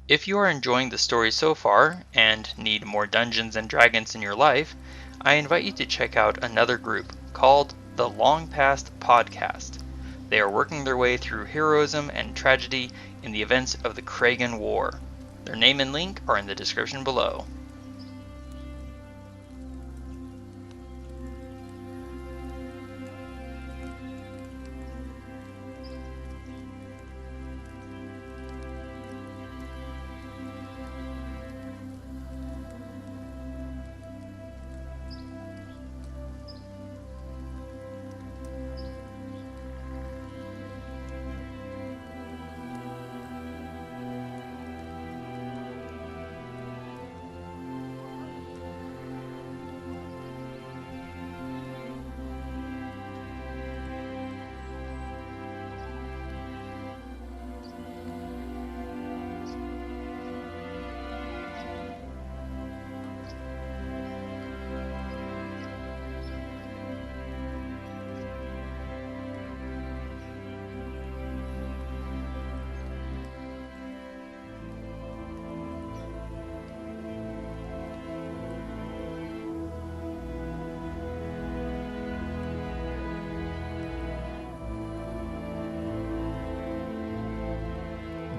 If you are enjoying the story so far and need more Dungeons and Dragons in your life, I invite you to check out another group called the Long Past Podcast. They are working their way through heroism and tragedy in the events of the Chragan War. Their name and link are in the description below.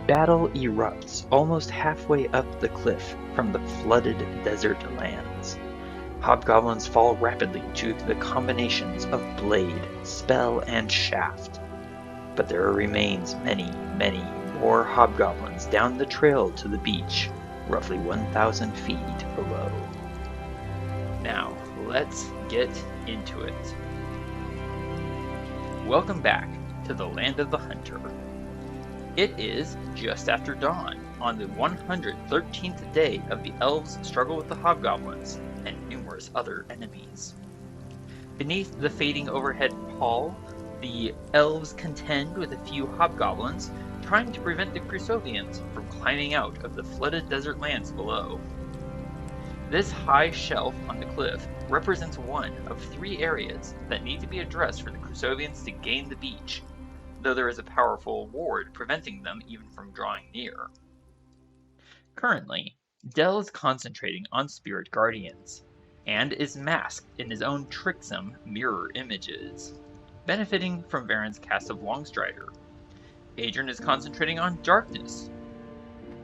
Battle erupts almost halfway up the cliff from the flooded desert lands. Hobgoblins fall rapidly to the combinations of blade, spell, and shaft. But there remains many more hobgoblins down the trail to the beach, roughly 1,000 feet below. Now, let's get into it. Welcome back to the Land of the Hunter. It is just after dawn on the 113th day of the elves' struggle with the hobgoblins and numerous other enemies. Beneath the fading overhead pall, the elves contend with a few hobgoblins, trying to prevent the Crusovians from climbing out of the flooded desert lands below. This high shelf on the cliff represents one of 3 areas that need to be addressed for the Crusovians to gain the beach, though there is a powerful ward preventing them even from drawing near. Currently, Del is concentrating on spirit guardians, and is masked in his own tricksome mirror images, benefiting from Varin's cast of Longstrider. Adran is concentrating on darkness,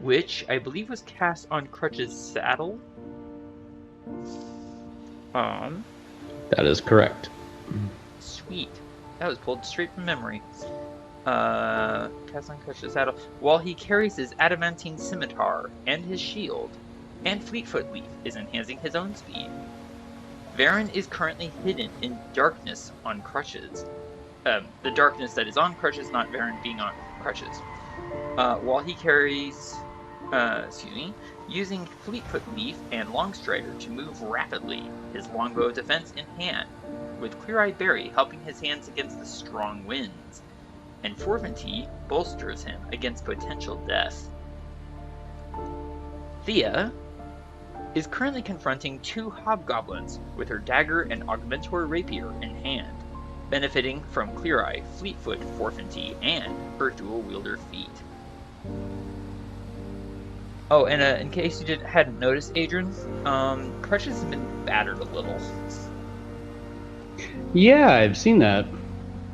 which I believe was cast on Crutch's saddle. That is correct. Sweet. That was pulled straight from memory. Cast on Crutch's saddle, while he carries his adamantine scimitar and his shield, and Fleetfoot Leaf is enhancing his own speed. Varin is currently hidden in darkness on crutches. The darkness that is on crutches, not Varin being on crutches. While he carries, using Fleetfoot Leaf and Longstrider to move rapidly, his longbow of defense in hand, with Clear-Eyed Berry helping his hands against the strong winds, and Forventy bolsters him against potential death. Thía is currently confronting 2 hobgoblins with her dagger and augmentor rapier in hand, benefiting from Clear-Eye, Fleetfoot, Forventy, and her dual-wielder feat. Oh, and in case you hadn't noticed, Adran, Crutches has been battered a little. Yeah, I've seen that.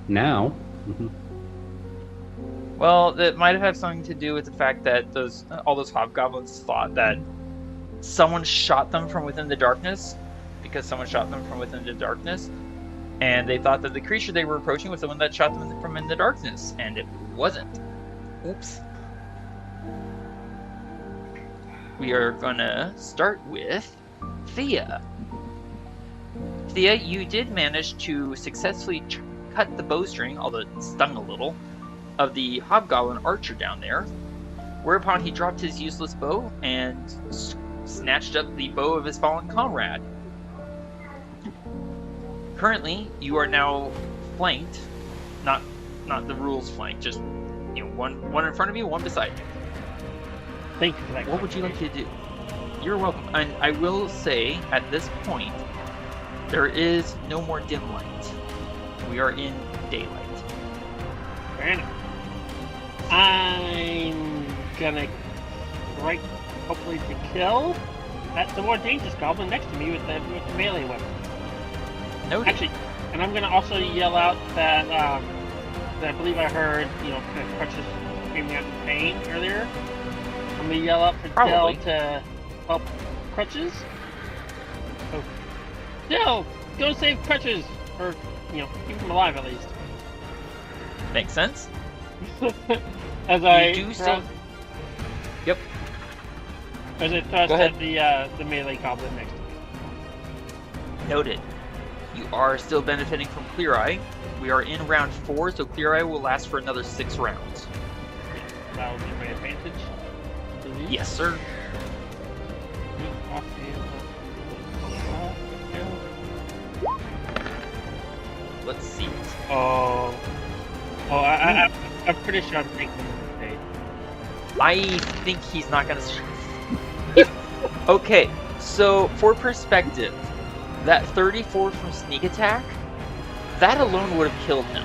Now. Well, that might have had something to do with the fact that all those hobgoblins thought that someone shot them from within the darkness, because someone shot them from within the darkness, and they thought that the creature they were approaching was the one that shot them from in the darkness, and it wasn't. Oops. We are gonna start with Thía. Thía, you did manage to successfully cut the bowstring, although it stung a little, of the hobgoblin archer down there, whereupon he dropped his useless bow and snatched up the bow of his fallen comrade. Currently, you are now flanked, not the rules flanked, just one in front of you, one beside you. Thank you for that. What would you like to do? You're welcome. And I will say, at this point, there is no more dim light. We are in daylight. Fair enough. I'm gonna right, hopefully to kill the more dangerous goblin next to me with the melee weapon. Noted. Actually, and I'm gonna also yell out that I believe I heard, kind of Crutches screaming out in pain earlier. I'm gonna yell out for Probably. Dell to help Crutches. So, Dell, go save Crutches, or keep him alive at least. Makes sense. As I You do still. Yep. As I thrust Go ahead. at the melee goblin next to me. Noted. You are still benefiting from Clear Eye. We are in round 4, so Clear Eye will last for another 6 rounds. That will be my advantage. Yes, sir. Let's see. I'm pretty sure I'm taking it. I think he's not gonna. Okay, so for perspective, that 34 from sneak attack, that alone would have killed him.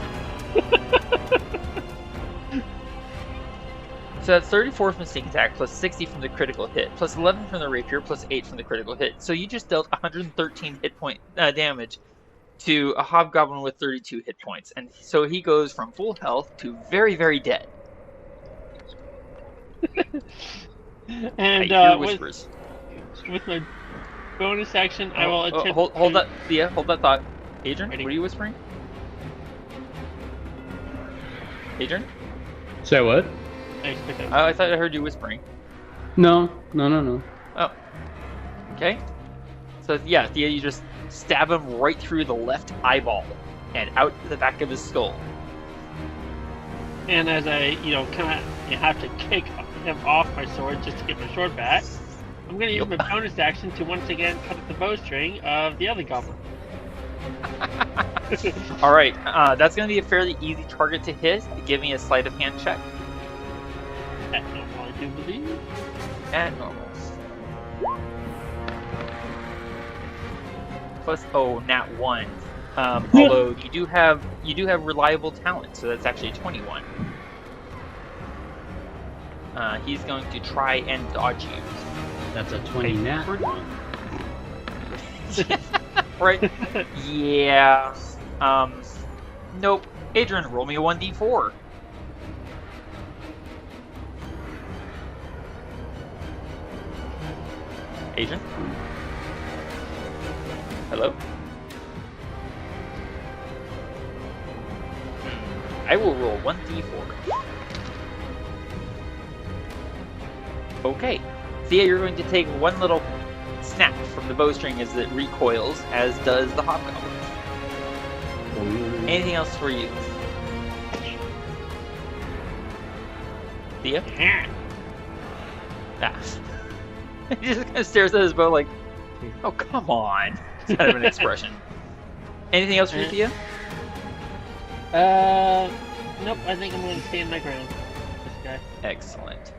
So that's 34 from sneak attack, plus 60 from the critical hit, plus 11 from the rapier, plus 8 from the critical hit. So you just dealt 113 hit point damage to a hobgoblin with 32 hit points, and so he goes from full health to very, very dead. And I hear whispers. with my bonus action, I will attempt. Hold that, Thea. Hold that thought. Adran, what are you whispering? Adran? Say what? I thought I heard you whispering. No. Oh. Okay. So yeah, Thea, you just stab him right through the left eyeball and out the back of his skull. And as I, kind of have to kick him off my sword just to get my sword back, I'm going to use my bonus action to once again cut at the bowstring of the other goblin. All right, that's going to be a fairly easy target to hit. Give me a sleight of hand check. At normal, I do believe. At normal. Plus, nat 1. Although you do have reliable talent, so that's actually 21. He's going to try and dodge you. That's a 20 nat. Right? Yeah. Nope. Adran, roll me a 1d4. Adran? Hello? I will roll 1d4. Okay. Thea, you're going to take one little snap from the bowstring as it recoils, as does the hobgoblin. Anything else for you? Thea? Ah. He just kind of stares at his bow like, oh, come on. It's kind of an expression. Anything else for you, Thea? Nope, I think I'm going to stand my ground. This guy. Excellent.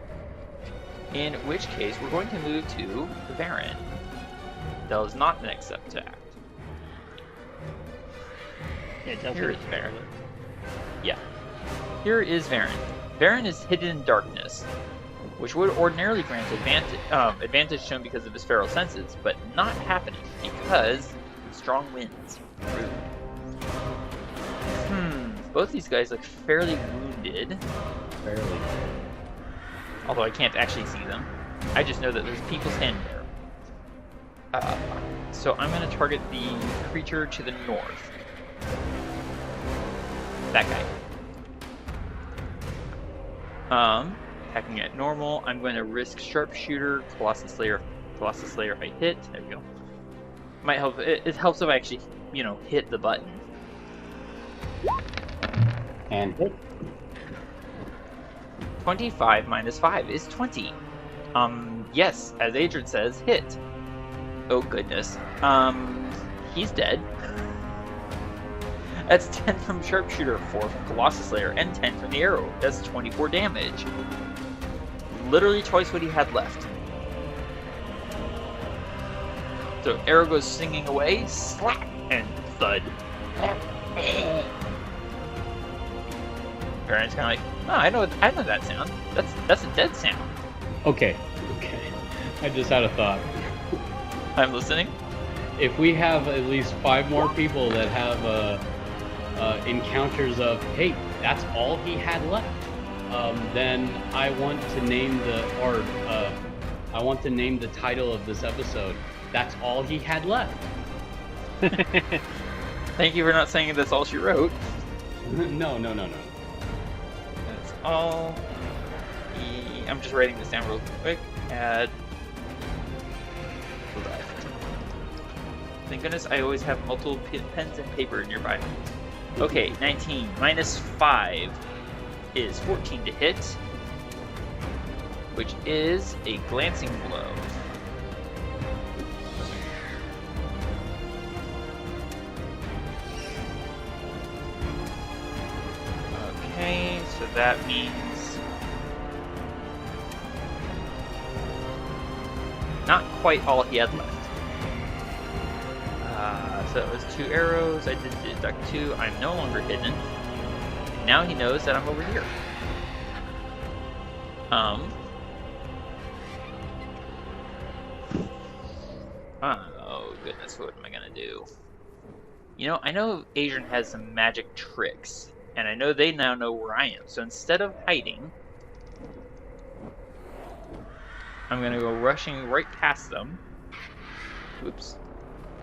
In which case, we're going to move to Varin. That was not the next step to act. Yeah, Here is Varin. Yeah. Here is Varin. Varin is hidden in darkness, which would ordinarily grant advantage to him because of his feral senses, but not happening because strong winds. Both these guys look fairly wounded. Barely. Although I can't actually see them. I just know that there's people standing there. So I'm going to target the creature to the north. That guy. Attacking at normal. I'm going to risk Sharpshooter, Colossus Slayer if I hit. There we go. Might help. It helps if I actually, hit the button. And hit. 25 minus 5 is 20. Yes, as Adran says, hit. Oh goodness. He's dead. That's 10 from Sharpshooter, 4 from Colossus Slayer, and 10 from the arrow. That's 24 damage. Literally twice what he had left. So arrow goes singing away, slap, and thud. Varin's kind of like, oh, I know that sound. That's a dead sound. Okay, I just had a thought. I'm listening. If we have at least 5 more people that have encounters of, hey, that's all he had left, then I want to name the title of this episode. That's all he had left. Thank you for not saying that's all she wrote. No. That's all. I'm just writing this down real quick. Add left. Thank goodness I always have multiple pens and paper nearby. Okay, 19 minus 5 is 14 to hit, which is a glancing blow. Okay, so that means not quite all he had left. So it was 2 arrows. I did deduct 2. I'm no longer hidden. Now he knows that I'm over here. Oh goodness, what am I gonna do? You know, I know Adran has some magic tricks, and I know they now know where I am. So instead of hiding, I'm gonna go rushing right past them. Oops.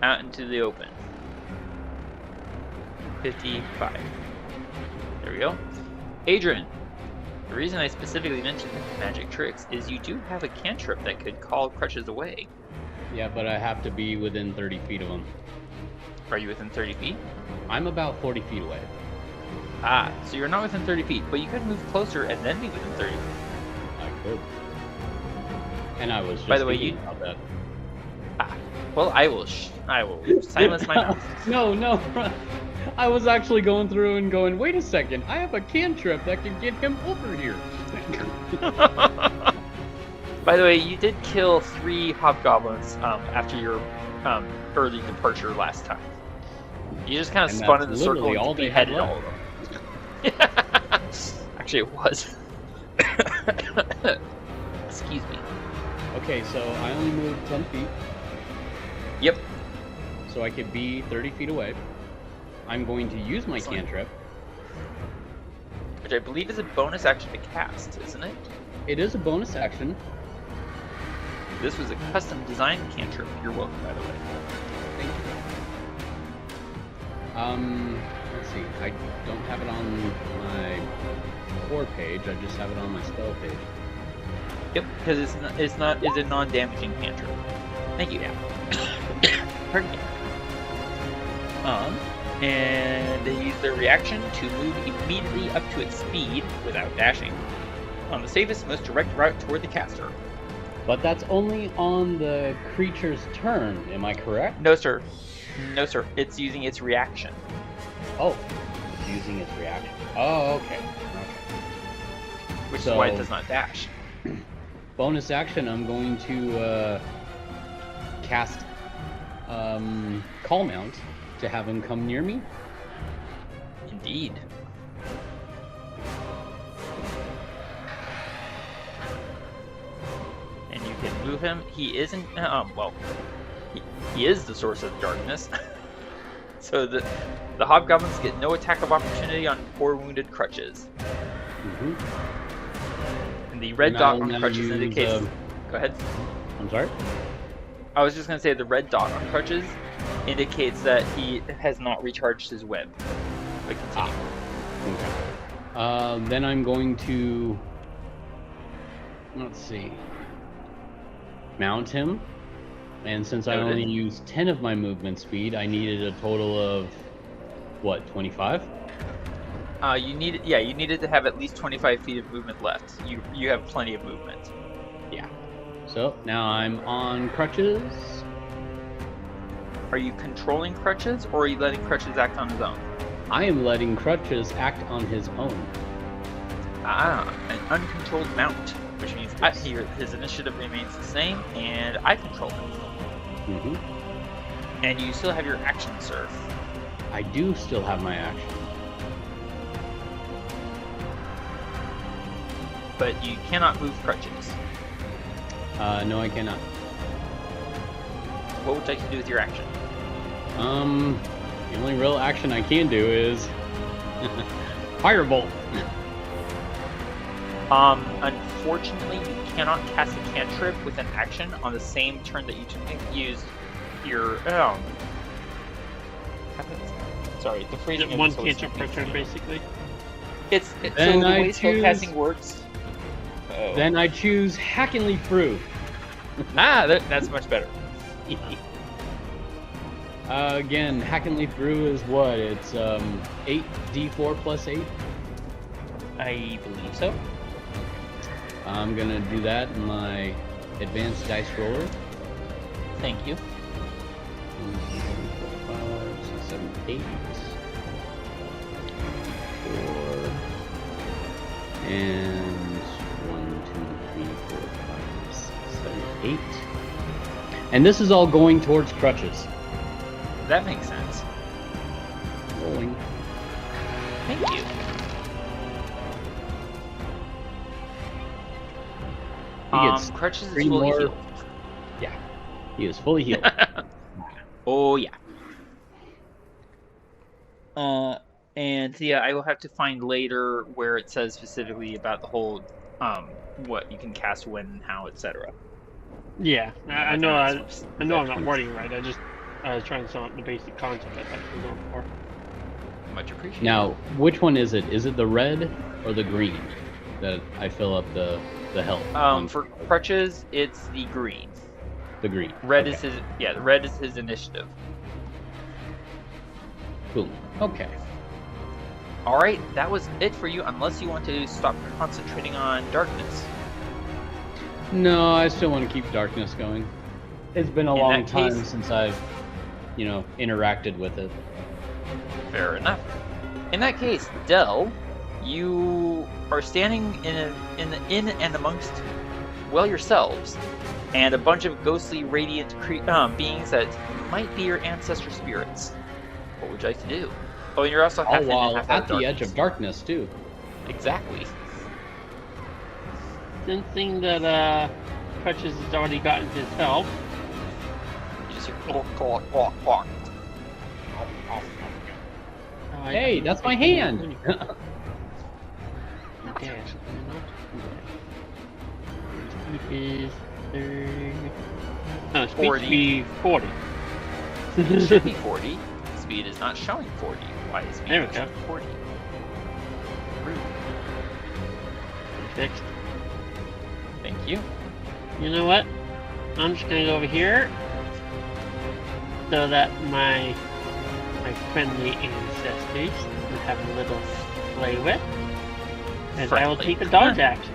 Out into the open. 55. There we go. Adran, the reason I specifically mentioned magic tricks is you do have a cantrip that could call crutches away. Yeah, but I have to be within 30 feet of him. Are you within 30 feet? I'm about 40 feet away. Ah, so you're not within 30 feet, but you could move closer and then be within 30 feet. I could. And I was just By the way, thinking about that. Well, I will silence my mouth. No. I was actually going through and going, wait a second, I have a cantrip that can get him over here. By the way, you did kill 3 hobgoblins after your early departure last time. You just kind of spun in the circle and beheaded all of them. Actually, it was. Excuse me. Okay, so I only moved 10 feet. Yep. So I could be 30 feet away. I'm going to use my cantrip. Which I believe is a bonus action to cast, isn't it? It is a bonus action. This was a custom designed cantrip. You're welcome, by the way. Thank you. Let's see. I don't have it on my core page. I just have it on my spell page. Yep, because it's a non-damaging cantrip. Thank you, yeah. Pardon me. And they use their reaction to move immediately up to its speed without dashing on the safest, most direct route toward the caster. But that's only on the creature's turn, am I correct? No, sir. No, sir. It's using its reaction. Oh, it's using its reaction. Oh, okay. Which is why it does not dash. Bonus action, I'm going to cast Call Mount to have him come near me. Indeed. And you can move him. He isn't. He is the source of darkness. So the hobgoblins get no attack of opportunity on 4 wounded crutches. Mm-hmm. And the red dot on crutches indicates. Go ahead. I'm sorry? I was just going to say the red dot on crutches indicates that he has not recharged his web. But continue. Okay. Then I'm going to, let's see, mount him. And since I only used 10 of my movement speed, I needed a total of, what, 25? You needed to have at least 25 feet of movement left. You have plenty of movement. Yeah. So now I'm on crutches. Are you controlling crutches, or are you letting crutches act on his own? I am letting crutches act on his own. An uncontrolled mount, which means his initiative remains the same, and I control him. Mm-hmm. And you still have your action, sir. I do still have my action. But you cannot move crutches. No, I cannot. What would you like to do with your action? The only real action I can do is Firebolt. Unfortunately, you cannot cast a cantrip with an action on the same turn that you used your. Sorry, the phrasing. One cantrip per turn, basically. So the way spellcasting works. Then I choose Hack and Leap Through. That's much better. Again, Hack and Leap Through is what? It's 8d4 plus 8? I believe so. I'm gonna do that in my advanced dice roller. Thank you. 1, 2, 3, 4, 5, 6, 7, 8. 4. And 1, 2, 3, 4, 5, 6, 7, 8. And this is all going towards crutches. That makes sense. Rolling. Thank you. He gets Crutches is 3 fully more. healed. Yeah, he is fully healed. Oh yeah. And Thea, I will have to find later where it says specifically about the whole what you can cast when and how, etc. Yeah, I know I'm not wording right. I was trying to sum up the basic concept that I'm going for. Much appreciated. Now, which one is it? Is it the red or the green that I fill up the health? For crutches, it's the green. The green. Red Okay. is his. Yeah, the red is his initiative. Boom. Okay. All right, that was it for you. Unless you want to stop concentrating on darkness. No, I still want to keep darkness going. It's been a In long that time case- since I've, interacted with it. Fair enough. In that case, Dell, you are standing in and amongst, well, yourselves, and a bunch of ghostly, radiant beings that might be your ancestor spirits. What would you like to do? Oh, and you're also half All in while and half out at the edge of darkness too. Exactly. Sensing that Crutches has already gotten his help, You just hear clonk, clonk, clonk, clonk. Hey, that's my hand. Okay. Speed is 30. No, speed 40. should be 40. It should be 40. Speed is not showing 40. Why is speed There we not go. showing 40? Rude. Fixed. Thank you. You know what? I'm just gonna go over here so that my friendly ancestors can have a little play with. And I will Friendly. take the dodge action.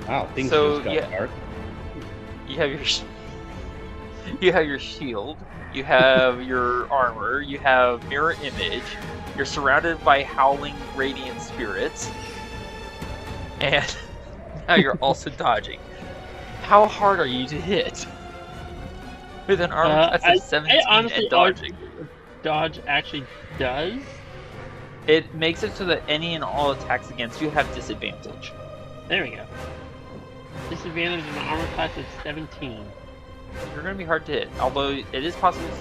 Wow, things So, just got yeah. dark. You have your shield, you have your armor, you have mirror image, you're surrounded by howling radiant spirits, and now you're also dodging. How hard are you to hit? With an armor class of 17 honestly, and dodging. Dodge actually does. It makes it so that any and all attacks against you have disadvantage. There we go. Disadvantage in an armor class of 17. You're going to be hard to hit, although it is possible to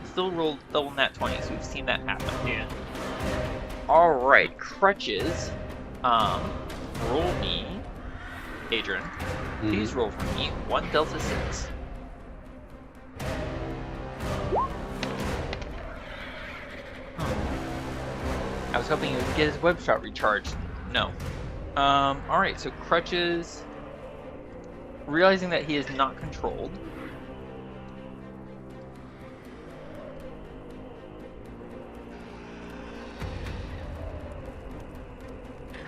still roll double nat 20, so we've seen that happen. Yeah. Alright, crutches. Roll me, Adran. Please roll for me 1 Delta 6. I was hoping he would get his web shot recharged. No. Alright, so crutches. Realizing that he is not controlled.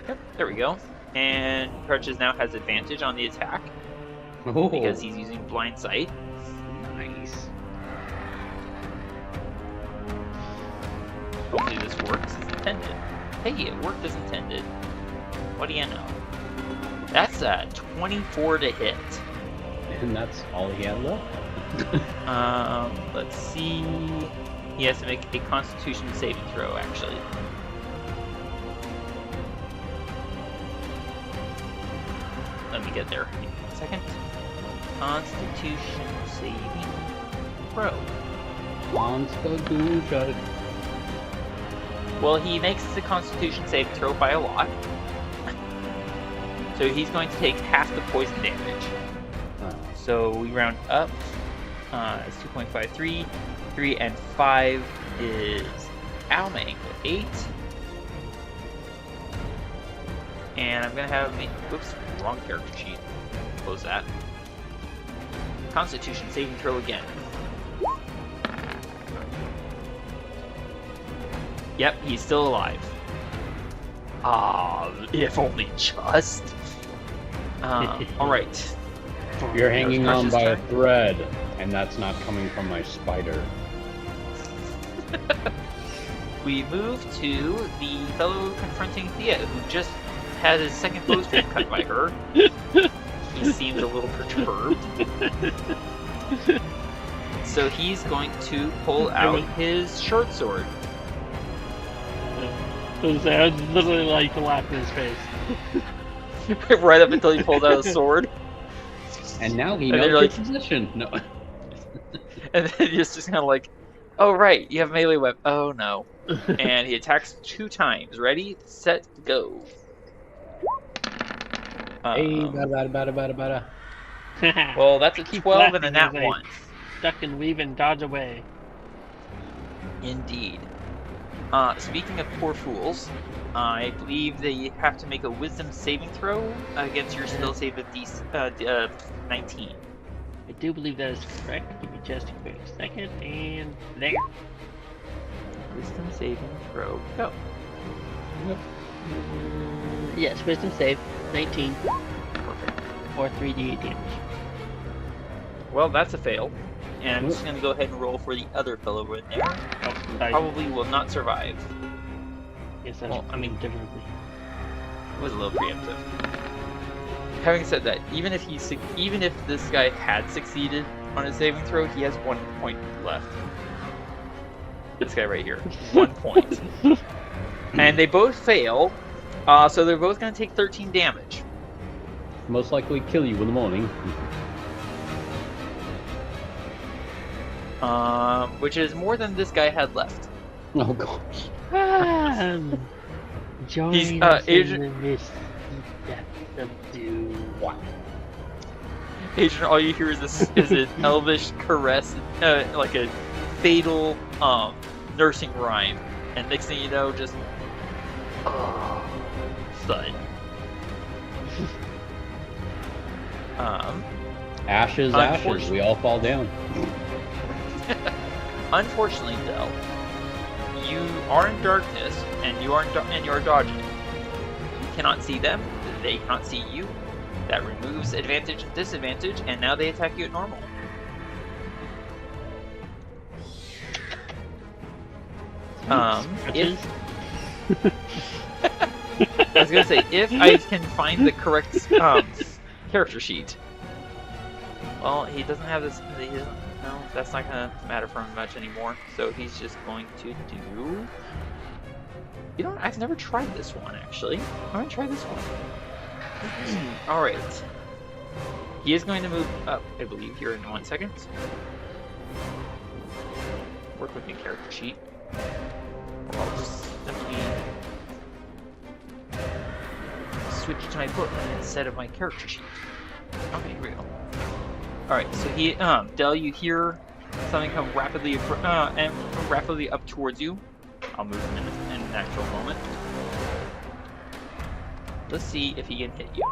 Yep, there we go. And Crutches now has advantage on the attack Oh, because he's using blind sight. nice. Hopefully this works as intended. Hey, it worked as intended. What do you know? That's a 24 to hit. And that's all he had left. Let's see. He has to make a Constitution saving throw, actually. Let me get there. Give me 1 second. Constitution saving throw. Constitution. Well, he makes the Constitution saving throw by a lot. So he's going to take half the poison damage. So we round up. It's 2.53. 3 and 5 is Owlbear, 8. And I'm gonna have me. Oops, wrong character sheet. Close that. Constitution saving throw again. Yep, he's still alive. If only just. Alright. You're hanging on by a thread, and that's not coming from my spider. We move to the fellow confronting Thía, who just had his second bowstring cut by her. He seemed a little perturbed. So he's going to pull out his short sword. I was literally like laughing in his face. Right up until he pulls out his sword. And now he knows your position. No. And then he's just kind of like, oh right, you have melee weapon. Oh no. And he attacks 2 times. Ready, set, go. Hey, bada. Well, that's a 12 and a nat 1. Duck and weave and dodge away. Indeed. Speaking of poor fools, I believe they have to make a wisdom saving throw against your spell save of 19. I do believe that is correct. Give me just a quick second, and there. Wisdom saving throw, go. Yes, wisdom save, 19. Perfect. Or 3d8 damage. Well, that's a fail. And I'm just going to go ahead and roll for the other fellow right there. Who probably will not survive. Yes, that's differently. It was a little preemptive. Having said that, even if this guy had succeeded on his saving throw, he has 1 point left. This guy right here, 1 point. And they both fail, so they're both going to take 13 damage. Most likely kill you in the morning. Which is more than this guy had left. Oh gosh. He's Adran. Adran, all you hear is an elvish caress, like a fatal nursing rhyme, and next thing you know, just thud. Ashes, we all fall down. Unfortunately, Del, you are in darkness, and you are dodging. You cannot see them; they cannot see you. That removes advantage and disadvantage, and now they attack you at normal. If I was gonna say, if I can find the correct character sheet. Well, he doesn't have this. No, that's not gonna matter for him much anymore. So he's just going to do. You know, I've never tried this one actually. I'm gonna try this one. All right. He is going to move up, I believe, here in 1 second. Work with your character sheet. Or I'll just simply switch to my book instead of my character sheet. Okay, here we go. Alright, so he, Del, you hear something come rapidly up towards you. I'll move him in an actual moment. Let's see if he can hit you.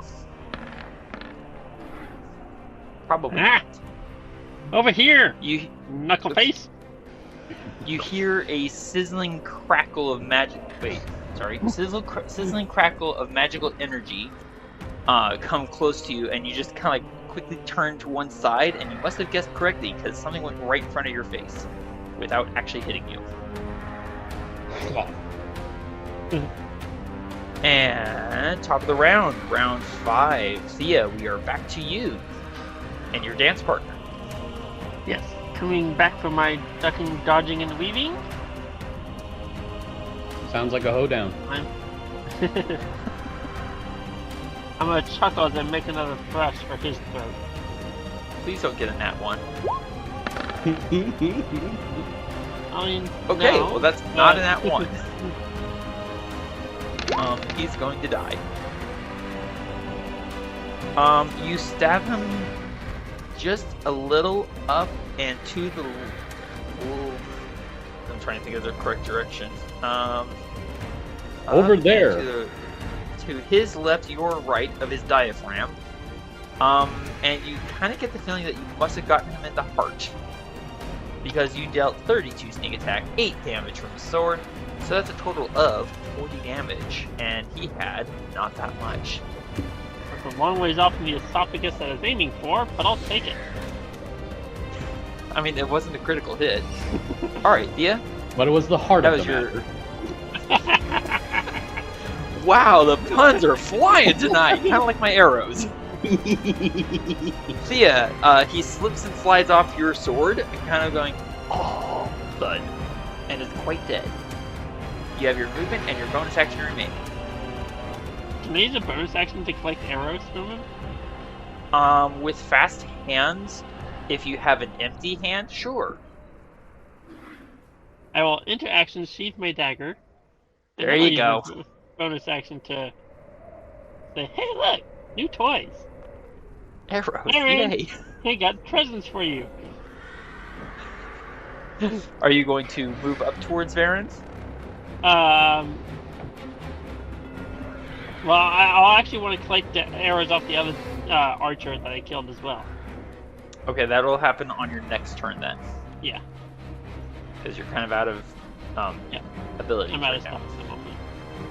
Probably not. Over here! You knuckle face! You hear a sizzling crackle of sizzling crackle of magical energy come close to you, and you just kind of like quickly turn to one side, and you must have guessed correctly because something went right in front of your face without actually hitting you. And top of the round, round 5. Thía, we are back to you and your dance partner. Yes, coming back from my ducking, dodging, and weaving. Sounds like a hoedown. I'm gonna chuckle and make another thrust for his throat. Please don't get a nat 1. I mean, Okay, no, well that's not a nat 1. He's going to die. You stab him just a little up and to the... I'm trying to think of the correct direction. Over up there. To his left, your right of his diaphragm. And you kind of get the feeling that you must have gotten him in the heart. Because you dealt 32 sneak attack, 8 damage from the sword. So that's a total of 40 damage. And he had not that much. That's a long ways off from the esophagus that I was aiming for, but I'll take it. I mean, it wasn't a critical hit. Alright, Thea. But it was the heart That of was the your... matter. Wow, the puns are flying tonight, kind of like my arrows. Thea, he slips and slides off your sword, kind of going, oh, thud, and is quite dead. You have your movement and your bonus action remaining. Can I use a bonus action to collect arrows from him? With fast hands, if you have an empty hand, sure. I will enter action, sheath my dagger. and There then you I'll go. use a bonus action to say, hey look, new toys. Arrows, Varin, yay. I got presents for you. Are you going to move up towards Varin? Well, I'll actually want to collect the arrows off the other archer that I killed as well. Okay, that'll happen on your next turn then. Yeah. Because you're kind of out of Yeah. abilities I'm out right of now. stuff at the moment.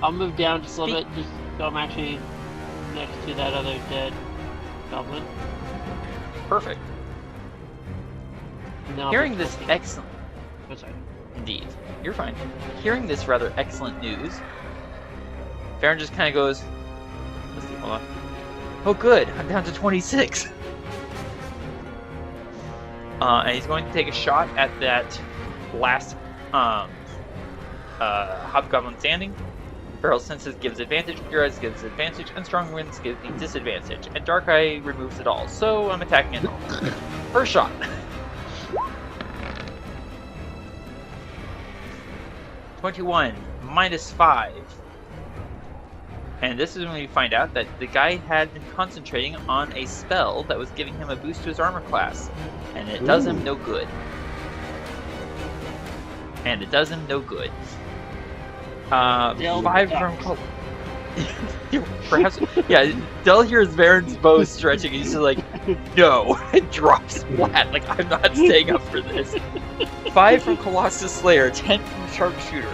I'll move down just a little bit, just so I'm actually next to that other dead goblin. Perfect. And then I'll Hearing be this clicking. excellent... Oh, sorry. Indeed. You're fine. Hearing this rather excellent news, Varin just kind of goes... Let's see, hold on. Oh good, I'm down to 26! And he's going to take a shot at that last hobgoblin standing. Feral Senses gives advantage, Your Eyes gives advantage, and Strong Winds gives me disadvantage, and Dark Eye removes it all, so I'm attacking it all. First shot. 21, -5. And this is when we find out that the guy had been concentrating on a spell that was giving him a boost to his armor class. And it does him no good. And it does him no good. 5 from... Perhaps... Yeah, Del hears Varin's bow stretching and he's just like, no! It drops flat. Like, I'm not staying up for this. 5 from Colossus Slayer, 10 from Sharpshooter,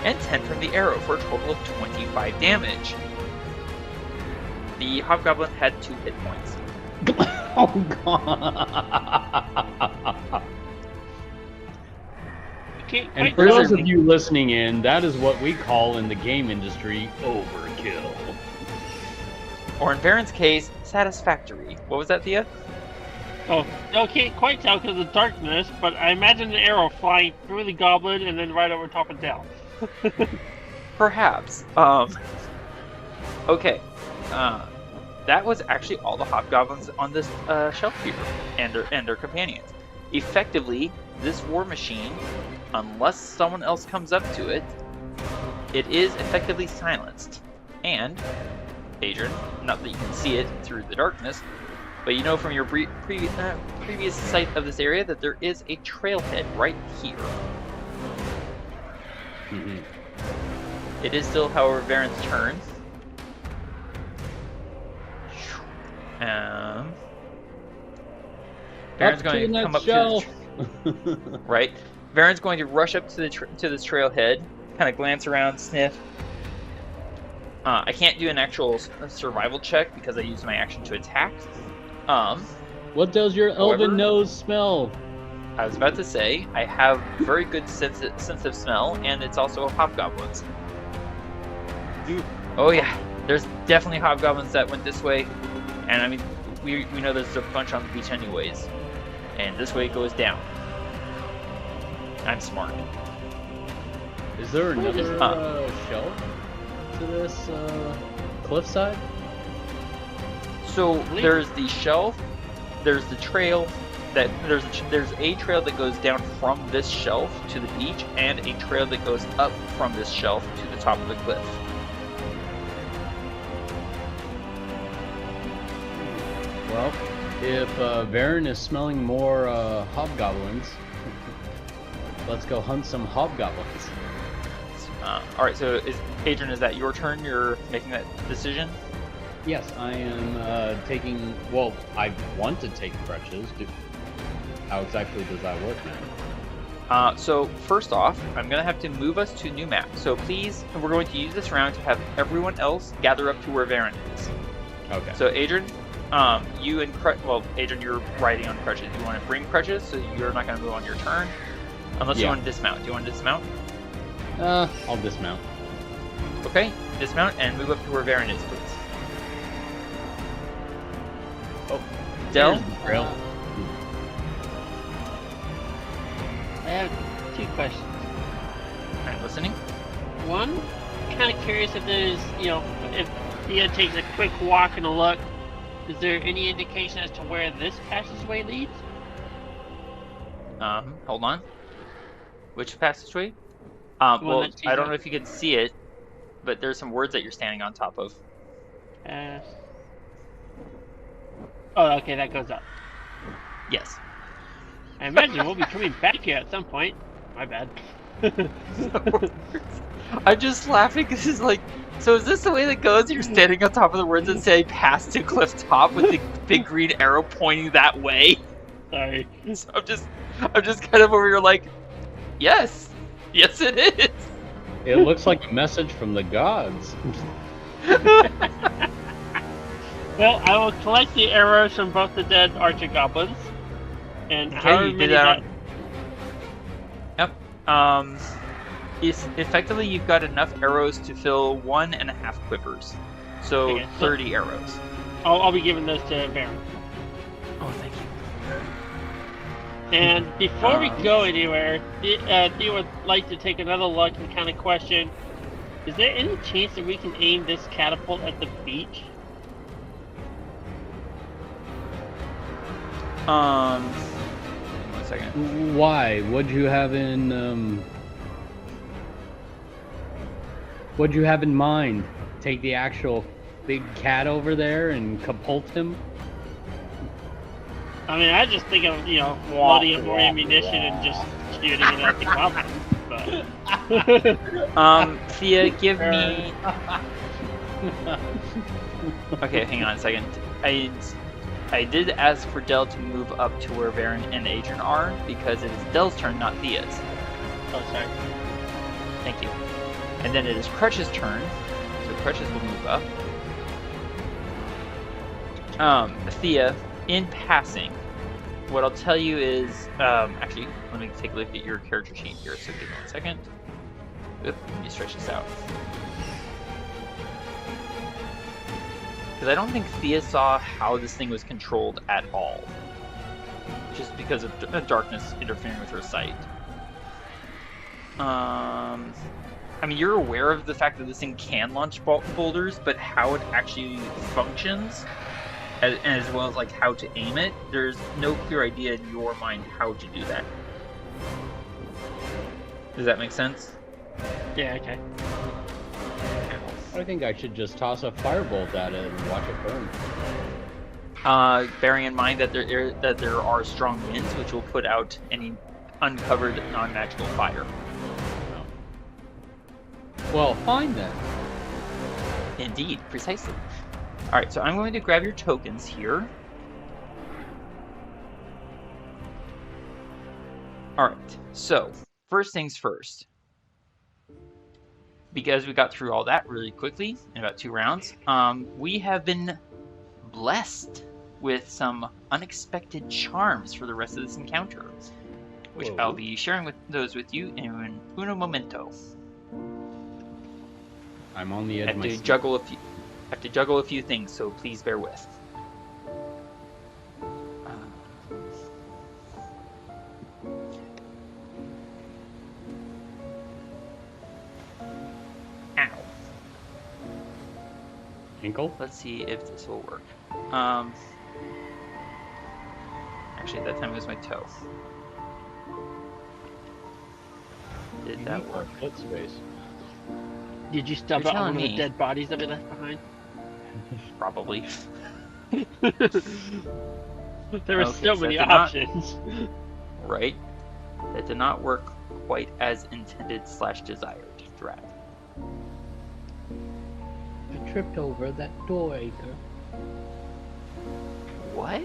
and 10 from the arrow for a total of 25 damage. The Hobgoblin had 2 hit points. Oh god! And for those of you listening in, that is what we call in the game industry overkill. Or in Varin's case, satisfactory. What was that, Thea? Oh, I can't quite tell because of the darkness, but I imagine the arrow flying through the goblin and then right over top of Del. Perhaps. Okay. That was actually all the hobgoblins on this shelf here, and their companions. Effectively, this war machine, unless someone else comes up to it, it is effectively silenced. And, Adran, not that you can see it through the darkness, but you know from your previous sight of this area that there is a trailhead right here. Mm-hmm. It is still, however, Varin's turn. Varin's going to come up to the right. Varin's going to rush up to the to this trailhead, kind of glance around, sniff. I can't do an actual survival check because I used my action to attack. What does your elven nose smell? I was about to say I have very good sense of smell, and it's also hobgoblins. Oh yeah, there's definitely hobgoblins that went this way, and I mean we know there's a bunch on the beach anyways, and this way it goes down. I'm smart. Is there another shelf to this cliffside? So there's the shelf, there's the trail, there's a trail that goes down from this shelf to the beach, and a trail that goes up from this shelf to the top of the cliff. Well, if Varin is smelling more hobgoblins, let's go hunt some hobgoblins. Alright, so Adran, is that your turn? You're making that decision? Yes, I am taking... Well, I want to take crutches. How exactly does that work now? So first off, I'm going to have to move us to a new map. So please, we're going to use this round to have everyone else gather up to where Varin is. Okay. So Adran, you and Adran, you're riding on crutches. You want to bring crutches, so you're not going to move on your turn, unless you want to dismount. Do you want to dismount? I'll dismount. Okay, dismount and move up to where Varin is, please. Oh, Del. I have 2 questions. I'm listening. One, kind of curious if there's, if Thea takes a quick walk and a look, is there any indication as to where this passageway leads? Hold on. Which passageway? Well, I don't know if you can see it, but there's some words that you're standing on top of. Oh, okay, that goes up. Yes. I imagine we'll be coming back here at some point. My bad. I'm just laughing because it's like, so is this the way that goes? You're standing on top of the words that say "pass to cliff top" with the big green arrow pointing that way. Sorry. So I'm just kind of over here like, yes, it is. It looks like a message from the gods. Well, I will collect the arrows from both the dead archer goblins. And Okay, you did that. Yep. Effectively, you've got enough arrows to fill 1.5 quivers. So Okay, 30 arrows. I'll be giving those to Baron. Oh, thank you. And before we go anywhere, Thea would like to take another look and kind of question, is there any chance that we can aim this catapult at the beach? One second. Why? What'd you have in what'd you have in mind? Take the actual big cat over there and catapult him? I mean, I just think of, loading up more ammunition and just shooting it at the goblins, but... Thea, give me... Okay, hang on a second. I did ask for Del to move up to where Varin and Adran are, because it is Del's turn, not Thea's. Oh, sorry. Thank you. And then it is Crutch's turn, so Crutches will move up. Thea, in passing, what I'll tell you is, actually, let me take a look at your character sheet here, so give me 1 second. Oop, let me stretch this out. Because I don't think Thea saw how this thing was controlled at all. Just because of darkness interfering with her sight. I mean, you're aware of the fact that this thing can launch boulders, but how it actually functions, as well as like how to aim it, there's no clear idea in your mind how to do that. Does that make sense? Yeah, okay. I think I should just toss a firebolt at it and watch it burn. Bearing in mind that there are strong winds, which will put out any uncovered non-magical fire. Well, fine then. Indeed, precisely. Alright, so I'm going to grab your tokens here. Alright, so, first things first. Because we got through all that really quickly, in about 2 rounds, we have been blessed with some unexpected charms for the rest of this encounter, which I'll be sharing those with you in uno momento. I'm on the edge of my seat. I have to juggle a few things, so please bear with. Ankle? Let's see if this will work. Actually, that time it was my toe. Did that work? Foot space. Did you stub You're out one of telling the me. dead bodies that we left behind? Probably. There were Okay, so so many that did not- options. Right? That did not work quite as intended / desired. Drat. I tripped over that door anchor. What?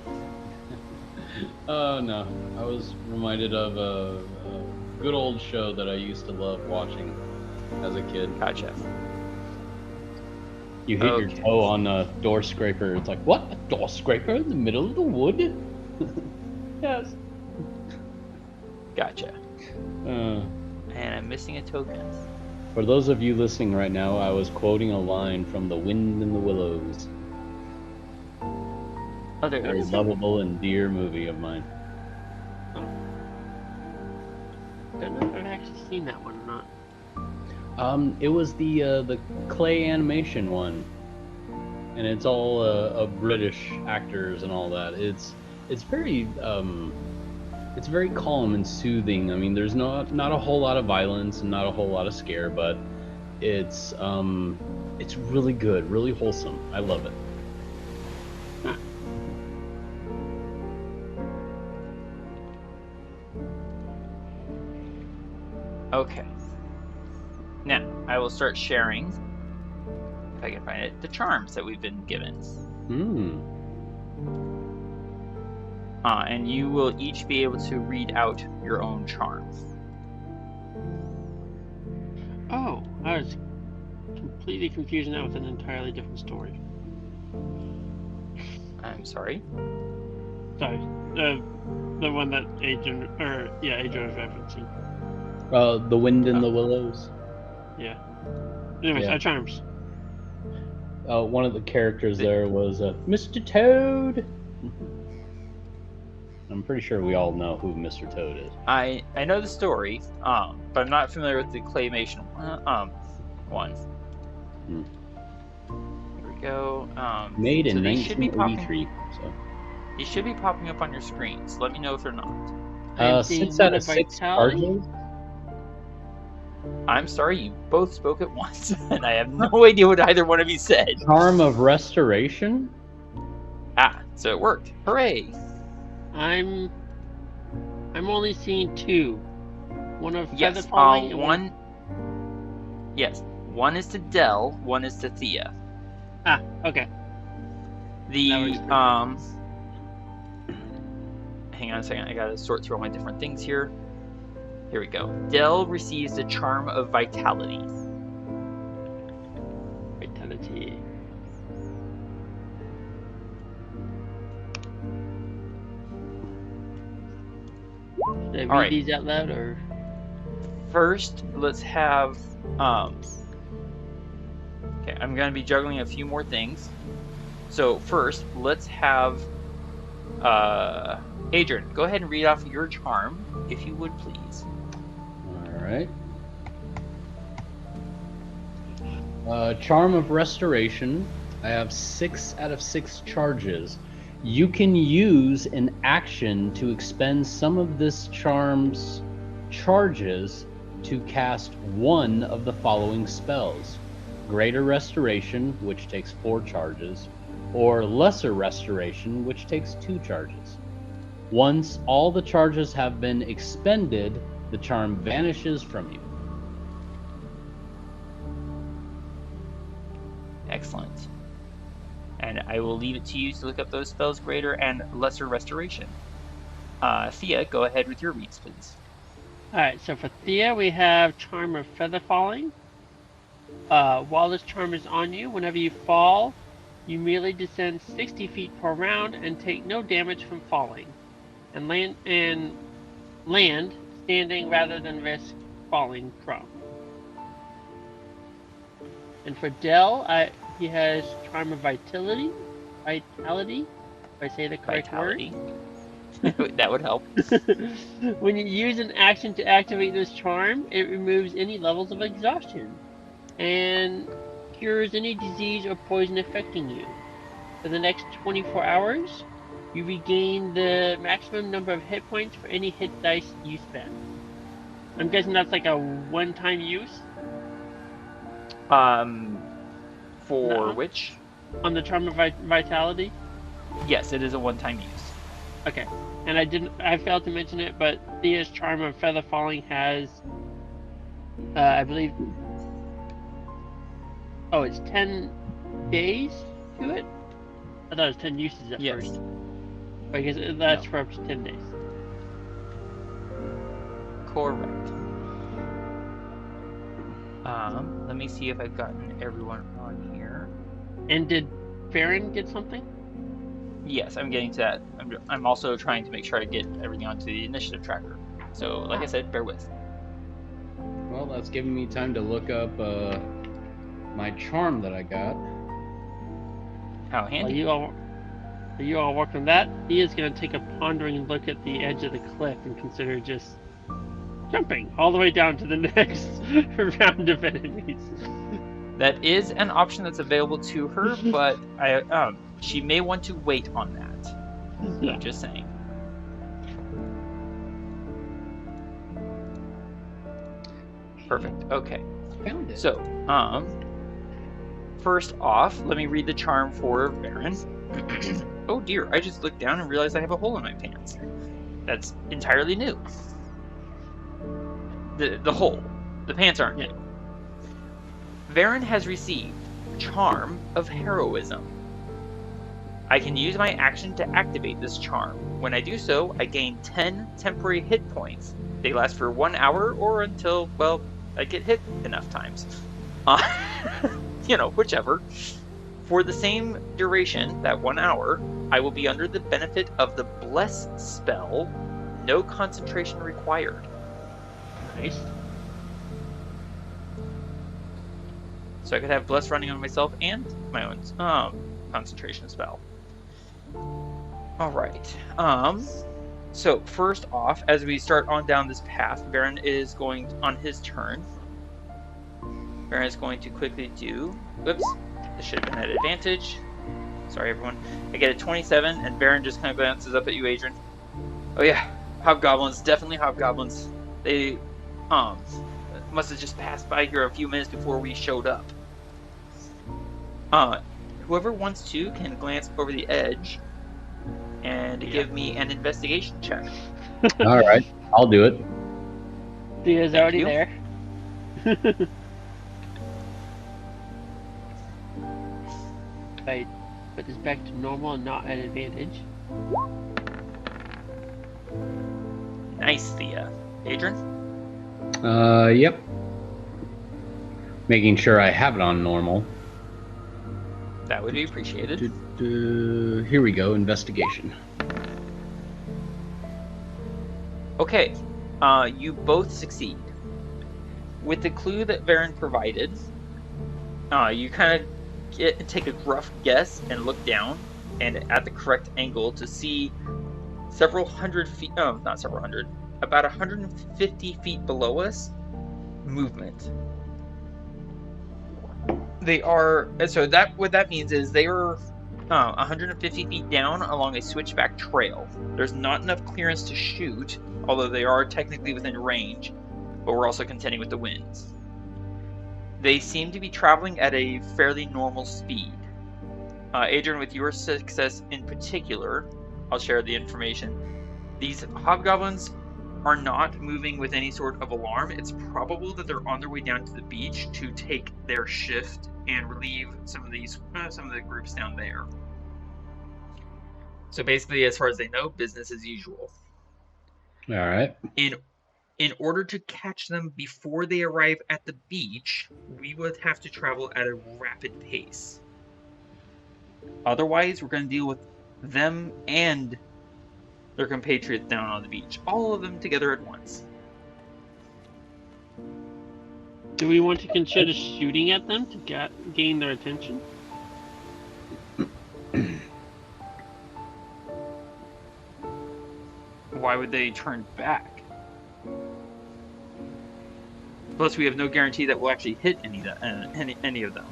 Oh no, I was reminded of a good old show that I used to love watching as a kid. Gotcha. You hit your Okay. toe on a door scraper. It's like, what? A door scraper in the middle of the wood? Yes. Gotcha. Uh, And I'm missing a token. for those of you listening right now, I was quoting a line from The Wind in the Willows. Oh, there Very it is. lovable and dear movie of mine. I don't know if I've actually seen that one or not. It was the clay animation one, and it's all British actors and all that. It's very calm and soothing. I mean, there's not a whole lot of violence and not a whole lot of scare, but it's really good, really wholesome. I love it. Okay. Now, I will start sharing, if I can find it, the charms that we've been given. And you will each be able to read out your own charms. Oh, I was completely confusing that with an entirely different story. I'm sorry. Sorry, the one that Adran was referencing. The Wind in the Willows. Yeah. Anyways, Yeah. our charms. One of the characters there was Mr. Toad. I'm pretty sure we all know who Mr. Toad is. I know the story, but I'm not familiar with the claymation one. Hmm. Here we go. Made in so these should be 1983. These should be popping up on your screens. Let me know if they're not. I'm seeing 6 one out of of 6 vitality. charges. I'm sorry, you both spoke at once, and I have no idea what either one of you said. Charm of Restoration. So it worked. Hooray! I'm only seeing 2. One of Yes, feather falling and one. Yes, one is to Dell, one is to Thea. Okay. The That works for me. hang on a second, I gotta sort through all my different things here. Here we go. Dell receives the charm of vitality. Vitality. Should I read Alright. these out loud or? First, let's have okay, I'm gonna be juggling a few more things. So first, let's have Adran, go ahead and read off your charm, if you would please. All right. Charm of Restoration. I have 6 out of 6 charges. You can use an action to expend some of this charm's charges to cast one of the following spells: Greater Restoration, which takes 4 charges, or Lesser Restoration, which takes 2 charges. Once all the charges have been expended, the charm vanishes from you. Excellent. And I will leave it to you to look up those spells, Greater and Lesser Restoration. Thea, go ahead with your reads, please. Alright, so for Thea, we have Charm of Feather Falling. While this charm is on you, whenever you fall, you merely descend 60 feet per round and take no damage from falling, and land standing rather than risk falling prone. And for Dell, he has Charm of Vitality. If I say the correct Vitality. That would help. word. When you use an action to activate this charm, it removes any levels of exhaustion, and cures any disease or poison affecting you. For the next 24 hours, you regain the maximum number of hit points for any hit dice you spend. I'm guessing that's like a one-time use? For No. which? On the Charm of Vitality? Yes, it is a one-time use. Okay. And I failed to mention it, but Thea's Charm of Feather Falling has, I believe, it's 10 days to it? I thought it was 10 uses at Yes. first. I guess that's No. for up to 10 days. Correct. Let me see if I've gotten everyone on here. And did Varin get something? Yes, I'm getting to that. I'm also trying to make sure I get everything onto the initiative tracker. So, like I said, bear with. Well, that's giving me time to look up my charm that I got. How While handy. you all work on that, he is going to take a pondering look at the edge of the cliff and consider just jumping all the way down to the next round of enemies. That is an option that's available to her, but she may want to wait on that. Yeah. I'm just saying. Perfect. Okay. Found it. So, first off, let me read the charm for Varin. Oh dear, I just looked down and realized I have a hole in my pants. That's entirely new. The hole. The pants aren't new. Varin has received Charm of Heroism. I can use my action to activate this charm. When I do so, I gain 10 temporary hit points. They last for 1 hour or until, well, I get hit enough times. Whichever. For the same duration, that 1 hour, I will be under the benefit of the Bless spell. No concentration required. Nice. So I could have Bless running on myself and my own concentration spell. Alright. So first off, as we start on down this path, Varin is going, on his turn, Varin is going to quickly do... Whoops. This should have been at advantage. Sorry, everyone. I get a 27, and Varin just kind of glances up at you, Adran. Oh yeah, hobgoblins. Definitely hobgoblins. They, must have just passed by here a few minutes before we showed up. Whoever wants to can glance over the edge and give me an investigation check. All right, I'll do it. Thea's Thank already you. there. I put this back to normal and not at advantage. Nice, Thea. Adran? Yep. Making sure I have it on normal. That would be appreciated. Here we go, investigation. Okay, you both succeed. With the clue that Varin provided, you kind of take a rough guess and look down, and at the correct angle to see several hundred feet, not several hundred, about 150 feet below us, movement. They are, so that what that means is they are 150 feet down along a switchback trail. There's not enough clearance to shoot, although they are technically within range, but we're also contending with the winds. They seem to be traveling at a fairly normal speed. Adran, with your success in particular, I'll share the information. These hobgoblins are not moving with any sort of alarm. It's probable that they're on their way down to the beach to take their shift and relieve some of the groups down there. So basically, as far as they know, business as usual. All right. In order to catch them before they arrive at the beach, we would have to travel at a rapid pace. Otherwise, we're going to deal with them and their compatriots down on the beach. All of them together at once. Do we want to consider shooting at them to gain their attention? Why would they turn back? Plus, we have no guarantee that we'll actually hit any of them.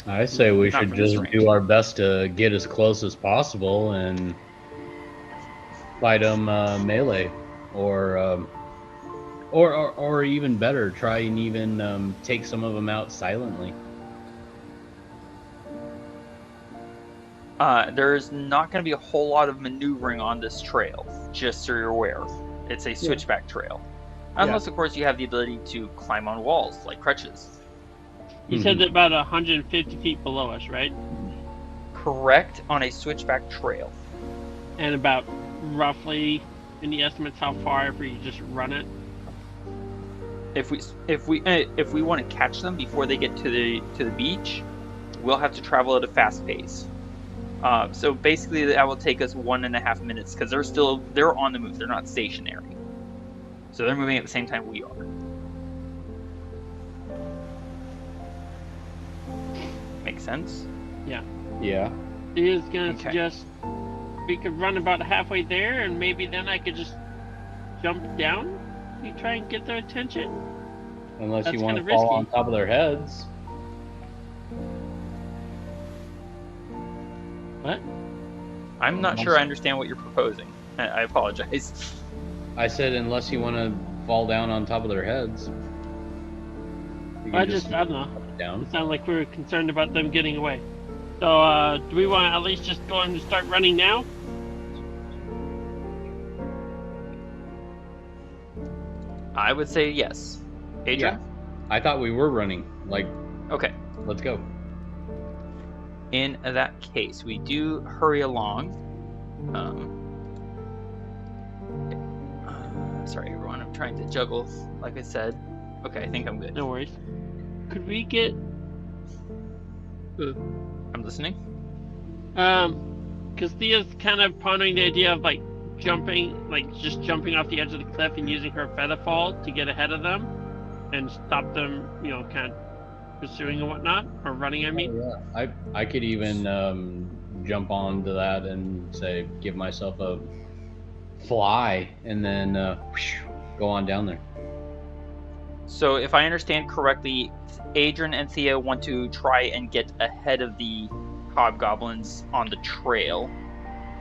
I say we Not should from this just range. do our best to get as close as possible and fight them melee, or even better, try and even take some of them out silently. There's not going to be a whole lot of maneuvering on this trail, just so you're aware. It's a switchback trail. Unless, of course, you have the ability to climb on walls, like crutches. You said that about 150 feet below us, right? Correct, on a switchback trail. And about roughly, any estimates how far if we just run it? If we want to catch them before they get to the beach, we'll have to travel at a fast pace. So basically, that will take us 1.5 minutes because they're on the move. They're not stationary, so they're moving at the same time we are. Makes sense? Yeah. Yeah. He is gonna suggest we could run about halfway there, and maybe then I could just jump down. You try and get their attention. Unless That's you want to kinda fall risky. on top of their heads. What? I'm not sure I understand what you're proposing. I apologize. I said unless you want to fall down on top of their heads. You can I don't know. down. It sounded like we were concerned about them getting away. So, do we want to at least just go and start running now? I would say yes. Adran? Yeah. I thought we were running. Like, Okay. let's go. In that case, we do hurry along. Sorry, everyone. I'm trying to juggle, like I said. Okay, I think I'm good. No worries. Could we get... I'm listening. Because Thea's kind of pondering the idea of, like, just jumping off the edge of the cliff and using her feather fall to get ahead of them and stop them, kind of pursuing and whatnot, or running, I mean. Oh, yeah. I could even jump onto that and say, give myself a fly, and then go on down there. So, if I understand correctly, Adran and Thea want to try and get ahead of the hobgoblins on the trail,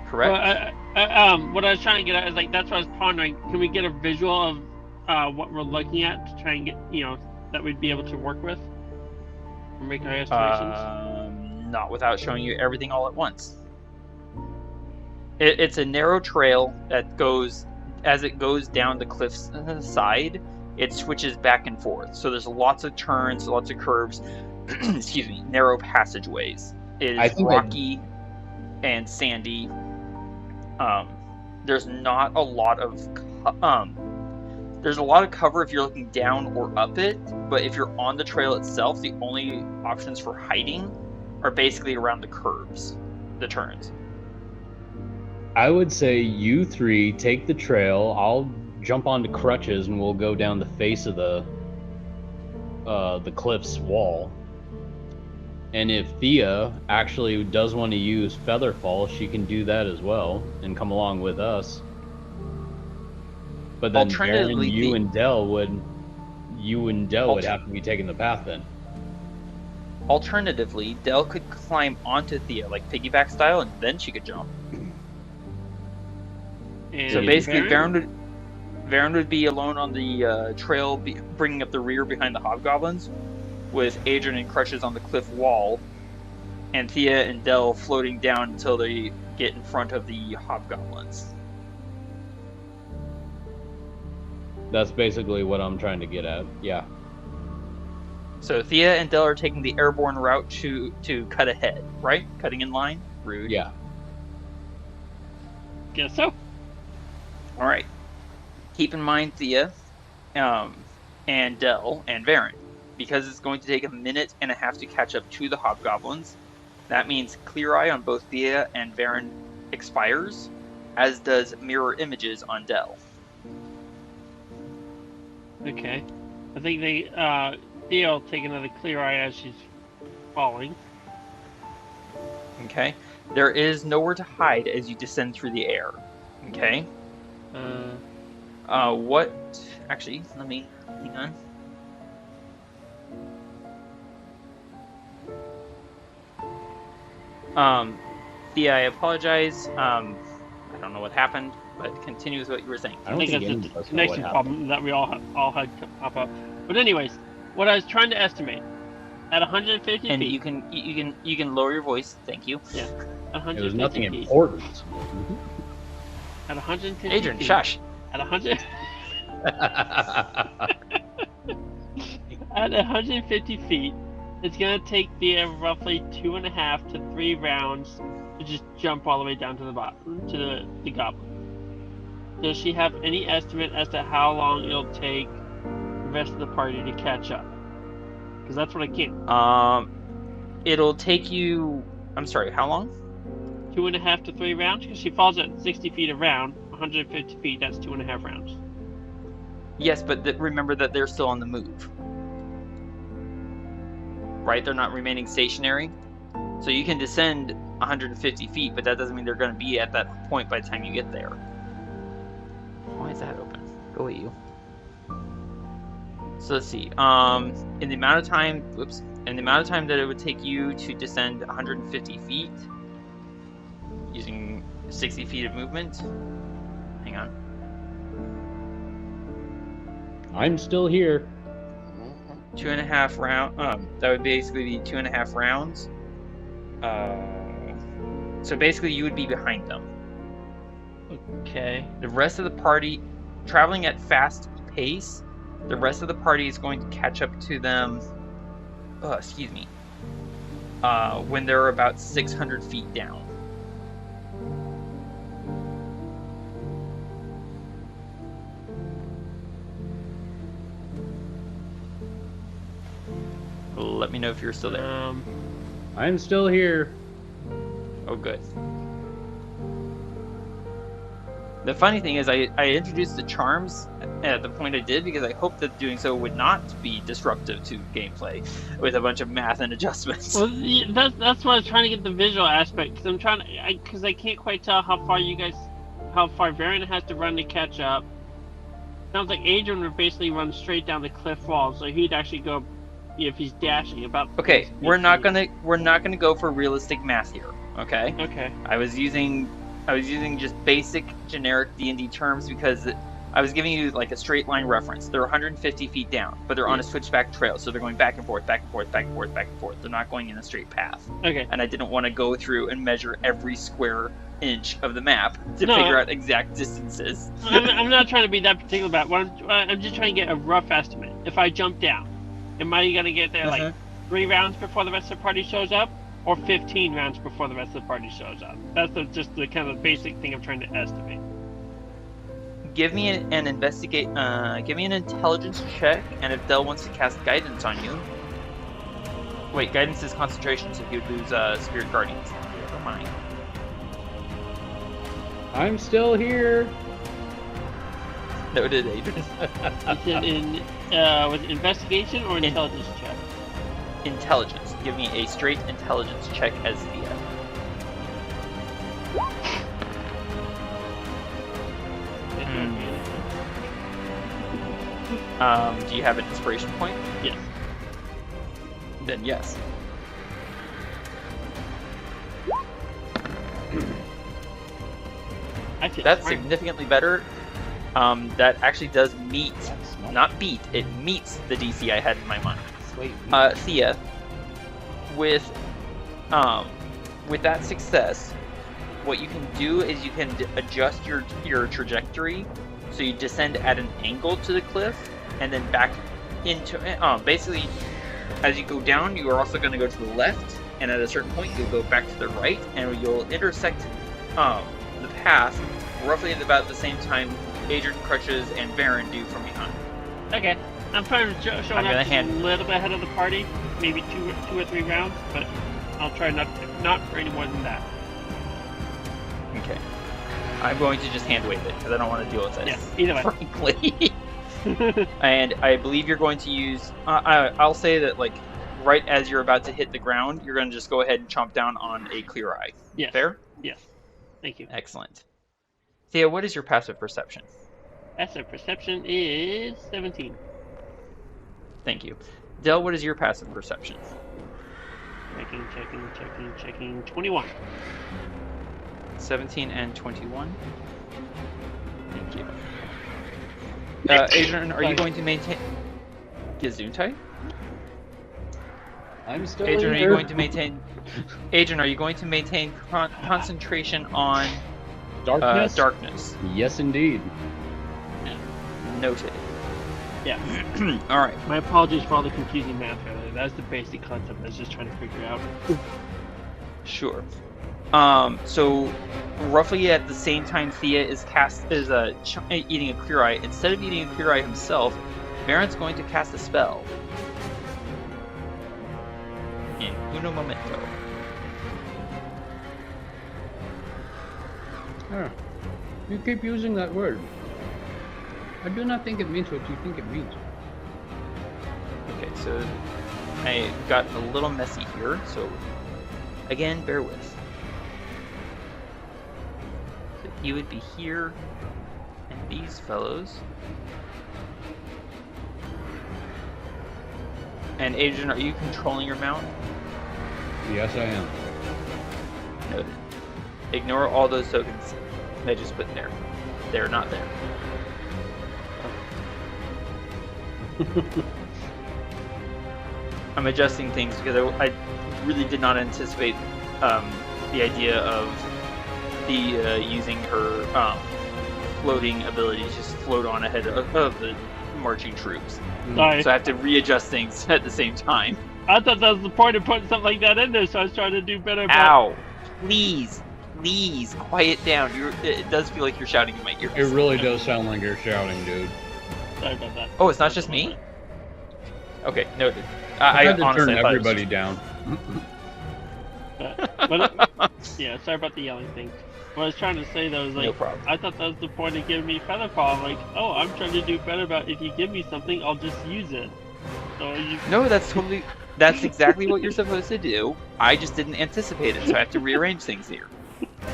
correct? Well, what I was trying to get at is, like, that's what I was pondering. Can we get a visual of what we're looking at to try and get, that we'd be able to work with? Or make our estimations? Not without showing you everything all at once. It's a narrow trail that goes, as it goes down the cliff's side, it switches back and forth. So there's lots of turns, lots of curves, excuse me, narrow passageways. It is rocky and sandy. There's not a lot of there's a lot of cover if you're looking down or up it, but if you're on the trail itself, the only options for hiding are basically around the curves, the turns. I would say you three take the trail. I'll jump onto crutches and we'll go down the face of the cliff's wall. And if Thea actually does want to use Featherfall, she can do that as well and come along with us. But then Varin, you and Del would have to be taking the path then. Alternatively, Del could climb onto Thea, like piggyback style, and then she could jump. And so basically, Varin would be alone on the trail, bringing up the rear behind the hobgoblins, with Adran and crutches on the cliff wall, and Thea and Del floating down until they get in front of the hobgoblins. That's basically what I'm trying to get at. Yeah. So Thea and Del are taking the airborne route to cut ahead, right? Cutting in line? Rude. Yeah. Guess so. All right. Keep in mind, Thea, and Del, and Varin, because it's going to take 1.5 minutes to catch up to the hobgoblins. That means Clear Eye on both Thea and Varin expires, as does Mirror Images on Del. Okay. I think Thea will take another Clear Eye as she's falling. Okay. There is nowhere to hide as you descend through the air. Okay. What? Actually, let me hang on. Thea, I apologize. I don't know what happened, but continue with what you were saying. I don't think think it's any just of a us know what connection happened. problem that we all had pop up. But anyways, what I was trying to estimate at 150 And feet. you can lower your voice. Thank you. Yeah. At It was 150 nothing feet. important. At 150 Adrian, feet. shush. At 100. At 150 feet, it's gonna take Thea roughly 2.5 to 3 rounds to just jump all the way down to the bottom to the goblin. Does she have any estimate as to how long it'll take the rest of the party to catch up? Because that's what I can't. It'll take you. I'm sorry. How long? 2.5 to 3 rounds? Because she falls at 60 feet a round, 150 feet, that's 2.5 rounds. Yes, but remember that they're still on the move. Right? They're not remaining stationary. So you can descend 150 feet, but that doesn't mean they're going to be at that point by the time you get there. Why is that open? Go away, you. So let's see. In the amount of time that it would take you to descend 150 feet, using 60 feet of movement. Hang on. I'm still here. 2.5 round. That would basically be 2.5 rounds. So basically, you would be behind them. Okay. The rest of the party, traveling at fast pace, the rest of the party is going to catch up to them. Excuse me. When they're about 600 feet down. Let me know if you're still there. I'm still here. Oh, good. The funny thing is, I introduced the charms at the point I did because I hoped that doing so would not be disruptive to gameplay with a bunch of math and adjustments. Well, that's why I was trying to get the visual aspect, because I can't quite tell how far Varin has to run to catch up. Sounds like Adran would basically run straight down the cliff wall, so he'd actually go, if he's dashing about. Okay, we're not gonna go for realistic math here. Okay. Okay. I was using just basic generic D&D terms because I was giving you like a straight line reference. They're 150 feet down, but they're on a switchback trail, so they're going back and forth, back and forth, back and forth, back and forth. They're not going in a straight path. Okay. And I didn't want to go through and measure every square inch of the map to figure out exact distances. I'm not trying to be that particular about it. I'm just trying to get a rough estimate. If I jump down, am I going to get there like 3 rounds before the rest of the party shows up? Or 15 rounds before the rest of the party shows up? That's just the kind of basic thing I'm trying to estimate. Give me an intelligence check, and if Del wants to cast guidance on you. Wait, guidance is concentration, so he would lose Spirit Guardians. Never mind. I'm still here. Noted, Adrian. Is it with investigation or intelligence check? Intelligence. Give me a straight intelligence check as Thea. Do you have an inspiration point? Yes. Then yes. That's significantly better. That actually does meet, not beat, it meets the DC I had in my mind. Thea, with that success, what you can do is you can adjust your trajectory, so you descend at an angle to the cliff, and then back into basically, as you go down, you are also going to go to the left, and at a certain point, you'll go back to the right, and you'll intersect the path roughly at about the same time Adran, Crutches, and Varin do from behind. Okay. I'm trying to show up a little bit ahead of the party, maybe two or 3 rounds, but I'll try not for any more than that. Okay. I'm going to just hand wave it because I don't want to deal with this. Yeah, either way. Frankly. And I believe you're going to use. I'll say that like right as you're about to hit the ground, you're going to just go ahead and chomp down on a clear eye. Yes. Fair? Yes. Thank you. Excellent. Thea, what is your passive perception? Passive perception is 17. Thank you. Del, what is your passive perception? Thank checking. 21. 17 and 21. Thank you. Adrian, are you going to maintain... Gesundheit? I'm still Adrian, are here. you going to maintain... Adrian, are you going to maintain concentration on... Darkness? Darkness? Yes, indeed. Noted. Yeah. Alright. My apologies for all the confusing math earlier. That's the basic concept I was just trying to figure out. Sure. So roughly at the same time Thía is eating a clear eye, instead of eating a clear eye himself, Varin's going to cast a spell. In uno momento. Ah, you keep using that word. I do not think it means what you think it means. Okay, so I got a little messy here, so again, bear with. So he would be here, and these fellows. And Adrian, are you controlling your mount? Yes, I am. Noted. Ignore all those tokens I just put there. They're not there. I'm adjusting things because I really did not anticipate the idea of the using her floating ability to just float on ahead of the marching troops. Sorry. So I have to readjust things at the same time. I thought that was the point of putting something like that in there, so I was trying to do better. Ow! Please, quiet down. It does feel like you're shouting in my ears. It really does sound like you're shouting, dude. Sorry about that. Oh, it's not just me? Okay, noted. I had to honestly turn thought it was everybody down. Yeah, sorry about the yelling thing. What I was trying to say though is like, No problem. I thought that was the point of giving me Featherfall. Like, oh, I'm trying to do better about if you give me something, I'll just use it. So you... No, that's exactly what you're supposed to do. I just didn't anticipate it, so I have to rearrange things here.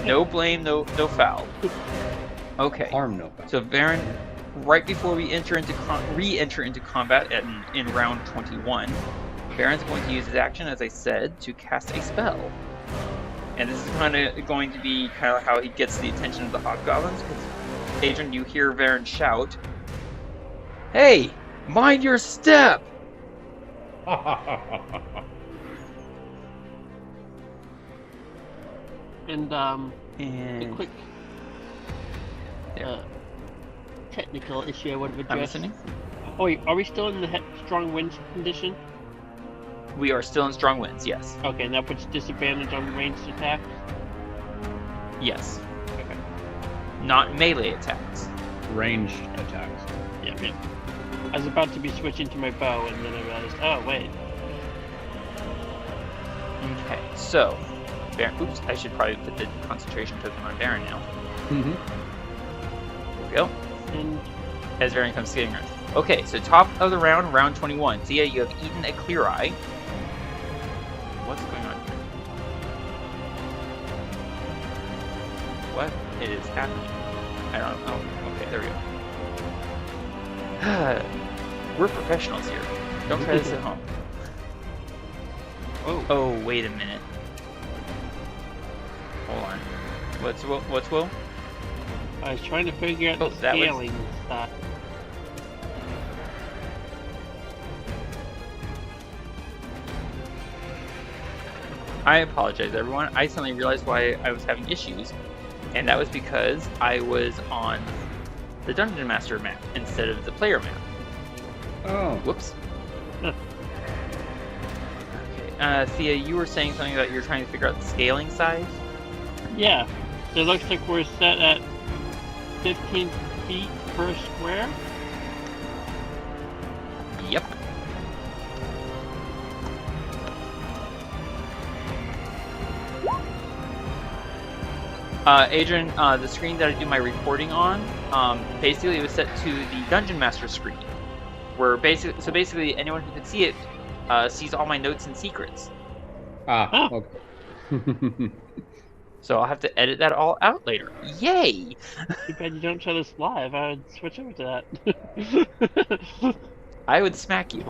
No blame, no foul. Okay. Harm no foul. So Varin, right before we enter into re-enter into combat in round 21, Varin's going to use his action, as I said, to cast a spell. And this is kind of going to be kind of how he gets the attention of the hobgoblins. Because Adrian, you hear Varin shout, "Hey, mind your step!" And a And quick there. technical issue I would have I'm addressed. listening. Oh wait, are we still in the strong winds condition? We are still in strong winds, yes. Okay, and that puts disadvantage on ranged attacks? Yes. Okay. Not melee attacks. Ranged attacks. Yeah. I was about to be switching to my bow, and then I realized, oh wait. Okay, so Baron, oops, I should probably put the concentration token on Baron now. Mm-hmm. There we go. And As Baron comes skating around. Okay, so top of the round, round 21. Thía, you have eaten a clear eye. What's going on here? What is happening? I don't know. Okay, there we go. We're professionals here. Don't try this at home. Oh, wait a minute. Hold on. What's Will? I was trying to figure out Oh, the that was- scaling stuff. I apologize, everyone. I suddenly realized why I was having issues, and that was because I was on the Dungeon Master map instead of the player map. Oh. Whoops. Huh. Okay, Thía, you were saying something about you're trying to figure out the scaling size? Yeah, it looks like we're set at 15 feet per square. Yep. Adrian, the screen that I do my recording on, basically it was set to the Dungeon Master screen, where basically anyone who can see it sees all my notes and secrets. Ah, Oh. okay. So I'll have to edit that all out later. Yay! Too bad you don't show this live. I would switch over to that. I would smack you.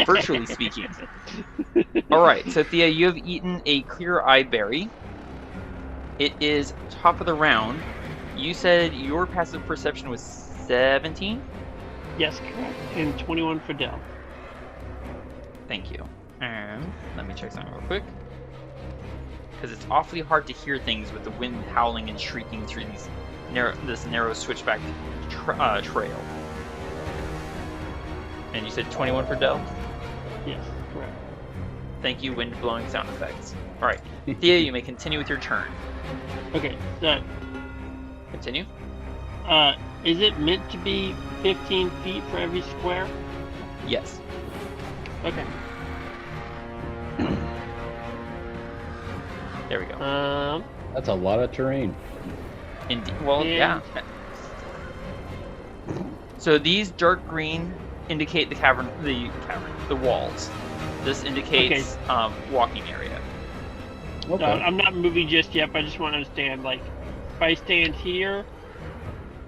Virtually speaking. Alright, so Thea, you have eaten a clear eye berry. It is top of the round. You said your passive perception was 17? Yes, correct. And 21 for Dell. Thank you. And let me check something real quick. Because it's awfully hard to hear things with the wind howling and shrieking through this narrow switchback trail. And you said 21 for Dell? Yes, correct. Thank you, wind blowing sound effects. Alright, Thea, you may continue with your turn. Okay, so Continue. is it meant to be 15 feet for every square? Yes. Okay. There we go. That's a lot of terrain. Indeed. Well, yeah. So these dark green indicate the walls. This indicates walking area. Okay. I'm not moving just yet, but I just want to understand, like, if I stand here...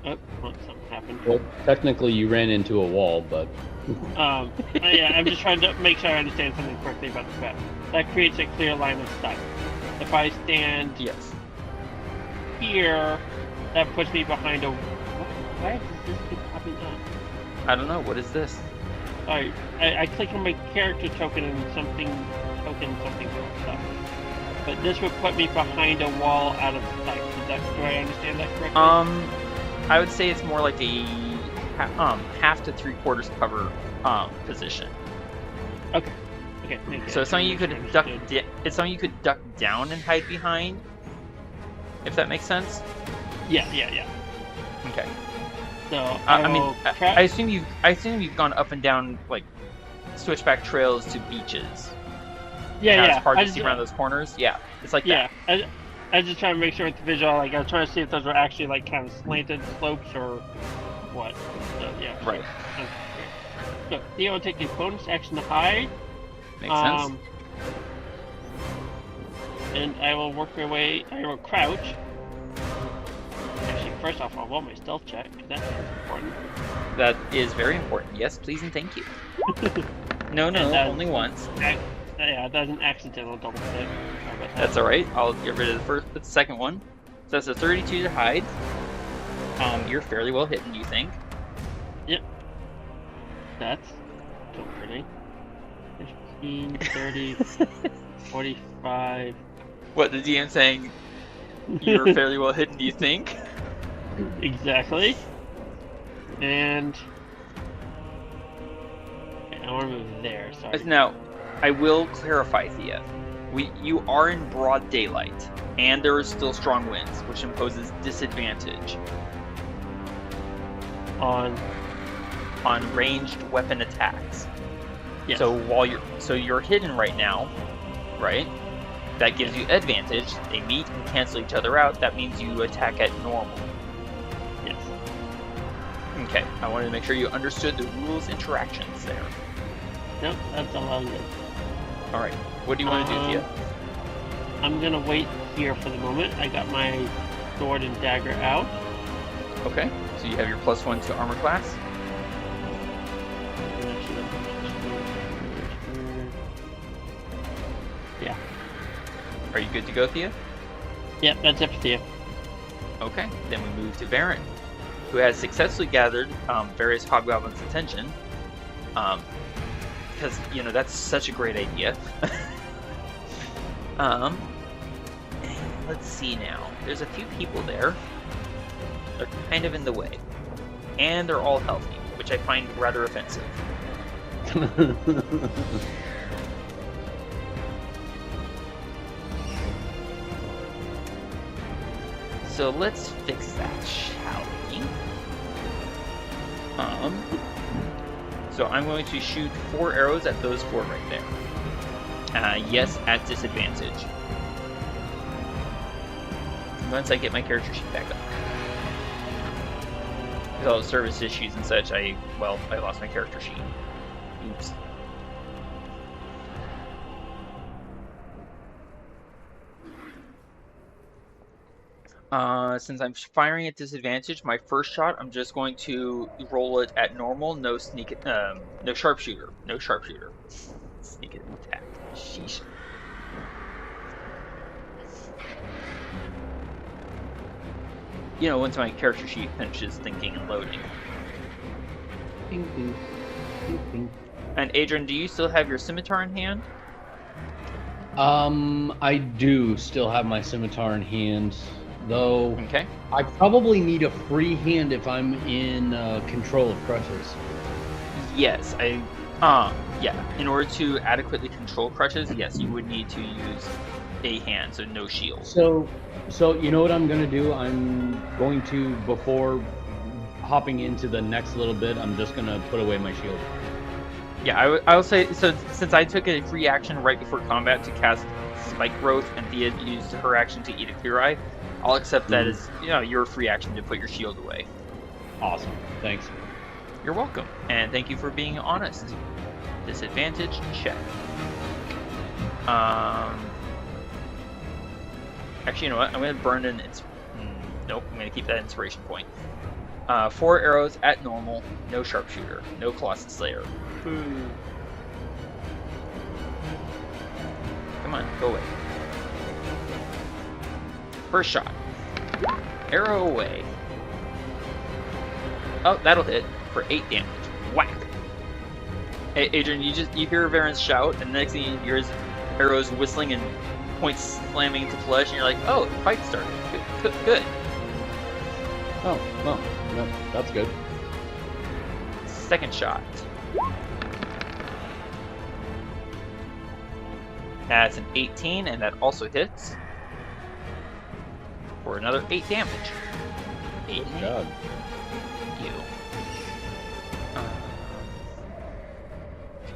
Oh, something happened. Well, technically you ran into a wall, but... Yeah, I'm just trying to make sure I understand something correctly about the map. That creates a clear line of sight. If I stand here, that puts me behind a... Why does this keep popping up? I don't know. What is this? Sorry, I click on my character token and something pops up. But this would put me behind a wall out of sight. Do I understand that correctly? I would say it's more like a half to 3/4 cover position. Okay. Okay. Thank you. So it's something you could duck. It's something you could duck down and hide behind. If that makes sense. Yeah. Okay. So I assume you've gone up and down like switchback trails to beaches. Yeah. It's hard to see around those corners. Yeah, it's like that. I was just trying to make sure with the visual, like I was trying to see if those were actually like kind of slanted slopes or what. So yeah. Right. So Thea will take a bonus action to hide. Makes sense. And I will work my way. I will crouch. Actually, first off, I'll roll my stealth check. That's important. That is very important. Yes, please and thank you. No, only once. Yeah, that's an accidental double hit. That's alright. I'll get rid of the second one. So that's a 32 to hide. You're fairly well hidden, you think? Yep. That's pretty. 15, 30, 45. What, the DM saying you're fairly well hidden, do you think? Exactly. And I want to move there, sorry. Now, I will clarify, Thea. You are in broad daylight, and there is still strong winds, which imposes disadvantage on ranged weapon attacks. Yes. So you're hidden right now, right? That gives you advantage. They meet and cancel each other out. That means you attack at normal. Yes. Okay. I wanted to make sure you understood the rules interactions there. Nope, that's all good. All right. What do you want to do, Thea? I'm gonna wait here for the moment. I got my sword and dagger out. Okay. So you have your +1 to armor class. Yeah. Are you good to go, Thea? Yep, that's it for Thea. Okay. Then we move to Varin, who has successfully gathered various hobgoblins' attention. Because, that's such a great idea. Let's see now. There's a few people there. They're kind of in the way. And they're all healthy, which I find rather offensive. So let's fix that, shall we? So I'm going to shoot 4 arrows at those 4 right there. Yes, at disadvantage. Once I get my character sheet back up. With all the service issues and such, I lost my character sheet. Oops. Since I'm firing at disadvantage, my first shot, I'm just going to roll it at normal, no sharpshooter. No sharpshooter. Sneak attack. Sheesh. Once my character sheet finishes thinking and loading. Ding, ding, ding, ding. And Adran, do you still have your scimitar in hand? I do still have my scimitar in hand, though. Okay. I probably need a free hand if I'm in control of crutches. Yes, yeah. In order to adequately control crutches, yes, you would need to use a hand, so no shield. So you know what I'm gonna do? I'm going to, before hopping into the next little bit, I'm just gonna put away my shield. Yeah, I'll say, so since I took a free action right before combat to cast Spike Growth and Thea used her action to eat a Clear Eye, I'll accept that as your free action to put your shield away. Awesome, thanks. You're welcome, and thank you for being honest. Disadvantage, check. Actually, you know what? I'm going to burn an... nope, I'm going to keep that inspiration point. 4 arrows at normal, no sharpshooter, no Colossus Slayer. Boo. Come on, go away. First shot. Arrow away. Oh, that'll hit for 8 damage. Whack. Hey, Adran, you hear Varin's shout, and the next thing you hear is arrows whistling and points slamming into flesh, and you're like, oh, the fight started. Good. Oh, well, that's good. Second shot. That's an 18, and that also hits for another 8 damage. 8 Good job. You.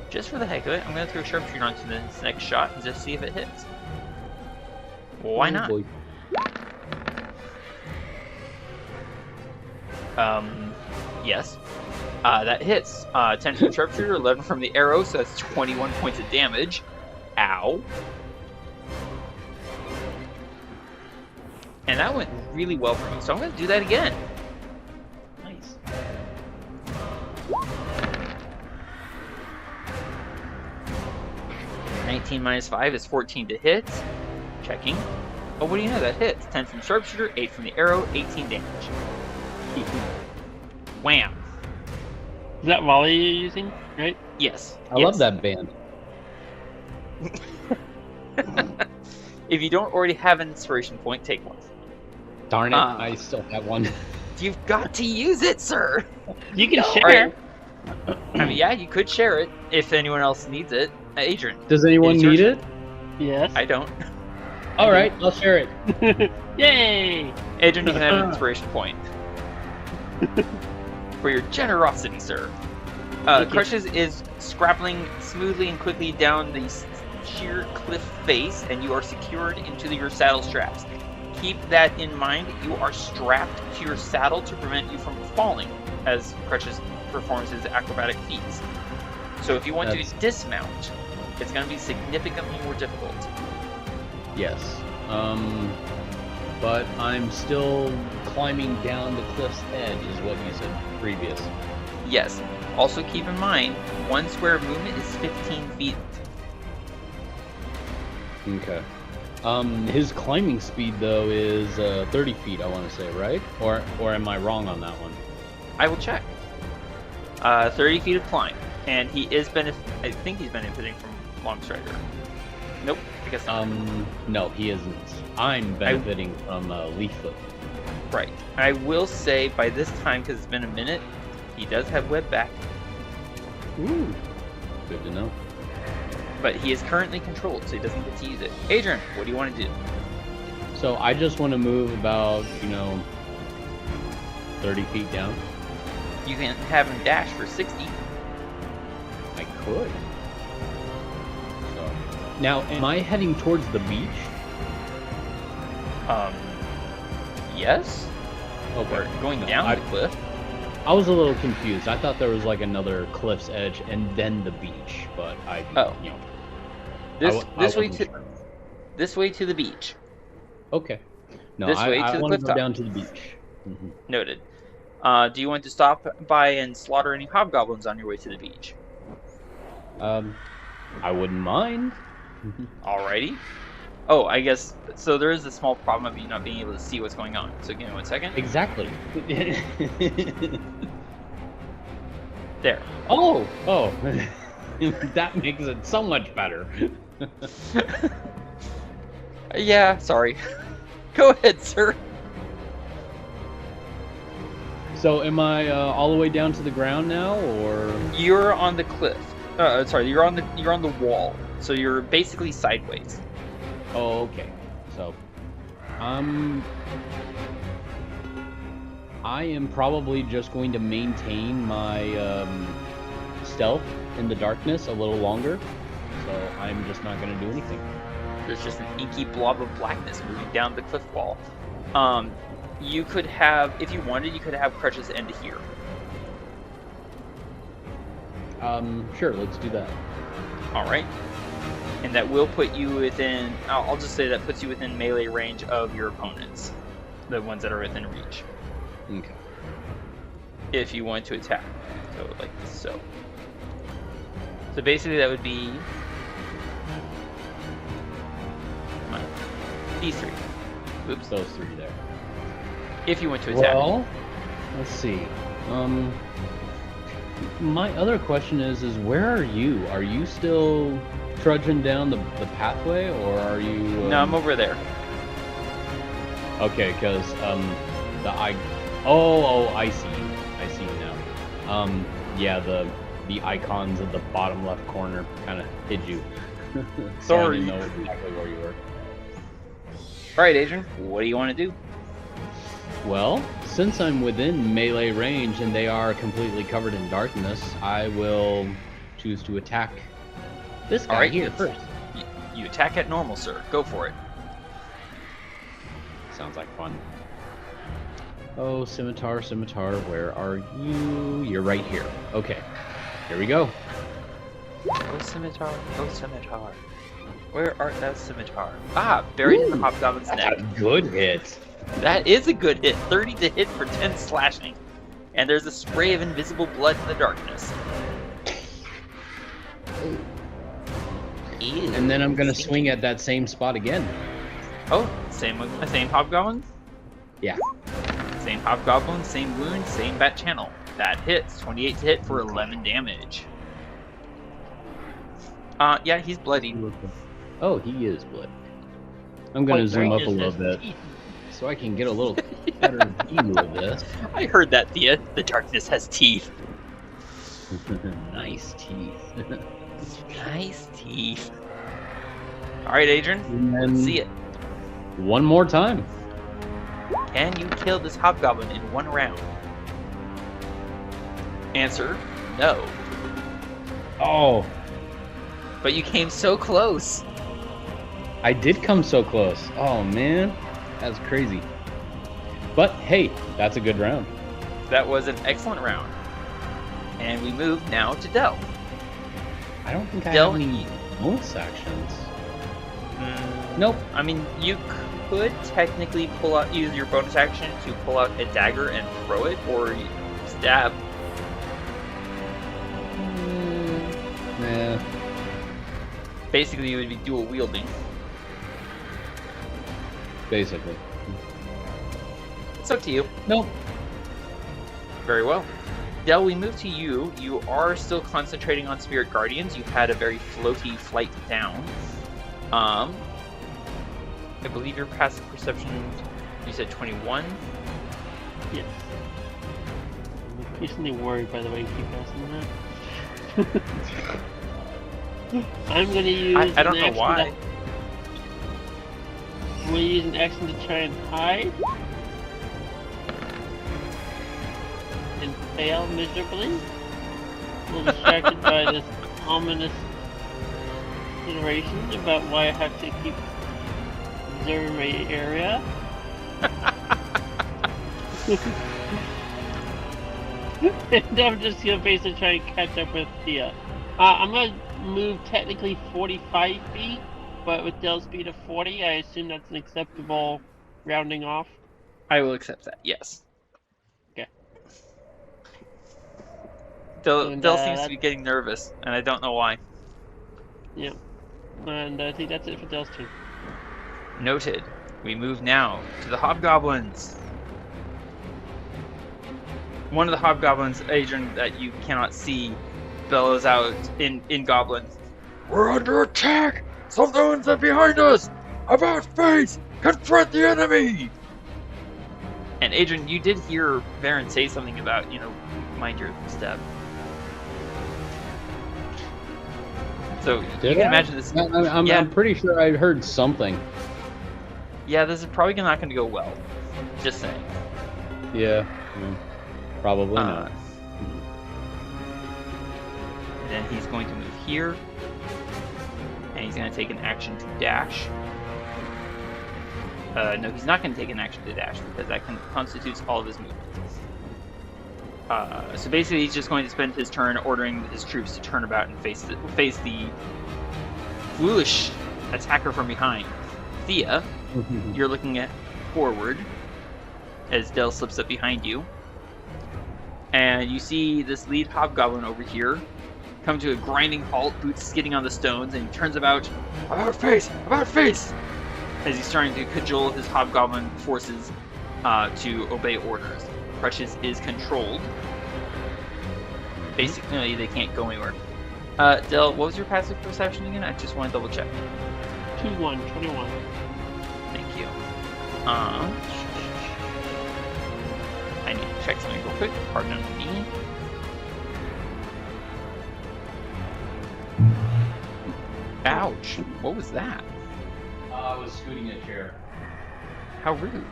Just for the heck of it, I'm going to throw sharpshooter onto this next shot and just see if it hits. Why not? Boy. Yes. That hits. 10 from the sharpshooter, 11 from the arrow, so that's 21 points of damage. Ow. And that went really well for me, so I'm going to do that again. Nice. -19 minus 5 is 14 to hit. Checking. Oh, what do you know? That hits. 10 from the sharpshooter, 8 from the arrow, 18 damage. Wham. Is that volley you're using, right? Yes. I love that band. If you don't already have an inspiration point, take one. Darn it, I still have one. You've got to use it, sir. You can share. Right. I mean, yeah, you could share it if anyone else needs it. Adran. Does anyone need it? Yes. I don't. All right, I'll share it. Yay! Adran, you can have an inspiration point. For your generosity, sir. Crutches is scrabbling smoothly and quickly down the sheer cliff face, and you are secured into your saddle straps. Keep that in mind. You are strapped to your saddle to prevent you from falling, as Crutches performs his acrobatic feats. So if you want to dismount, it's going to be significantly more difficult. Yes. But I'm still climbing down the cliff's edge, is what you said previous. Yes. Also keep in mind, 1 square of movement is 15 feet. Okay. His climbing speed though is 30 feet, I want to say, right? Or am I wrong on that one? I will check. 30 feet of climb, and he is I think he's benefiting from Long Strider. Nope, I guess not. No, he isn't. I'm benefiting from Leaffoot. Right. I will say by this time, because it's been a minute, he does have web back. Ooh. Good to know. But he is currently controlled, so he doesn't get to use it. Adran, what do you want to do? So I just want to move about, 30 feet down. You can have him dash for 60. I could. So now, am I heading towards the beach? Yes. Okay. Or going down the cliff. I was a little confused. I thought there was like another cliff's edge and then the beach, but This way to the beach. Okay. No, This way to I the want to cliff go top. down to the beach. Mhm. Noted. Do you want to stop by and slaughter any hobgoblins on your way to the beach? I wouldn't mind. Alrighty. Oh, I guess so. There is a small problem of you not being able to see what's going on. So give me 1 second. Exactly. There. Oh. That makes it so much better. Yeah, sorry. Go ahead, sir. So am I all the way down to the ground now, or? You're on the cliff. Sorry, you're on the wall. So you're basically sideways. Oh, okay. So, I am probably just going to maintain my stealth in the darkness a little longer. So I'm just not going to do anything. There's just an inky blob of blackness moving down the cliff wall. You could have, if you wanted, you could have crutches end here. Sure, let's do that. All right. And that will put you within, I'll just say that puts you within melee range of your opponents, the ones that are within reach, Okay. if you want to attack. So like so. So basically that would be, come on, these three. Oops. Those three there. If you want to attack. Well, let's see. My other question is where are you? Are you still trudging down the pathway, or are you? No, I'm over there. Okay, because the I. Oh, I see you. I see you now. Yeah, the icons at the bottom left corner kind of hid you. So I Sorry. didn't know exactly where you were. All right, Adrian. What do you want to do? Well, since I'm within melee range and they are completely covered in darkness, I will choose to attack this guy All right, here it's- first. You attack at normal, sir. Go for it. Sounds like fun. Oh, scimitar, where are you? You're right here. Okay, here we go. Oh, scimitar. Oh, scimitar. Where art thou, scimitar? Ah, buried in the hobgoblin's neck. A good hit. That is a good hit. 30 to hit for 10 slashing. And there's a spray of invisible blood in the darkness. Ew, And then I'm gonna stinky. swing at that same spot again. Oh, same hobgoblin? Yeah. Same hobgoblin, same wound, same bat channel. That hits. 28 to hit for 11 damage. Yeah, he's bloody. Oh, he is blood. I'm gonna Quite zoom up a dangerous little as bit teeth. so I can get a little better view of this. I heard that, Thea. The darkness has teeth. Nice teeth. Nice teeth. Alright, Adrian. And Let's then see it. one more time. Can you kill this hobgoblin in one round? Answer, no. Oh, But you came so close. I did come so close. Oh man, that's crazy. But hey, that's a good round. That was an excellent round. And we move now to Del. I don't think I Del, have any bonus actions. Nope. I mean, you could technically use your bonus action to pull out a dagger and throw it, or stab. Yeah. Basically, you would be dual wielding. Basically. It's up to you. Nope. Very well. Del, we move to you. You are still concentrating on Spirit Guardians. You've had a very floaty flight down. I believe your passive perception, you said 21? Yes. I'm increasingly worried by the way you keep asking that. I'm gonna use. I don't an know action why. I'm gonna use an action to try and hide. And fail miserably. A little distracted by this ominous iteration about why I have to keep observing my area. And I'm just gonna basically try and catch up with Thea. I'm gonna move technically 45 feet, but with Dell's speed of 40, I assume that's an acceptable rounding off? I will accept that. Yes. Okay. Dell And, seems to be getting nervous, and I don't know why. Yeah. And I think that's it for Dell's turn. Noted. We move now to the hobgoblins. One of the hobgoblins, Adran, that you cannot see, bellows out in Goblin. We're under attack! Something's behind us! About face! Confront the enemy! And Adran, you did hear Varin say something about, mind your step. So you can imagine this. I'm pretty sure I heard something. Yeah, this is probably not going to go well. Just saying. Yeah, probably not. Then he's going to move here, and he's going to take an action to dash. No, he's not going to take an action to dash because that constitutes all of his movement. So basically, he's just going to spend his turn ordering his troops to turn about and face the foolish attacker from behind. Thea, you're looking at forward as Dell slips up behind you, and you see this lead hobgoblin over here come to a grinding halt, boots skidding on the stones, and he turns about face, as he's trying to cajole his hobgoblin forces to obey orders. Crutches is controlled. Basically, they can't go anywhere. Dell, what was your passive perception again? I just want to double check. 21. Thank you. I need to check something real quick. Pardon me. Ouch! What was that? I was scooting a chair. How rude.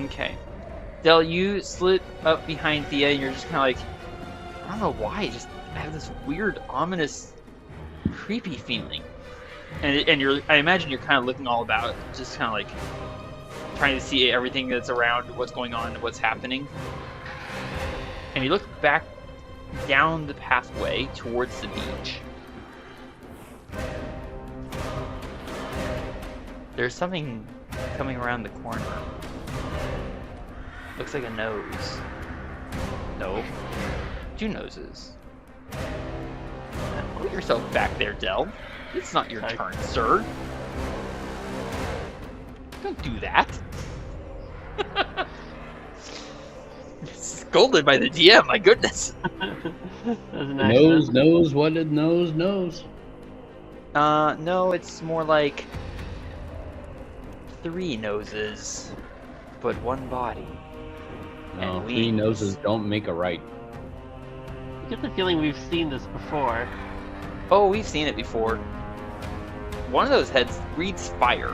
Okay. Dell, you slid up behind Thea and you're just kind of like, I don't know why, just have this weird, ominous, creepy feeling. And I imagine you're kind of looking all about, just kind of like trying to see everything that's around, what's going on, what's happening. And you look back down the pathway towards the beach. There's something coming around the corner. Looks like a nose. No. Two noses. Put yourself back there, Dell. It's not your turn, sir. Don't do that. Scolded by the DM, my goodness. Nose knows what it knows. No, it's more like 3 noses, but 1 body. No, and 3 noses don't make a right. I get the feeling we've seen this before. Oh, we've seen it before. One of those heads breathes fire.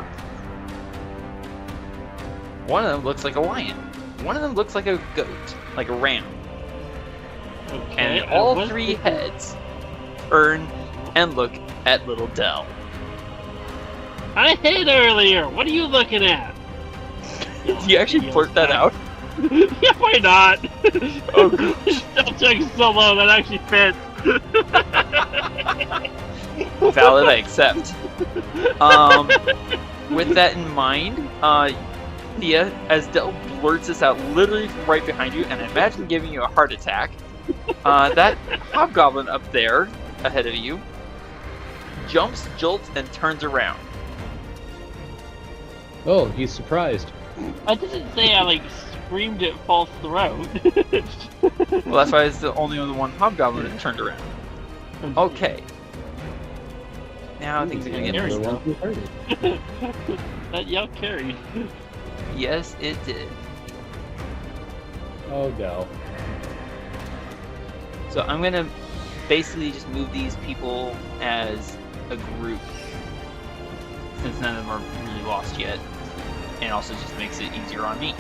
One of them looks like a lion. One of them looks like a goat, like a ram. Okay, And all 3 heads turn and look at little Dell. I hid earlier! What are you looking at? Did you actually blurt that out? Yeah, why not? Oh, gosh. Still checking so low, that actually fits. Valid, I accept. With that in mind, Thea, as Dell blurts this out literally from right behind you, and I imagine giving you a heart attack, that hobgoblin up there, ahead of you, jumps, jolts, and turns around. Oh, he's surprised. I didn't say I, screamed at false throat. Well, that's why it's the only one hobgoblin that turned around. Okay. Now things are gonna get interesting. That yell carried. Yes, it did. Oh, go. So I'm gonna basically just move these people as a group, since none of them are really lost yet, and also just makes it easier on me.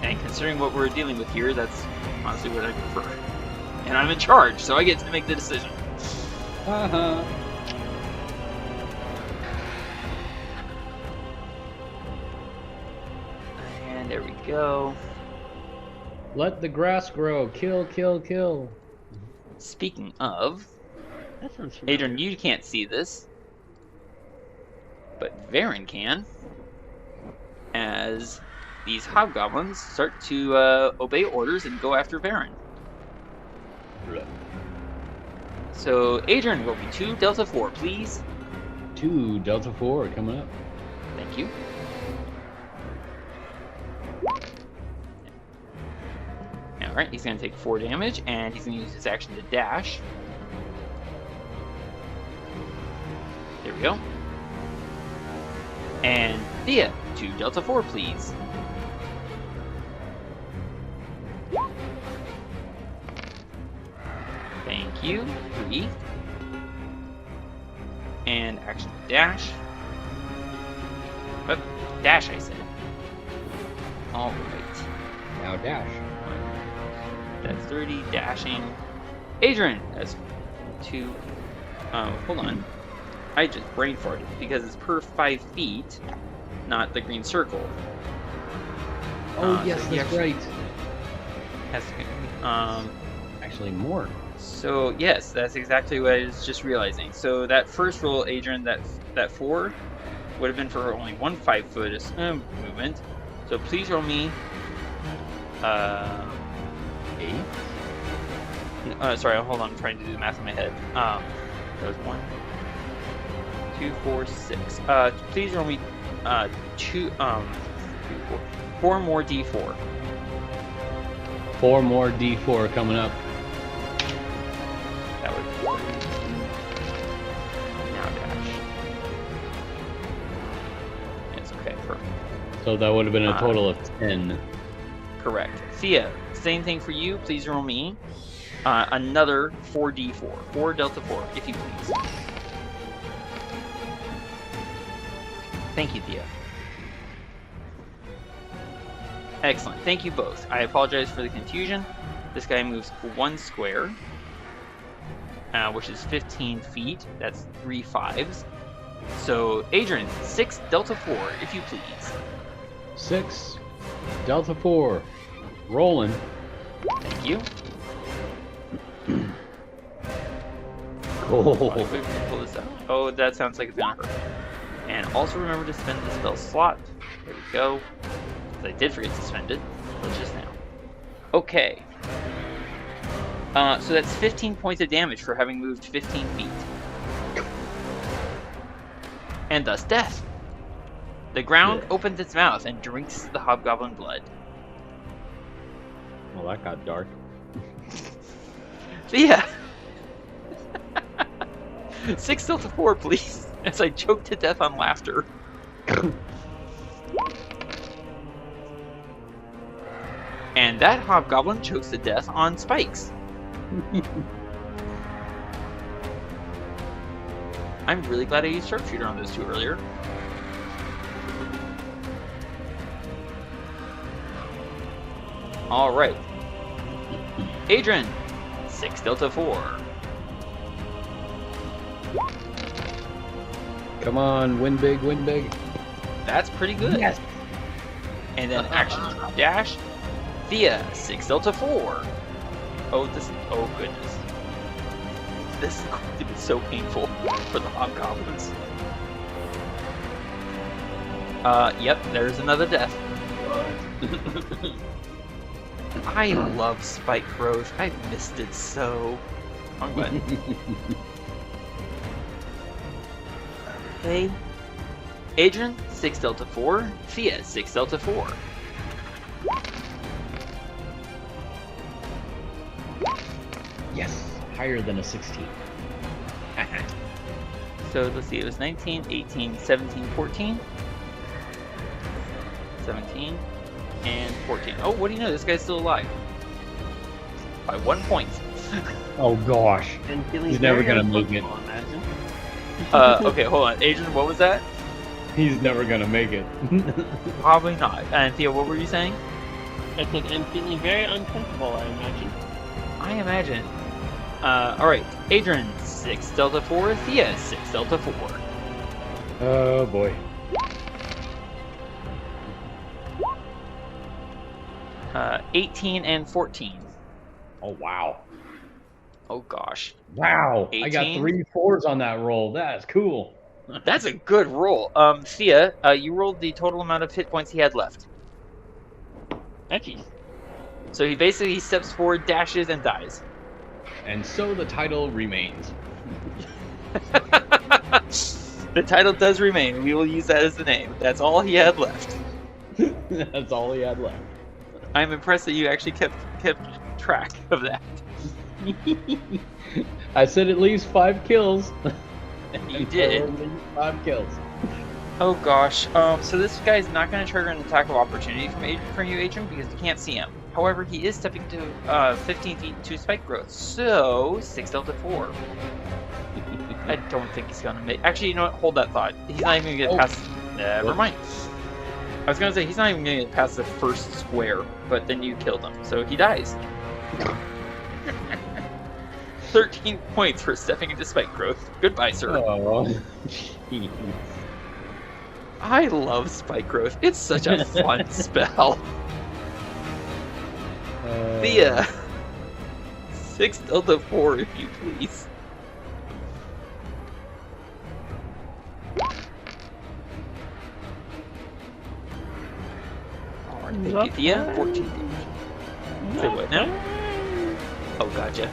And considering what we're dealing with here, that's honestly what I prefer. And I'm in charge, so I get to make the decision. Uh-huh. And there we go. Let the grass grow. Kill, kill, kill. Speaking of, That sounds familiar. Adran, you can't see this, but Varin can, as these hobgoblins start to obey orders and go after Varin. So Adran will be 2 Delta 4, please. 2 Delta 4 coming up. Thank you. Alright, he's going to take 4 damage, and he's going to use his action to dash. There we go. And Thea, 2 Delta 4, please. Thank you. 3. And action to dash. Oh, dash, I said. Alright. Now dash. That's 30, dashing. Adran, that's 2. Hold on. I just brain farted because it's per 5 feet, not the green circle. Oh, yes, so he that's actually right. has to, Actually, more. so, yes, that's exactly what I was just realizing. So, that first roll, Adran, that 4 would have been for only 1 5-foot movement. So, please roll me 8. Sorry, hold on. I'm trying to do the math in my head. That was 1, 2, 4, 6. Please roll me 4 more D4. 4 more D4 coming up. That would be now dash. It's okay. Perfect. So that would have been a total of 10. Correct. Thea, same thing for you. Please roll me another 4d4. 4 Delta 4, if you please. Thank you, Thea. Excellent. Thank you both. I apologize for the confusion. This guy moves 1 square, which is 15 feet. That's 3 5s. So, Adran, 6 Delta 4, if you please. 6 Delta 4. Rolling. Thank you. Cool. If we can pull this out. Oh, that sounds like it's gonna hurt. And also remember to spend the spell slot. There we go. 'Cause I did forget to spend it, but just now. Okay. So that's 15 points of damage for having moved 15 feet. And thus death. The ground opens its mouth and drinks the hobgoblin blood. Well, that got dark. Thea! 6 Delta 4, please, as I choke to death on laughter. And that hobgoblin chokes to death on spikes. I'm really glad I used sharpshooter on those 2 earlier. Alright. Adran, 6 Delta 4. Come on, win big, win big. That's pretty good. Yes. And then action dash. Thea, 6 Delta 4. Oh goodness. This is going to be so painful for the hobgoblins. Yep, there's another death. I love spike growth. I've missed it so. Wrong button. Okay. Adran, 6 Delta 4. Thea, 6 Delta 4. Yes. Higher than a 16. So let's see, it was 19, 18, 17, 14. 17 and 14. Oh, what do you know? This guy's still alive. By 1 point. Oh gosh. And feeling He's never very gonna make it. uncomfortable, imagine. Okay, hold on. Adran, what was that? He's never gonna make it. Probably not. And Thea, what were you saying? I said, I'm feeling very uncomfortable, I imagine. I imagine. Alright. Adran, 6 Delta 4. Thea, 6 Delta 4. Oh boy. 18 and 14. Oh wow. Oh gosh. Wow, I got 18? 3 4s on that roll. That's cool. That's a good roll. Thea, you rolled the total amount of hit points he had left. Jeez. So he basically steps forward, dashes, and dies. And so the title remains. The title does remain. We will use that as the name. That's all he had left. That's all he had left. I'm impressed that you actually kept track of that. I said at least 5 kills. You did. At least 5 kills. Oh gosh. So this guy's not going to trigger an attack of opportunity from you, Adran, because you can't see him. However, he is stepping to 15 feet to spike growth, so 6 delta 4. I don't think he's going to make... Actually, you know what? Hold that thought. He's not even going to get past... Never mind. I was going to say, he's not even going to get past the first square, but then you killed him, so he dies. 13 points for stepping into spike growth. Goodbye, sir. Oh, jeez. I love spike growth. It's such a fun spell. Thea. 6 delta 4, if you please. Alright, thank you, Thea. 14 damage. Say what now? Oh, gotcha.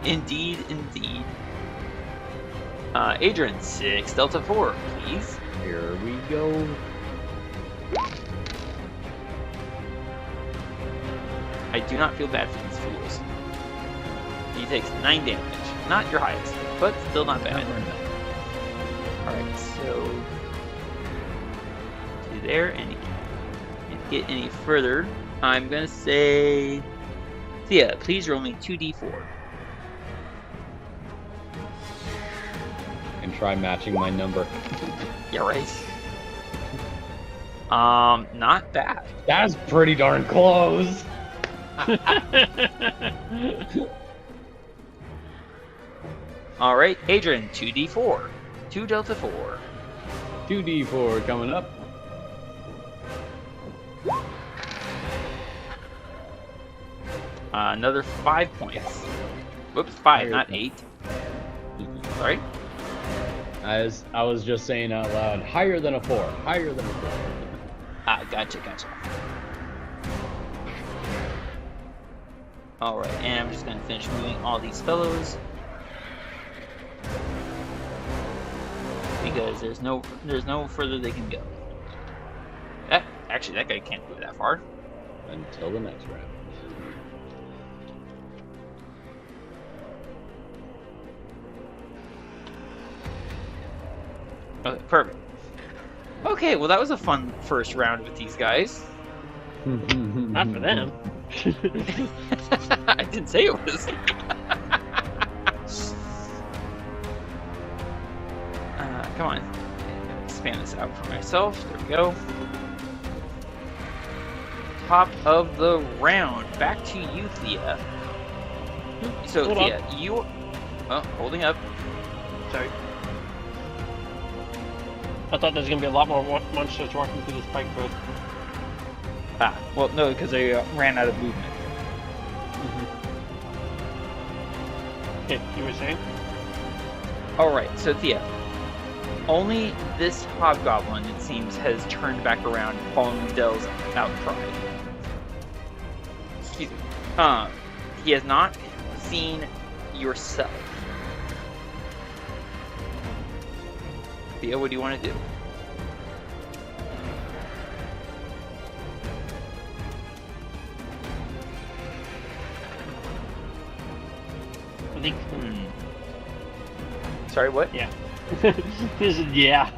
Indeed, indeed. Adran, 6 delta 4, please. Here we go. I do not feel bad for these fools. He takes 9 damage. Not your highest, but still not bad. Alright, so... to there, and you can't get any further. I'm gonna say... Thea, please roll me 2d4. And try matching my number. Yeah, right. Not bad. That's pretty darn close. Alright, Adran, 2d4. 2 delta 4. 2d4 coming up. Another 5 points. Whoops, 5, not 8. Sorry? I was just saying out loud, higher than a 4. Higher than a 4. Ah, gotcha. Alright, and I'm just going to finish moving all these fellows. Because there's no further they can go. Actually, that guy can't move that far. Until the next round. Okay, perfect. Okay, well that was a fun first round with these guys. Not for them. I didn't say it was. Come on. Expand this out for myself. There we go. Top of the round. Back to you, Thea. So, Hold Thea, on. you... Oh, holding up. Sorry. I thought there was going to be a lot more monsters walking through this spike growth. Ah, well, no, because they ran out of movement. Okay, you were saying? Alright, so Thea. Only this hobgoblin, it seems, has turned back around following Dell's outcry. Excuse me. He has not seen yourself. Thea, what do you want to do? I think. Sorry, what? Yeah. This is, yeah.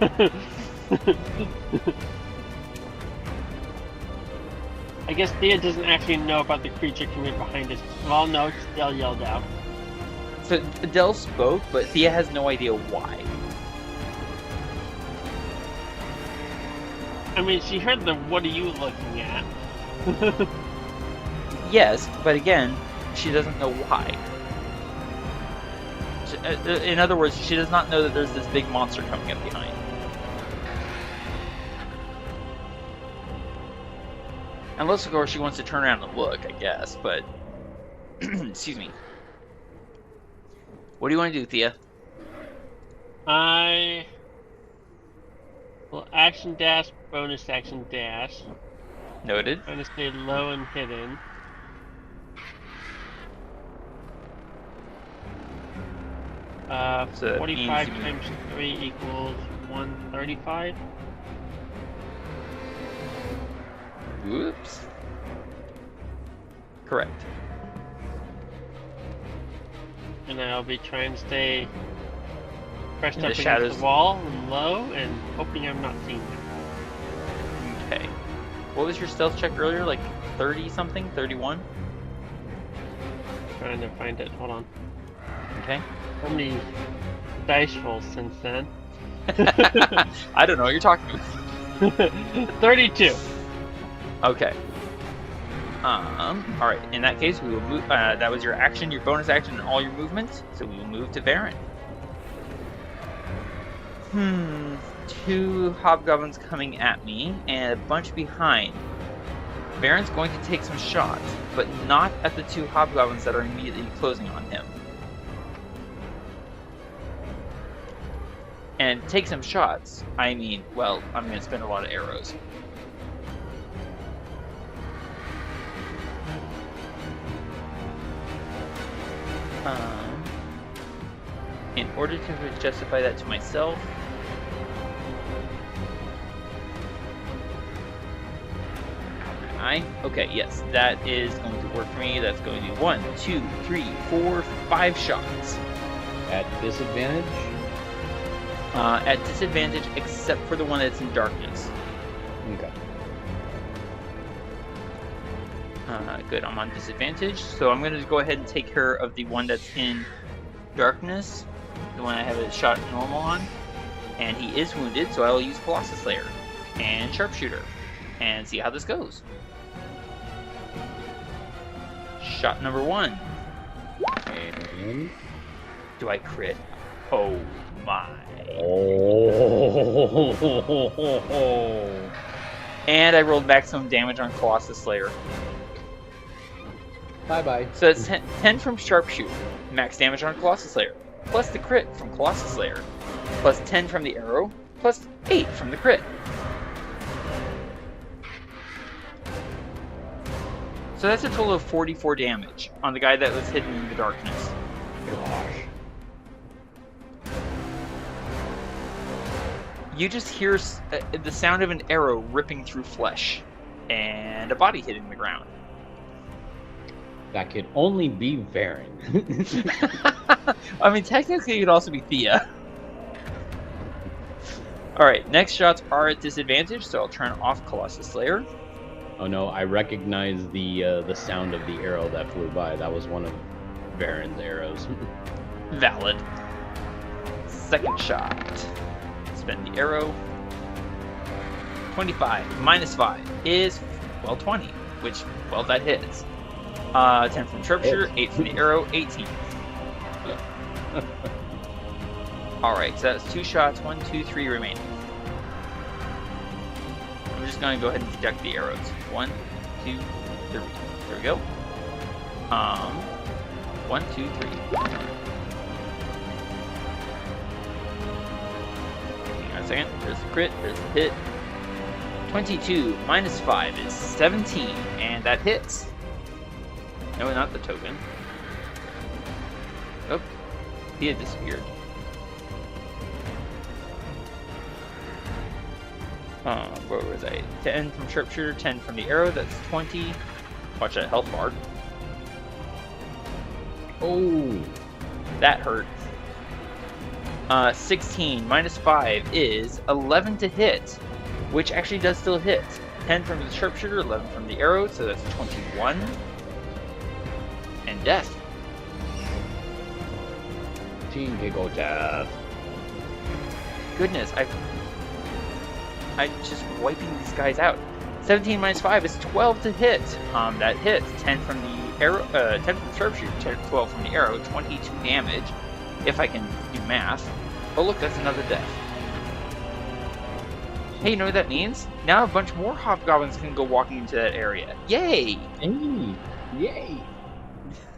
I guess Thea doesn't actually know about the creature coming behind us. Well, no, Dell yelled out. So Dell spoke, but Thea has no idea why. I mean, she heard the "What are you looking at?" Yes, but again, she doesn't know why. In other words, she does not know that there's this big monster coming up behind. Unless, of course, she wants to turn around and look, I guess, but... Excuse me. What do you want to do, Thea? I will action dash, bonus action dash. Noted. I'm gonna stay low and hidden. So that 45 means you times 3 equals 135. Whoops. Correct. And I'll be trying to stay pressed In up the against shadows. the wall and low and hoping I'm not seen. Okay. What was your stealth check earlier? Like 30 something? 31? Trying to find it. Hold on. Okay. How many dice rolls since then? I don't know what you're talking about. 32. Okay. Alright, in that case, we will move. That was your action, your bonus action, and all your movements. So we will move to Varin. 2 hobgoblins coming at me, and a bunch behind. Varin's going to take some shots, but not at the 2 hobgoblins that are immediately closing on him. And take some shots, I mean, well, I'm going to spend a lot of arrows. In order to justify that to myself, okay, yes, that is going to work for me. That's going to be 1, 2, 3, 4, 5 shots. At disadvantage? At disadvantage, except for the one that's in darkness. Okay. Good, I'm on disadvantage, so I'm going to go ahead and take care of the one that's in darkness, the one I have a shot normal on, and he is wounded, so I will use Colossus Slayer and Sharpshooter, and see how this goes. Shot number 1. And... Do I crit? Oh my. Oh. And I rolled back some damage on Colossus Slayer. Bye-bye. So that's 10 from Sharpshooter, max damage on Colossus Slayer, plus the crit from Colossus Slayer, plus 10 from the arrow, plus 8 from the crit. So that's a total of 44 damage on the guy that was hidden in the darkness. Gosh. You just hear the sound of an arrow ripping through flesh, and a body hitting the ground. That could only be Varin. I mean, technically it could also be Thea. Alright, next shots are at disadvantage, so I'll turn off Colossus Slayer. Oh no, I recognize the sound of the arrow that flew by. That was one of Varin's arrows. Valid. Second shot. Spend the arrow. 25 minus 5 is, well, 20, which, well, that hits. 10 from Sharpshooter, 8 from the arrow, 18. Alright, so that's 2 shots, 1, 2, 3 remaining. I'm just going to go ahead and deduct the arrows. 1, 2, 3. There we go. 1, 2, 3. Hang on a second. There's the crit, there's the hit. 22 minus 5 is 17, and that hits. No, not the token. Oh, he had disappeared. Where was I? 10 from Sharpshooter, 10 from the arrow, that's 20. Watch that health bar. Oh, that hurt. 16 minus 5 is 11 to hit, which actually does still hit. 10 from the Sharpshooter, 11 from the arrow, so that's 21. And death. Team Giggle Death. Goodness, I'm just wiping these guys out. 17 minus 5 is 12 to hit. That hits. 10 from the arrow, 10 from the Sharpshooter, 12 from the arrow, 22 damage, if I can do math. Oh look, that's another death. Hey, you know what that means? Now a bunch more hobgoblins can go walking into that area. Yay! Hey, yay!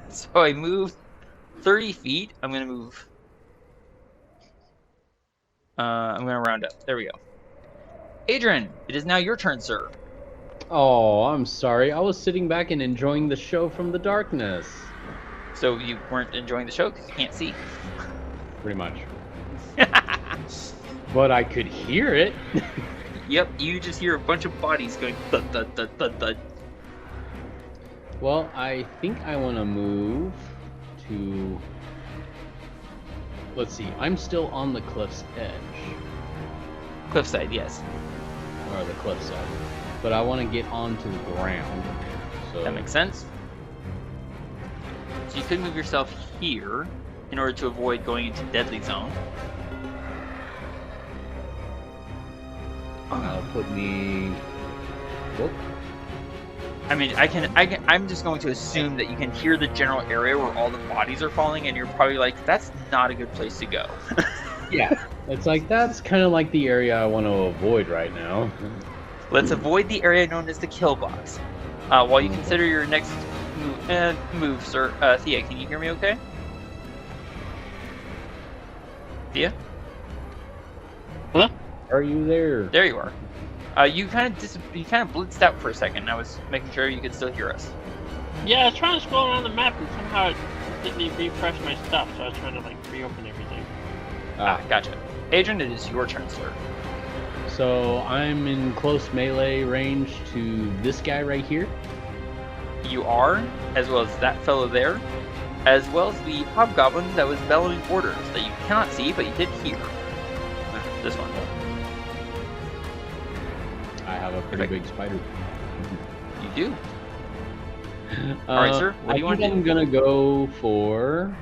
So I move 30 feet. I'm going to move. I'm going to round up. There we go. Adran, it is now your turn, sir. Oh, I'm sorry. I was sitting back and enjoying the show from the darkness. So you weren't enjoying the show because you can't see. Pretty much. But I could hear it. Yep, you just hear a bunch of bodies going thud, thud, thud, thud, thud. Well, I think I want to move to... Let's see. I'm still on the cliff's edge. Cliffside, yes. Or the cliffside. But I want to get onto the ground. So That makes sense. So you could move yourself here in order to avoid going into deadly zone. that'll put me... Whoop. I mean, I'm just going to assume that you can hear the general area where all the bodies are falling, and you're probably like, that's not a good place to go. Yeah. It's like, that's kind of like the area I want to avoid right now. Let's avoid the area known as the kill box. While you consider your next move, sir. Thea, can you hear me okay? Thea? Huh? Are you there? There you are. You kind of blitzed out for a second. I was making sure you could still hear us. Yeah, I was trying to scroll around the map and somehow it didn't refresh my stuff, so I was trying to like reopen everything. Gotcha. Adrian, it is your turn, sir. So I'm in close melee range to this guy right here. You are, as well as that fellow there, as well as the hobgoblin that was bellowing orders that you cannot see, but you did hear. This one. I have a pretty big spider. You do. Alright, sir. What do you want to do? I'm gonna go for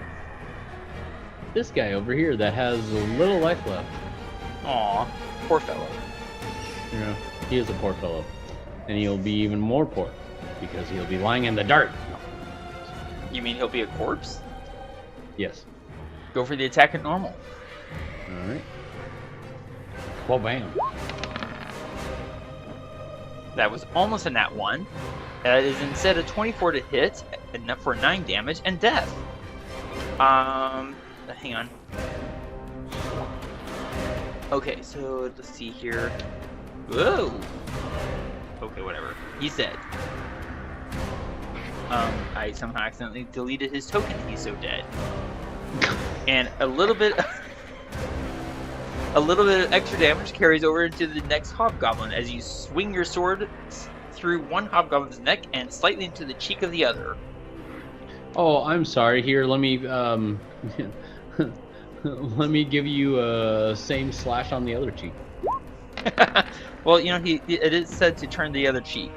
this guy over here that has a little life left. Aw, poor fellow. Yeah, he is a poor fellow. And he'll be even more poor because he'll be lying in the dirt. You mean he'll be a corpse? Yes. Go for the attack at normal. Alright. Well, bam. That was almost a nat 1. That is instead a 24 to hit, enough for 9 damage and death. Hang on. Okay, so let's see here. Whoa! Okay, whatever. He's dead. I somehow accidentally deleted his token. He's so dead. And a little bit of extra damage carries over into the next hobgoblin as you swing your sword through one hobgoblin's neck and slightly into the cheek of the other. Oh, I'm sorry. Here, let me let me give you a same slash on the other cheek. Well, you know, it is said to turn the other cheek.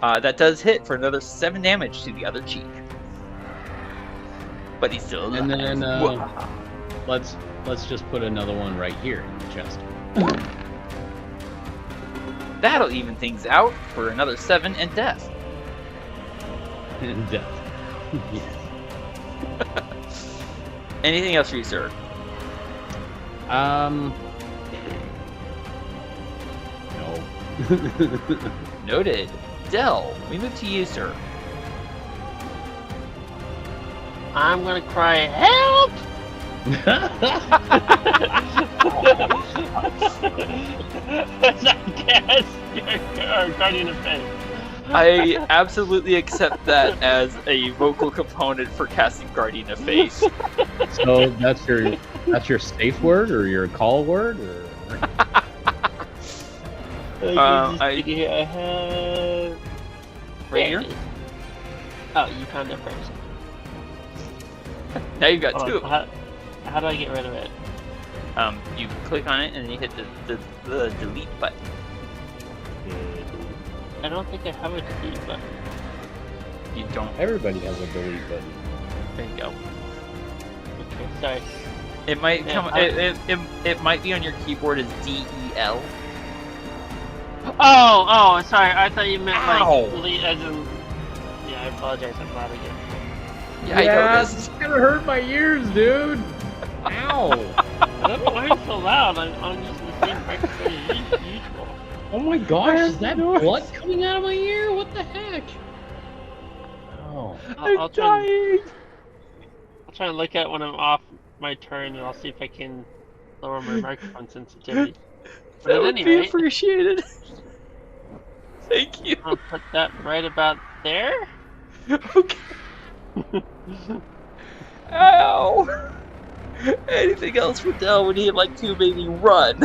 That does hit for another 7 damage to the other cheek. But he's still alive. And then let's just put another one right here in the chest. That'll even things out for another 7 and death. And death. Yes. Anything else for you, sir? No. Noted. Dell, we move to you, sir. I'm gonna cry, help! Your guardian of faith. I absolutely accept that as a vocal component for casting Guardian of Faith. So that's your safe word or your call word or Right here? Oh, you found it first. Now you've got Hold 2. on, how do I get rid of it? You click on it and then you hit the delete button. I don't think I have a delete button. You don't. everybody has a delete button. There you go. Okay, sorry. It might Yeah, come. It might be on your keyboard as DEL. Oh, sorry. I thought you meant Ow. like delete as in. Yeah, I apologize. I'm not again. Yeah, I noticed. It's gonna hurt my ears, dude. Ow! I don't know why it's so loud. I'm using the same microphone as usual. Oh my gosh, is that blood coming out of my ear? What the heck? Oh. I'll turn. I'll try and look at it when I'm off my turn, and I'll see if I can lower my microphone sensitivity. But That at would any be rate, appreciated. Thank you. I'll put that right about there. Okay. Ow! Anything else for Del? We need like to maybe run.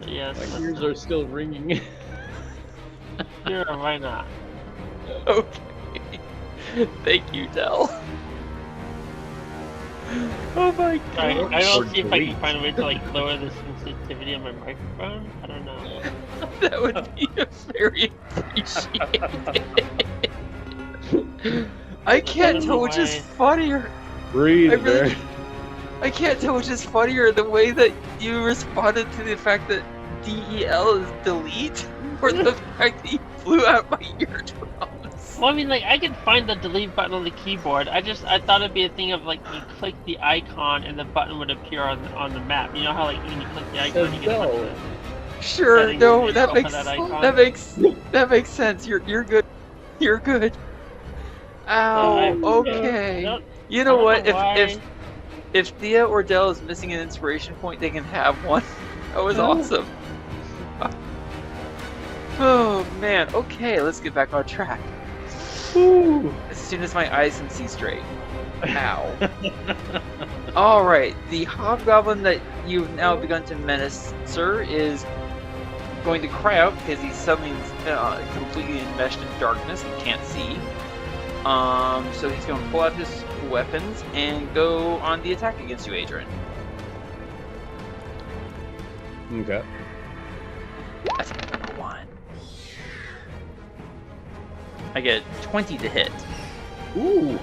Yes. My ears are still ringing. Sure, why not? Okay. Thank you, Del. Oh my I god. will see if I delete. can find a way to like lower the sensitivity of my microphone. I don't know. That would be very appreciated. I can't tell which is funnier. Breathe, I really- Bear. I can't tell which is funnier, the way that you responded to the fact that DEL is delete, or the fact that you flew out my eardrums. Well, I mean, like, I can find the delete button on the keyboard. I thought it'd be a thing of like you click the icon and the button would appear on the map. You know how like when you click the icon, you get a bunch of Sure, settings no, and that stuff makes on that icon. that makes sense. You're good. You're good. Ow. Okay. You know what? If Thea or Del is missing an inspiration point, they can have one. That was awesome. Oh man. Okay, let's get back on track. Woo. As soon as my eyes can see straight. Ow. Alright, the hobgoblin that you've now begun to menace, sir, is going to cry out because he's suddenly completely enmeshed in darkness and can't see. So he's going to pull out his weapons and go on the attack against you, Adran. Okay. Attack number 1. I get 20 to hit. Ooh,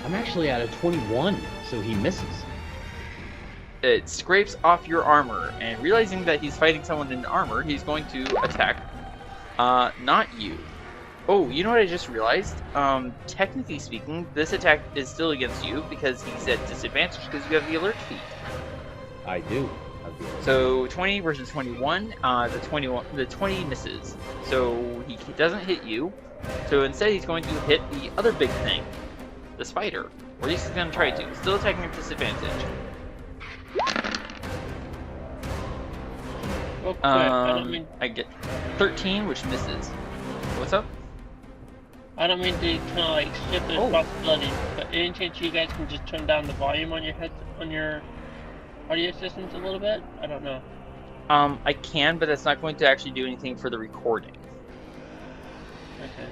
I'm actually at a 21, so he misses. It scrapes off your armor, and realizing that he's fighting someone in armor, he's going to attack not you. Oh, you know what I just realized? Technically speaking, this attack is still against you because he's at disadvantage because you have the alert feat. I do. So 20 versus 21, the 20 misses. So he doesn't hit you. So instead he's going to hit the other big thing, the spider. Or at least he's going to try to. Still attacking at disadvantage. Real quick, I don't mean I get 13, which misses. What's up? I don't mean to kind of like shift the responsibility, but any chance you guys can just turn down the volume on your audio systems a little bit? I don't know. I can, but that's not going to actually do anything for the recording. Okay.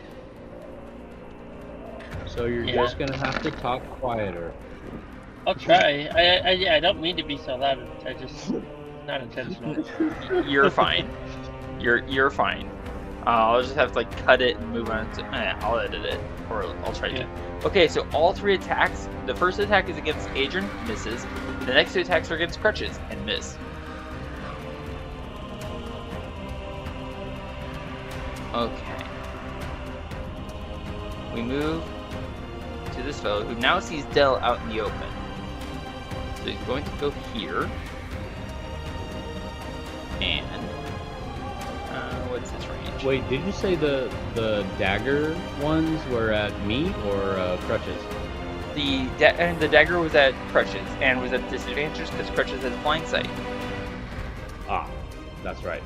So you're just gonna have to talk quieter. I'll try. I don't mean to be so loud. I just not intentional. You're fine. You're fine. I'll just have to like cut it and move on to. I'll edit it, or I'll try to. Okay, so all 3 attacks. The first attack is against Adran, misses. The next 2 attacks are against Crutches and miss. Okay. We move to this fellow who now sees Del out in the open. So he's going to go here. And what's his range? Wait, did you say the dagger ones were at me or Crutches? The dagger was at Crutches and was at disadvantage because Crutches has blind sight. Ah, that's right.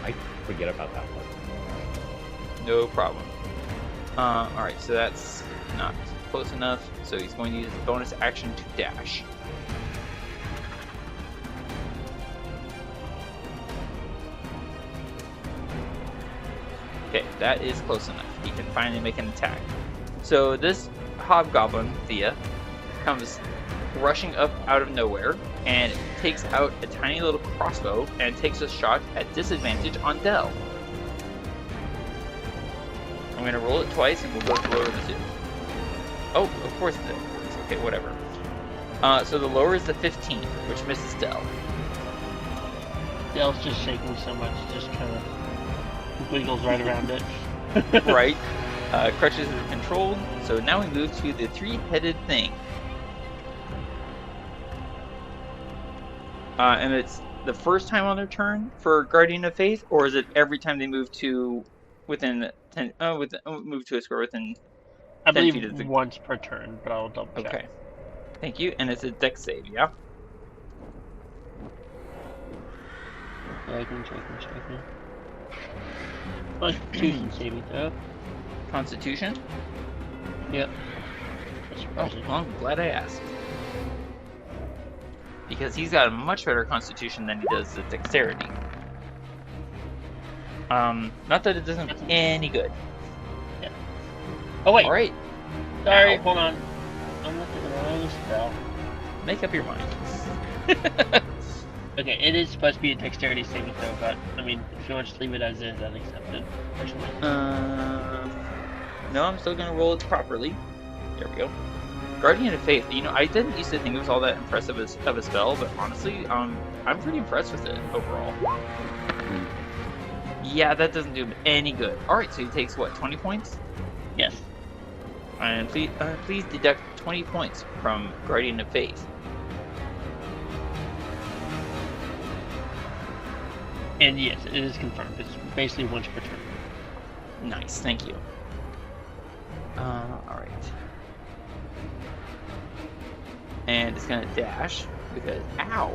I forget about that one. No problem. Alright, so that's not close enough. So he's going to use his bonus action to dash. Okay, that is close enough. He can finally make an attack. So this hobgoblin, Thea, comes rushing up out of nowhere and takes out a tiny little crossbow and takes a shot at disadvantage on Del. I'm going to roll it twice and we'll go to lower the 2. Oh, of course it is. Okay, whatever. So the lower is the 15, which misses Del. Del's just shaking so much, just kind of wiggles right around it. Right. Crutches is controlled. So now we move to the 3-headed thing. And it's the first time on their turn for Guardian of Faith, or is it every time they move to within 10? Move to a square within. I 10 feet believe of the... once per turn, but I'll double check. Okay. Thank you. And it's a dex save, yeah? Checking. Constitution saving throw. Constitution? Yep. Oh, well, I'm glad I asked. Because he's got a much better constitution than he does the dexterity. Not that it doesn't do any good. Yeah. Oh wait. Alright. Sorry, Ow. hold on. I'm looking at the wrong spell. Make up your mind. Okay, it is supposed to be a dexterity saving throw, but I mean, if you want to just leave it as is, I'd accept it. Personally. No, I'm still gonna roll it properly. There we go. Guardian of Faith. You know, I didn't used to think it was all that impressive of a spell, but honestly, I'm pretty impressed with it overall. Yeah, that doesn't do him any good. All right, so he takes what, 20 points? Yes. And please deduct 20 points from Guardian of Faith. And yes, it is confirmed. It's basically once per turn. Nice, thank you. Alright. And it's gonna dash because, ow!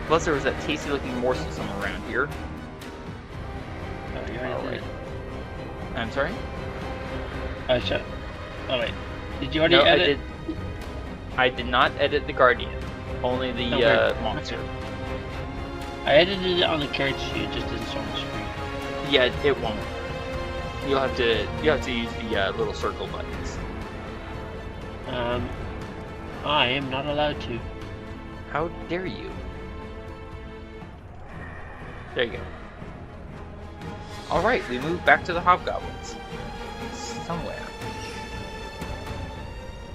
Plus there was that tasty looking morsel somewhere around here. Oh, you already did. I'm sorry? Oh, shut. Oh, wait. Did you already No, edit? I did not edit the Guardian. Only the monster. I edited it on the character sheet, it just doesn't show on the screen. Yeah, it won't. You'll have to use the little circle buttons. I am not allowed to. How dare you? There you go. Alright, we move back to the hobgoblins. Somewhere.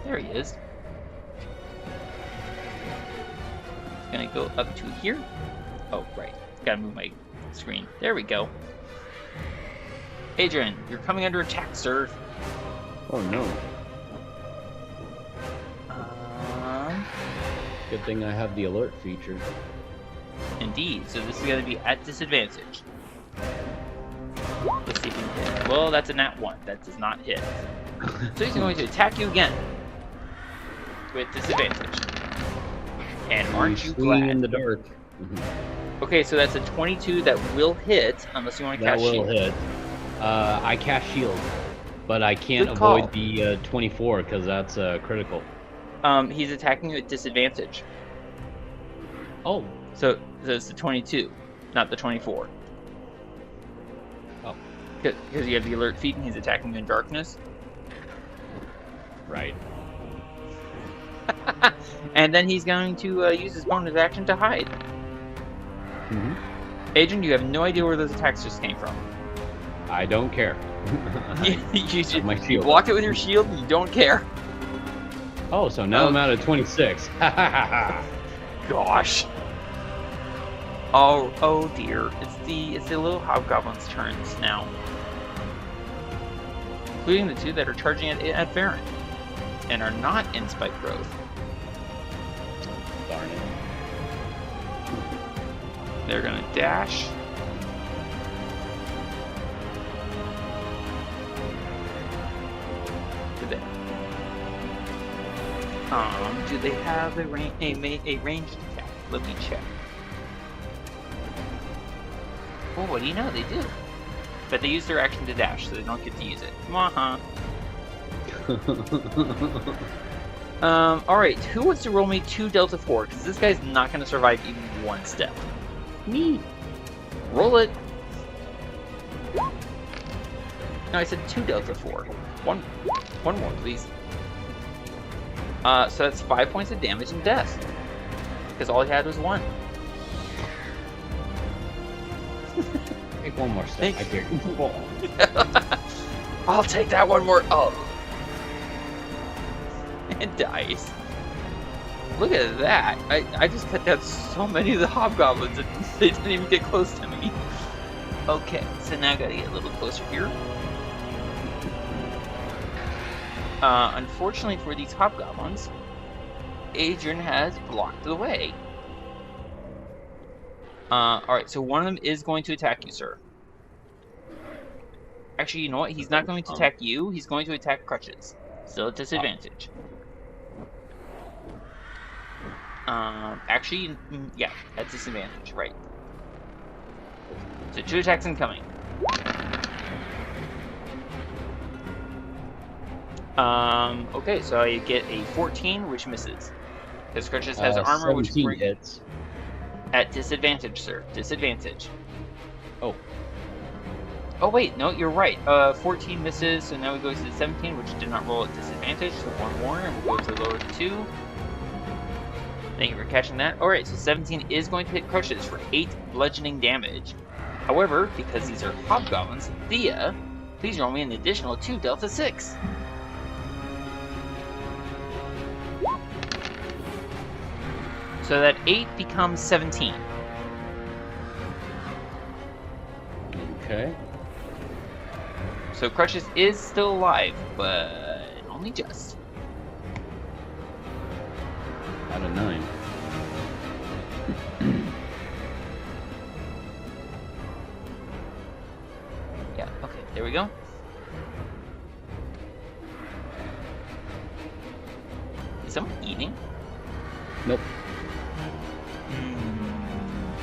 There he is. He's gonna go up to here. Oh, right. Gotta move my screen. There we go. Adran, you're coming under attack, sir. Oh no. Um, Good thing I have the alert feature. Indeed. So this is gonna be at disadvantage. Let's see if he can hit. Well, that's a nat 1. That does not hit. So he's going to attack you again. With disadvantage. And aren't you Swinging glad? in the dark. Okay, so that's a 22 that will hit, unless you want to That cast will shield. hit. I cast shield, but I can't Good call. avoid the 24 because that's critical. He's attacking you at disadvantage. Oh. So it's the 22, not the 24. Oh. Because you have the alert feat and he's attacking you in darkness. Right. And then he's going to use his bonus action to hide. Mm-hmm. Adrian, you have no idea where those attacks just came from. I don't care. My You shield. blocked it with your shield and you don't care. Oh, so now I'm out of 26. Gosh. Oh dear. It's the little hobgoblin's turns now. Including the two that are charging at Varin. And are not in spike growth. Darn it. They're gonna dash. To there. Do they have a ranged attack? Let me check. Well, what do you know? They do. But they use their action to dash, so they don't get to use it. Waha. Alright, who wants to roll me 2 Delta 4? Because this guy's not going to survive even one step. Me. Roll it. No, I said 2 Delta 4. One more, please. So that's 5 points of damage and death. Because all he had was 1. Take one more step. I dare you. I'll take that one more. Oh. It dies. Look at that. I just cut down so many of the hobgoblins and they didn't even get close to me. Okay, so now I gotta get a little closer here. Unfortunately for these hobgoblins, Adrian has blocked the way. Alright, so one of them is going to attack you, sir. Actually, you know what? He's not going to attack you. He's going to attack Crutches. Still at disadvantage. Actually, yeah, at disadvantage, right. So 2 attacks incoming. Okay, so I get a 14, which misses. Because Crutches has armor, which hits. At disadvantage, sir. Disadvantage. Oh. Oh, wait, no, you're right. 14 misses, so now we go to the 17, which did not roll at disadvantage, so 1 more, and we'll go to the lower 2. Thank you for catching that. Alright, so 17 is going to hit Crutches for 8 bludgeoning damage. However, because these are hobgoblins, Thea, please roll me an additional 2 Delta 6. So that 8 becomes 17. Okay. So Crutches is still alive, but only just. Out of 9. Yeah, okay, there we go. Is someone eating? Nope.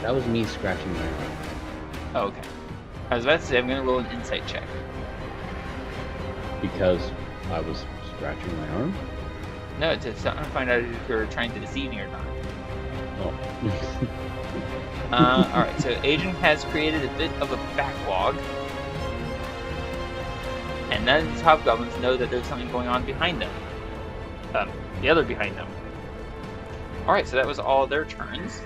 That was me scratching my arm. Oh, okay. I was about to say, I'm going to roll an insight check. Because I was scratching my arm? No, to find out if you're trying to deceive me or not. Oh. Alright, so Adran has created a bit of a backlog. And none of these hobgoblins know that there's something going on behind them. The other behind them. Alright, so that was all their turns.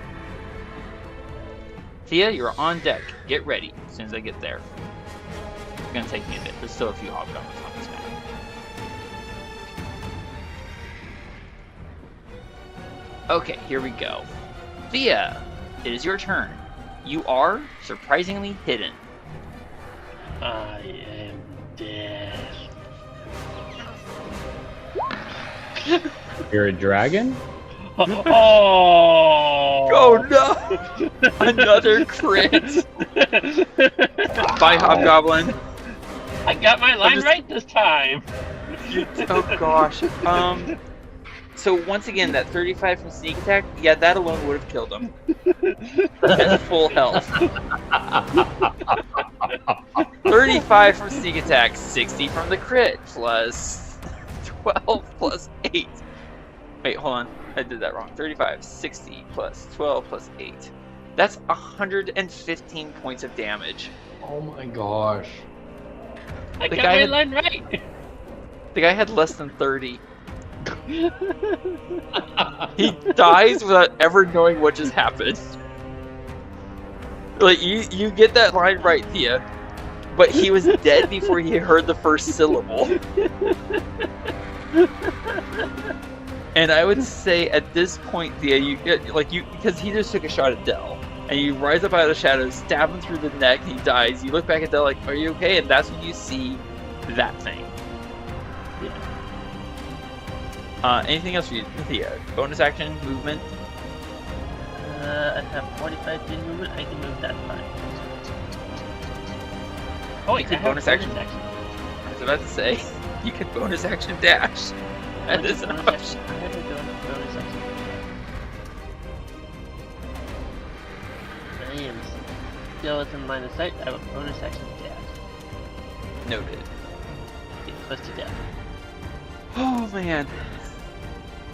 Thea, you're on deck. Get ready as soon as I get there. It's gonna take me a bit. There's still a few hobgoblins on this map. Okay, here we go. Thea, it is your turn. You are surprisingly hidden. I am dead. You're a dragon? Oh! Oh no! Another crit! Bye, Hobgoblin. I got my line right this time. Oh gosh. So once again, that 35 from sneak attack, yeah, that alone would have killed him. At full health. 35 from sneak attack, 60 from the crit, plus 12 plus 8. Wait, hold on. I did that wrong. 35, 60 plus 12 plus 8. That's 115 points of damage. Oh my gosh. I got my line right. The guy had less than 30. He dies without ever knowing what just happened. Like, you get that line right, Thea. But he was dead before he heard the first syllable. And I would say at this point, Thea, because he just took a shot at Del, and you rise up out of the shadows, stab him through the neck, he dies. You look back at Del like, "Are you okay?" And that's when you see that thing. Yeah. Anything else for you, Thea? Bonus action, movement. I have 45 feet movement. I can move that far. Oh wait, You could bonus action. I was about to say, you could bonus action dash. That is an option. I have a bonus action. I am still within line of sight. I have a bonus action dash. Noted. Get close to death. Oh man,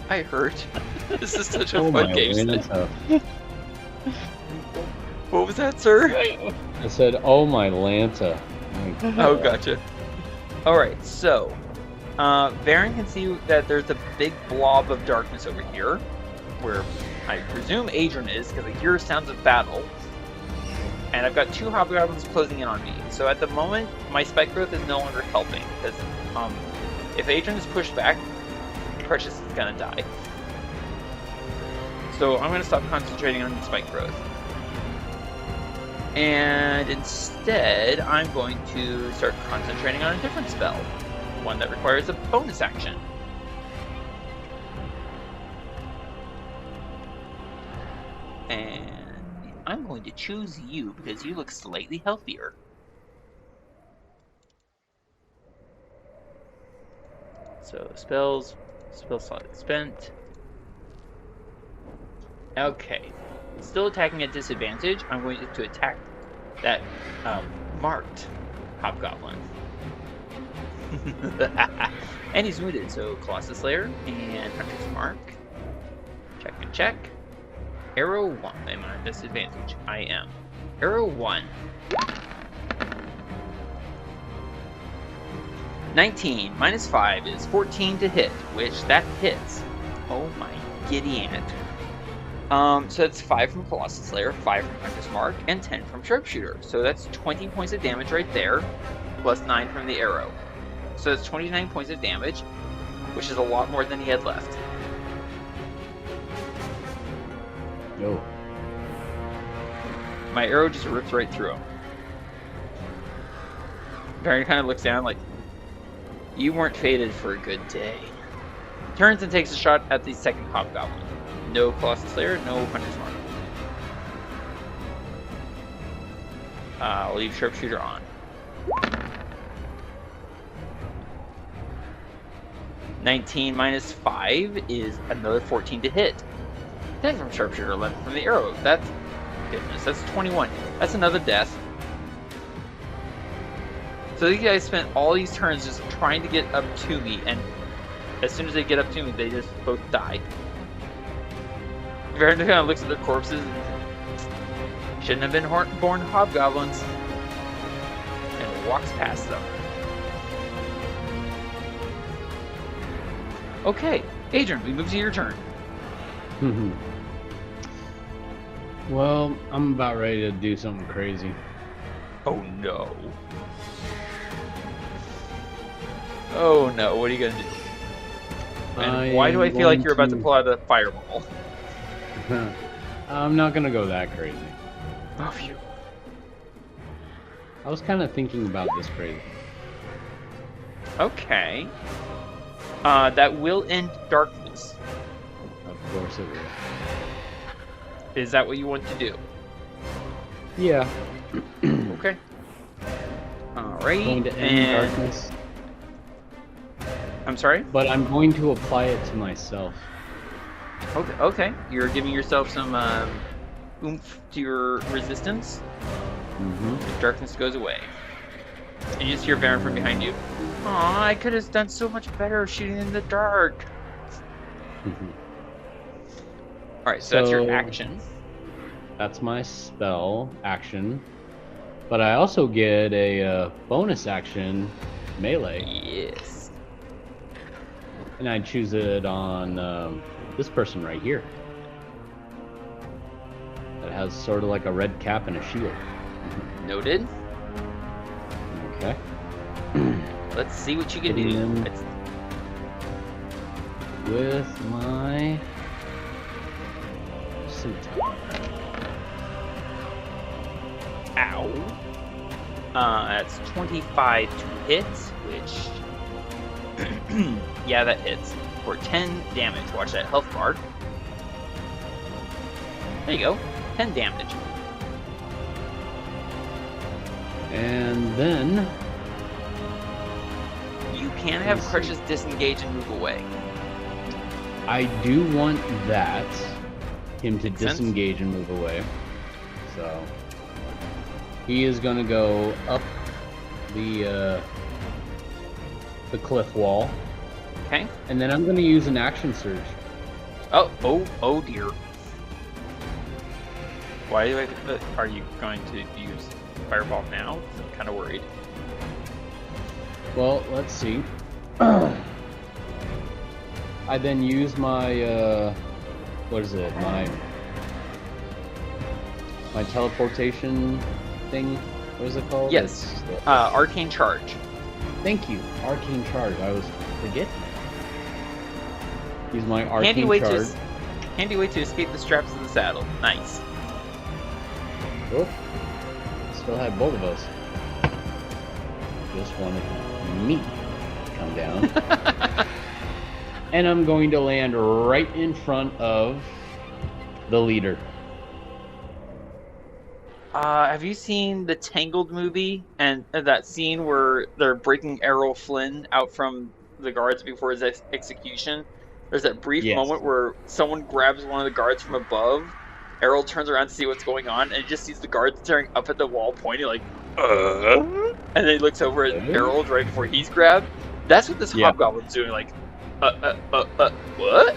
I hurt. This is such a Oh fun my game. Lanta. What was that, sir? I said, oh my Lanta. Oh, gotcha. Alright, so Varin can see that there's a big blob of darkness over here, where I presume Adran is, because I hear sounds of battle. And I've got 2 hobgoblins closing in on me. So at the moment, my spike growth is no longer helping, because if Adran is pushed back, Precious is gonna die. So I'm gonna stop concentrating on spike growth. And instead, I'm going to start concentrating on a different spell. One that requires a bonus action. And I'm going to choose you because you look slightly healthier. So spell slot spent. Okay. Still attacking at disadvantage. I'm going to attack that marked hobgoblin. And he's wounded, so Colossus Slayer and Hunter's Mark. Check and check. Arrow 1. Am I at disadvantage? I am. Arrow 1. 19 minus 5 is 14 to hit, which that hits. Oh my giddy aunt. So that's 5 from Colossus Slayer, 5 from Hunter's Mark, and 10 from Sharpshooter. So that's 20 points of damage right there, plus 9 from the arrow. So that's 29 points of damage, which is a lot more than he had left. Oh. My arrow just rips right through him. Varin kind of looks down like, you weren't fated for a good day. Turns and takes a shot at the second hobgoblin. No Colossus Slayer, no Hunter's Mark. I'll leave Sharpshooter on. (19 minus 5 is another 14 to hit. 10 from Sharpshooter, 11 from the arrow. That's goodness. That's 21. That's another death. So these guys spent all these turns just trying to get up to me, and as soon as they get up to me, they just both die. Varin kind of looks at their corpses and shouldn't have been born hobgoblins, and walks past them. Okay, Adran, we move to your turn. Well, I'm about ready to do something crazy. Oh no. Oh no, what are you gonna do? And why do I feel like you're about to pull out a fireball? I'm not gonna go that crazy. Oh, phew. I was kind of thinking about this crazy. Okay. That will end darkness. Of course it will. Is that what you want to do? Yeah. Okay. Alright. Going to end darkness. I'm sorry? But I'm going to apply it to myself. Okay. You're giving yourself some oomph to your resistance. Mm-hmm. Darkness goes away. And you just hear Varin from behind you. Aw, I could have done so much better shooting in the dark. Alright, so that's your action. That's my spell action. But I also get a bonus action melee. Yes. And I choose it on this person right here. That has sort of like a red cap and a shield. Noted. Okay. Let's see what you can do. With my scimitar. Ow. That's 25 to hit, which... yeah, that hits. For 10 damage. Watch that health bar. There you go. 10 damage. And then... you can have Crutches disengage and move away. I do want that. Him to Makes sense. disengage and move away. So... he is going to go up the cliff wall. Okay. And then I'm going to use an action surge. Oh dear. Why do are you going to use Fireball now? I'm kind of worried. Well, let's see. I then use my, what is it? My teleportation thing? What is it called? Yes. Arcane Charge. Thank you. Arcane Charge. I was forgetting. Use my Arcane Charge. Handy way to escape the straps of the saddle. Nice. Oh. Still had both of us. Just wanted me to come down. And I'm going to land right in front of the leader. Have you seen the Tangled movie and that scene where they're breaking Errol Flynn out from the guards before his execution? There's that brief Yes. moment where someone grabs one of the guards from above. Errol turns around to see what's going on, and he just sees the guards staring up at the wall, pointing like, and then he looks over at Errol right before he's grabbed. That's what this hobgoblin's doing. Like, what?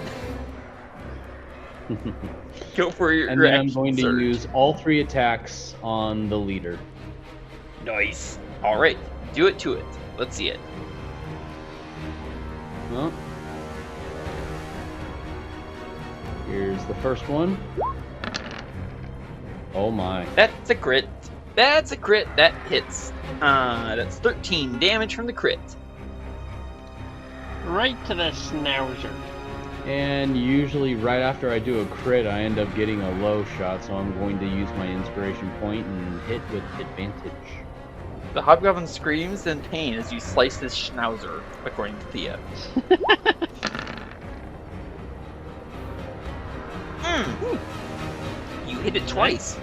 Go for your And then I'm action going to surge. use all 3 attacks on the leader. Nice. All right, do it to it. Let's see it. Well, here's the first one. Oh my. That's a crit. That's a crit. That hits. That's 13 damage from the crit. Right to the schnauzer. And usually right after I do a crit, I end up getting a low shot, so I'm going to use my inspiration point and hit with advantage. The hobgoblin screams in pain as you slice his schnauzer, according to Thea. You hit it twice.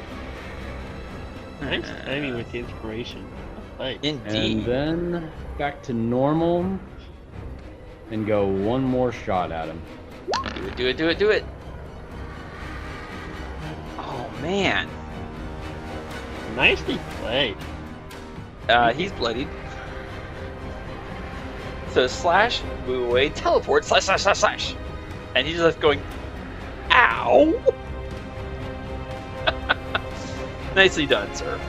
Nice timing with the inspiration. Right. Indeed. And then back to normal and go one more shot at him. Do it, do it, do it, do it. Oh, man. Nicely played. He's bloodied. So slash, move away, teleport, slash, slash, slash, slash. And he's just going, ow! Nicely done, sir.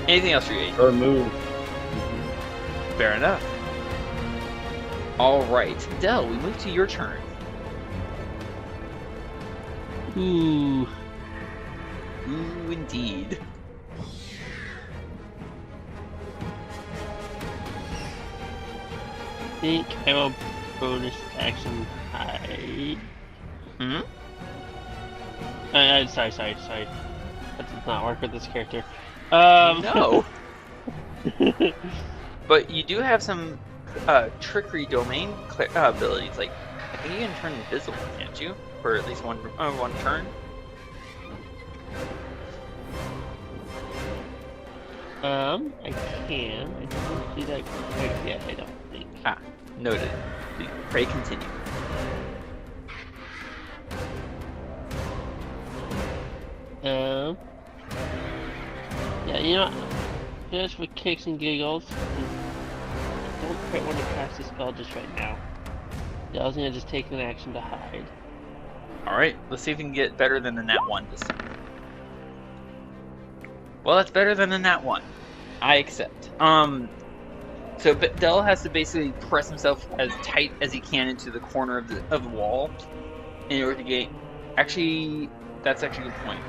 Anything else for you, Adran? Or move. Fair enough. Alright, Del, we move to your turn. Ooh. Ooh, indeed. I think I will bonus action hide. Hmm? Sorry. That does not work with this character. No. But you do have some trickery domain abilities. Like, I think you can turn invisible, can't you? For at least one turn. I can. I don't do that quite yet, I don't think. Ah, noted. Pray continue. Yeah, you know, just for kicks and giggles, I don't quite want to cast a spell just right now. Yeah, I was gonna just take an action to hide. Alright, let's see if we can get better than the nat 1 this time. Well, that's better than the nat 1. I accept. So Del has to basically press himself as tight as he can into the corner of the wall in order to get... Actually, that's actually a good point.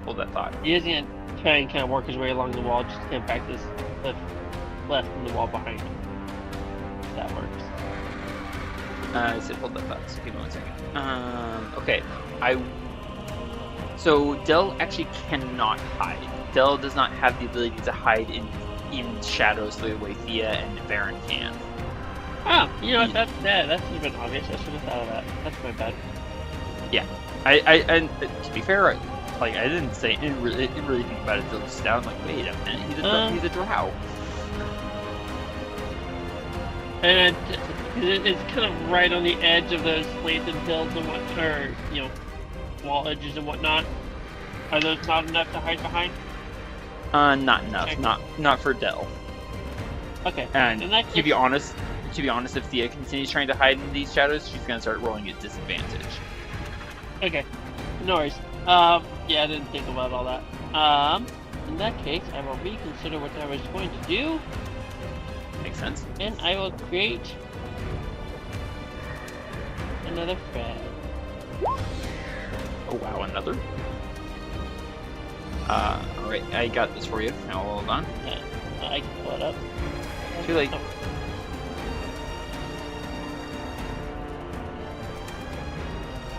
Hold that thought. He is gonna try and kind of work his way along the wall, just to kind of practice the left and the wall behind him. If that works. I said hold that thought, so give me 1 second. Okay, So Del actually cannot hide. Del does not have the ability to hide in shadows the way Thía and Varin can. Oh, you know what, that's even obvious. I should have thought of that. That's my bad. Yeah, and to be fair, like I didn't really think about it until just now. I'm like, wait a minute, he's a drow. And it's kind of right on the edge of those slanted hills and wall edges and whatnot. Are those not enough to hide behind? Not enough. Okay. Not for Del. Okay. And In that to case- be honest, if Thía continues trying to hide in these shadows, she's gonna start rolling at disadvantage. Okay. No worries. Yeah, I didn't think about all that. In that case, I will reconsider what I was going to do, Makes sense. and I will create another frag. Oh wow, another. Alright, I got this for you. Now hold on. I can pull it up. Too late. Oh,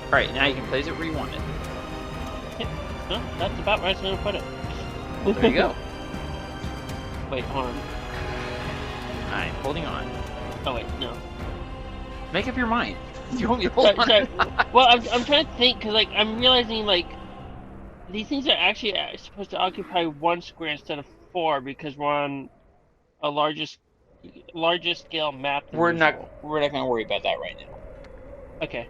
Alright, now you can place it where you want it. no, that's about where I was going to put it. Well, there you go. Wait, hold on. I'm holding on. Oh wait, no. Make up your mind. You want me to hold Sorry, on? sorry. Well, I'm trying to think, because, like, I'm realizing, like, these things are actually supposed to occupy 1 square instead of 4 because we're on a larger scale map than We're usual. not gonna worry about that right now. Okay.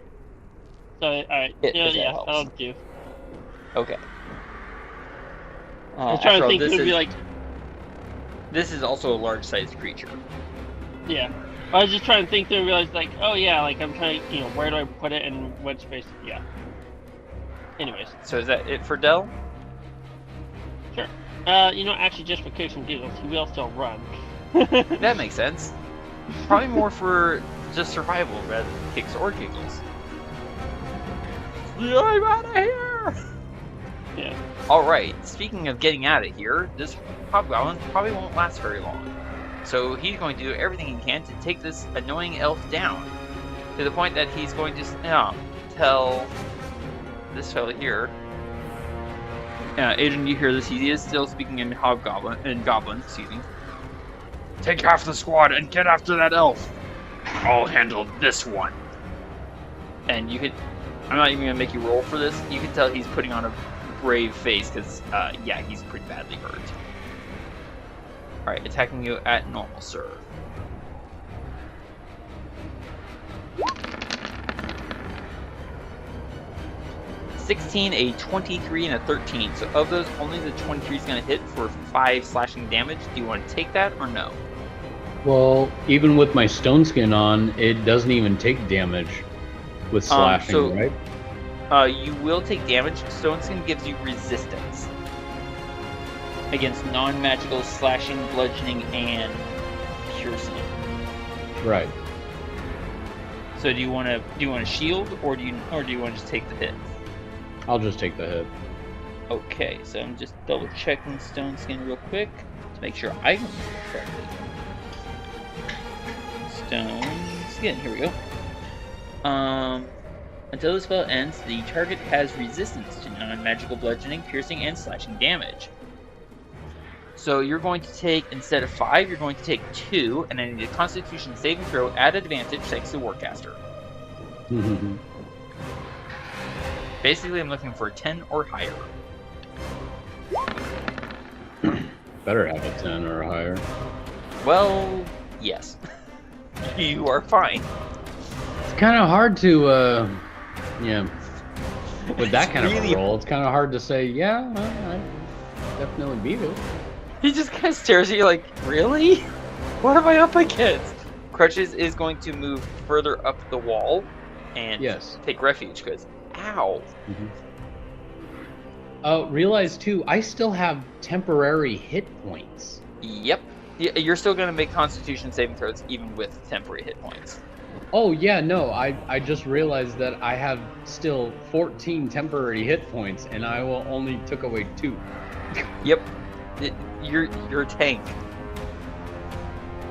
So, alright. If Yeah, that helps. that'll do. Okay. I was trying to think it would be like... This is also a large-sized creature. Yeah. I was just trying to think through and realize, like, oh yeah, like, I'm trying to, where do I put it and what space? Yeah. Anyways. So is that it for Dell? Sure. Actually, just for kicks and giggles, he will still run. That makes sense. Probably more for just survival rather than kicks or giggles. Yeah, I'm out of here! Yeah. Alright, speaking of getting out of here, this hobgoblin probably won't last very long. So he's going to do everything he can to take this annoying elf down. To the point that he's going to tell this fellow here. Adran, you hear this? He is still speaking in goblin, excuse me. Take half the squad and get after that elf. I'll handle this one. And you could, I'm not even gonna make you roll for this. You can tell he's putting on a brave face because, yeah, he's pretty badly hurt. Alright, attacking you at normal, sir. (16), a 23, and a 13. So of those, only the 23 is going to hit for 5 slashing damage. Do you want to take that or no? Well, even with my stone skin on, it doesn't even take damage with slashing, right? You will take damage. Stone skin gives you resistance against non-magical slashing, bludgeoning, and piercing. Right. So do you want to shield or do you want to just take the hit? I'll just take the hit. Okay, so I'm just double checking stone skin real quick to make sure I remember correctly. Stone skin, here we go. Until the spell ends, the target has resistance to non-magical bludgeoning, piercing, and slashing damage. So you're going to take, instead of 5, you're going to take 2, and I need a Constitution saving throw at advantage thanks to Warcaster. Basically, I'm looking for a 10 or higher. Better have a 10 or higher. Well, yes. You are fine. It's kind of hard to, yeah. With that kind of a roll, it's kind of hard to say, yeah, I definitely beat it. He just kind of stares at you like, really? What am I up against? Crutches is going to move further up the wall and take refuge because, ow. Realize too, I still have temporary hit points. Yep. You're still going to make Constitution saving throws even with temporary hit points. Oh yeah, no, I just realized that I have still 14 temporary hit points and I only took away 2. Yep. You're a tank.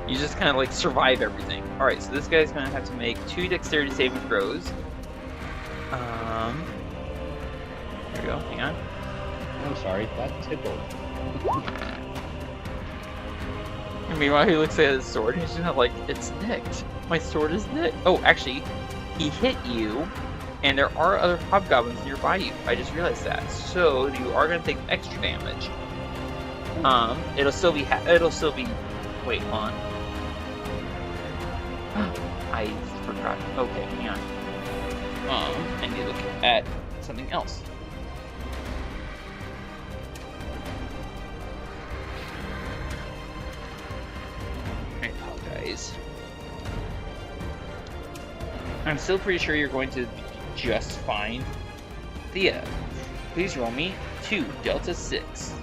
You just kind of like survive everything. Alright, so this guy's going to have to make 2 dexterity saving throws. There we go, hang on. I'm sorry, that tickled. And meanwhile, he looks at his sword and he's just like, it's nicked. My sword is nicked. Oh, actually, he hit you, and there are other hobgoblins nearby you. I just realized that. So you are going to take extra damage. It'll still be. Wait, hold on. I forgot. Okay, hang on. I need to look at something else. I apologize. I'm still pretty sure you're going to be just fine. Thea, please roll me 2 Delta 6.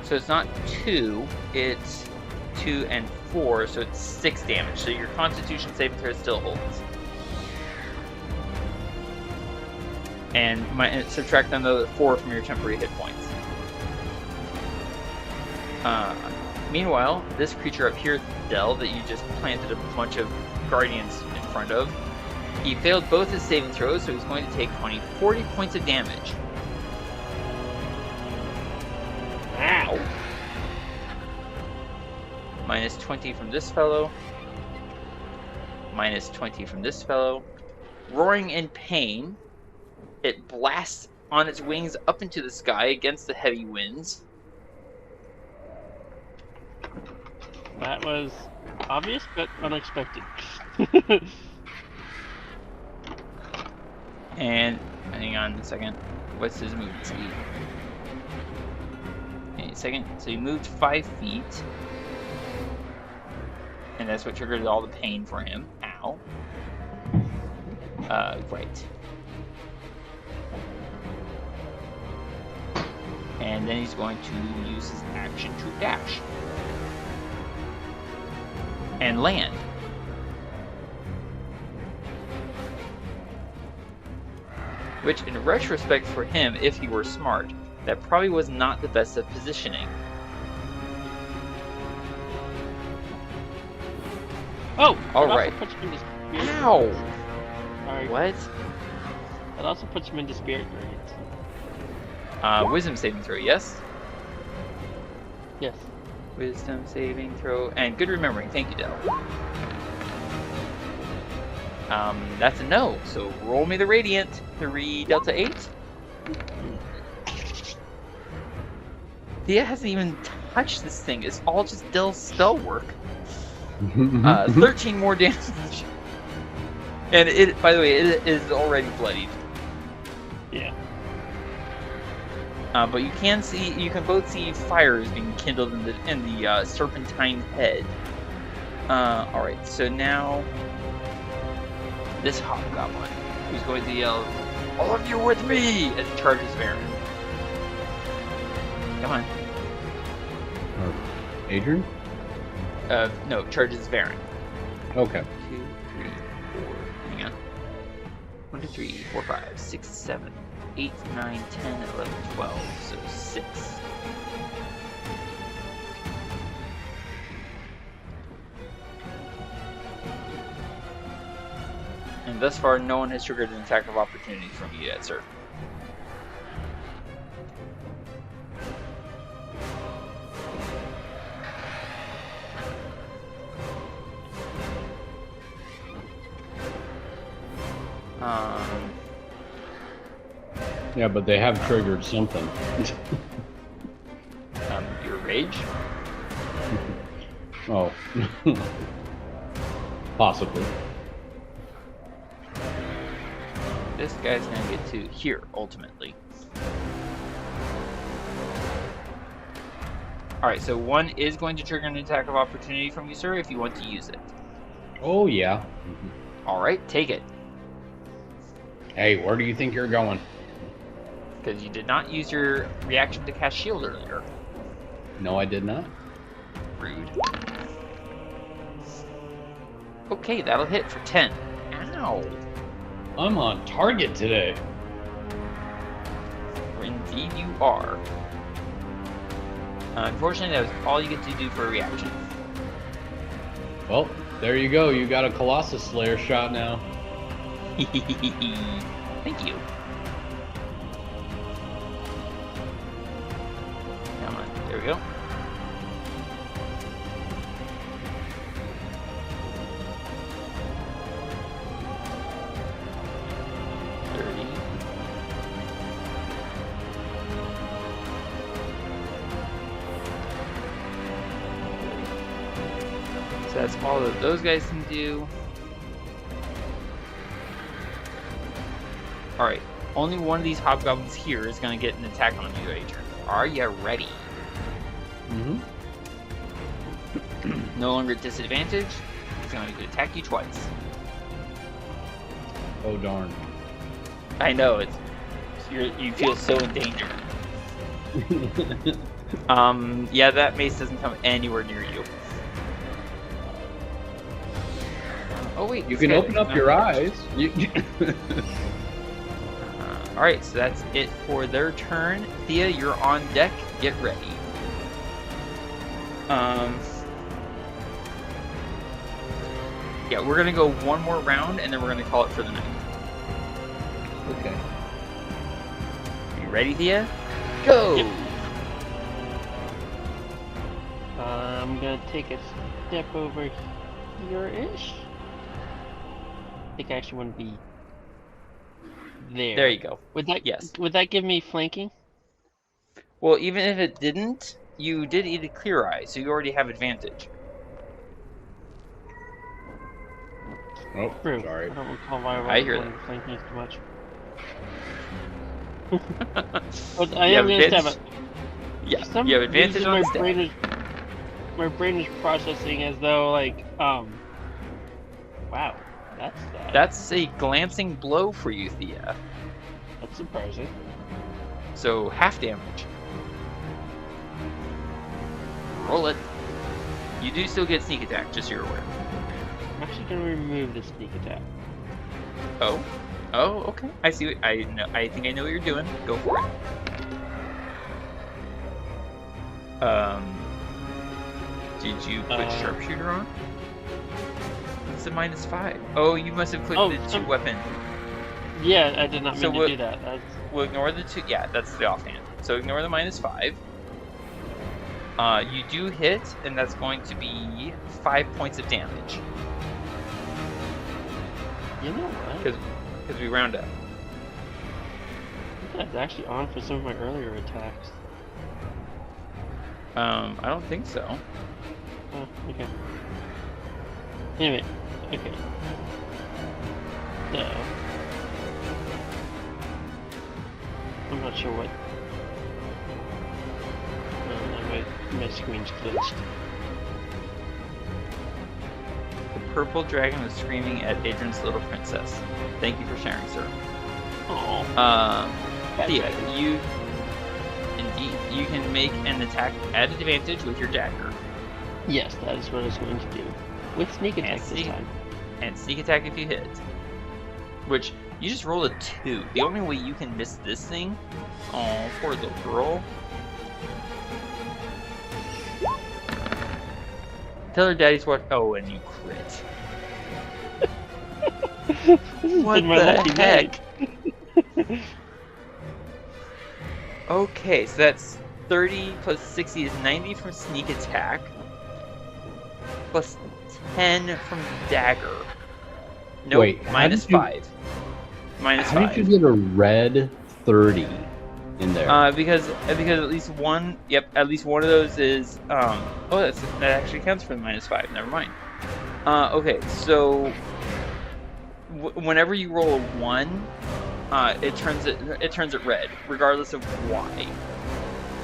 So it's not 2, it's 2 and 4, so it's 6 damage. So your Constitution saving throw still holds. And subtract another 4 from your temporary hit points. Meanwhile, this creature up here, Dell, that you just planted a bunch of guardians in front of, he failed both his saving throws, so he's going to take 40 points of damage. Ow! Minus 20 from this fellow. minus 20 from this fellow. Roaring in pain, it blasts on its wings up into the sky against the heavy winds. That was obvious but unexpected. And hang on a second. What's his movement speed? Okay, a second. So he moved 5 feet. And that's what triggered all the pain for him. Ow. Right. And then he's going to use his action to dash. And land. Which, in retrospect for him, if he were smart, that probably was not the best of positioning. Oh! All that right. Also puts him into spirit Ow! grades. Sorry. What? That also puts him into spirit grades. Wisdom saving throw, yes? Yes. Wisdom saving throw. And good remembering. Thank you, Del. That's a no. So roll me the Radiant. 3 Delta 8. Thea hasn't even touched this thing. It's all just Del's spell work. 13 more damage. And it, by the way, it is already bloodied. Yeah. But you can both see fires being kindled in the serpentine head. All right, so now this hobgoblin, who's going to yell, "All of you with me!" as he charges Varin. Come on. Adran? No, charges Varin. Okay. 2, 3, 4. Hang on. 1, 2, 3, 4, 5, 6, 7, 8, 9, 10, 11, 12. So 6. And thus far, no one has triggered an attack of opportunity from you yet, sir. Yeah, but they have triggered something. Your rage? Oh. Possibly. This guy's gonna get to here, ultimately. Alright, so one is going to trigger an attack of opportunity from you, sir, if you want to use it. Oh, yeah. Alright, take it. Hey, where do you think you're going? Because you did not use your reaction to cast shield earlier. No, I did not. Rude. Okay, that'll hit for 10. Ow! I'm on target today. Indeed you are. Unfortunately, that was all you get to do for a reaction. Well, there you go. You got a Colossus Slayer shot now. Thank you. Come on, there we go. So that's all that those guys can do. Alright, only one of these hobgoblins here is going to get an attack on you, Adran. Are you ready? Mm-hmm. No longer at disadvantage. He's going to attack you twice. Oh, darn. I know, you feel so in danger. Yeah, that mace doesn't come anywhere near you. Oh wait, You can open up your eyes. Alright, so that's it for their turn. Thea, you're on deck. Get ready. Yeah, we're gonna go one more round and then we're gonna call it for the night. Okay. You ready, Thea? Go! Yep. I'm gonna take a step over here-ish. think I actually want to be there. There you go. Would that Yes. Would that give me flanking? Well, even if it didn't, you did eat a clear eye, so you already have advantage. Oh, True. sorry. I don't recall why I hear wanted that. flanking too much. But I You am have gonna stab advantage- it. Yeah, For some you have advantage reason, on my stab. brain is processing as though like wow, That's a glancing blow for you, Thea. that's surprising. So half damage. Roll it. You do still get sneak attack, just so you're aware. I'm actually gonna remove the sneak attack. Oh, okay. I see. I know. I think I know what you're doing. Go for it. Did you put sharpshooter on? It's a -5. Oh, you must have clicked the 2 weapon. Yeah, I did not So mean to do that. We'll ignore the 2. Yeah, that's the offhand. So ignore the -5. You do hit, and that's going to be 5 points of damage. You know what? Because we round up. That's actually on for some of my earlier attacks. I don't think so. Oh, okay. Anyway, okay. So, I'm not sure what. My screen's glitched. The purple dragon was screaming at Adran's little princess. Thank you for sharing, sir. Oh. Thea, you can make an attack at advantage with your dagger. Yes, that is what I was going to do. With sneak attack this time. And sneak attack if you hit. Which, you just rolled a 2. The only way you can miss this thing... Oh, poor little girl. Tell her daddy's what... Oh, and you crit. What the heck? Okay, so that's 30 plus 60 is 90 from sneak attack. Plus 10 from dagger. Nope, Wait, how did you- -5. Minus How 5. did you get a red 30 in there? Because at least one, at least one of those is that actually counts for the -5. Never mind. Okay, so whenever you roll a 1, it turns it red, regardless of why.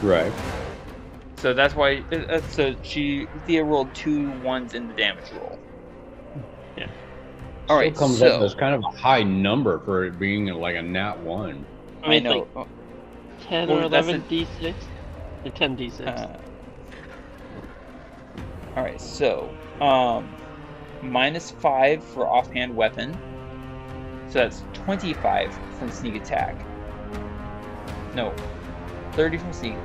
Right. So that's why. Thea rolled 2 1s in the damage roll. Yeah. All right. Still comes so up as kind of a high number for it being like a nat 1. I it's know. Like 10 Well, or that's 11 d6? 10 d6. All right. So -5 for offhand weapon. So that's 25 from sneak attack. No, 30 from sneak.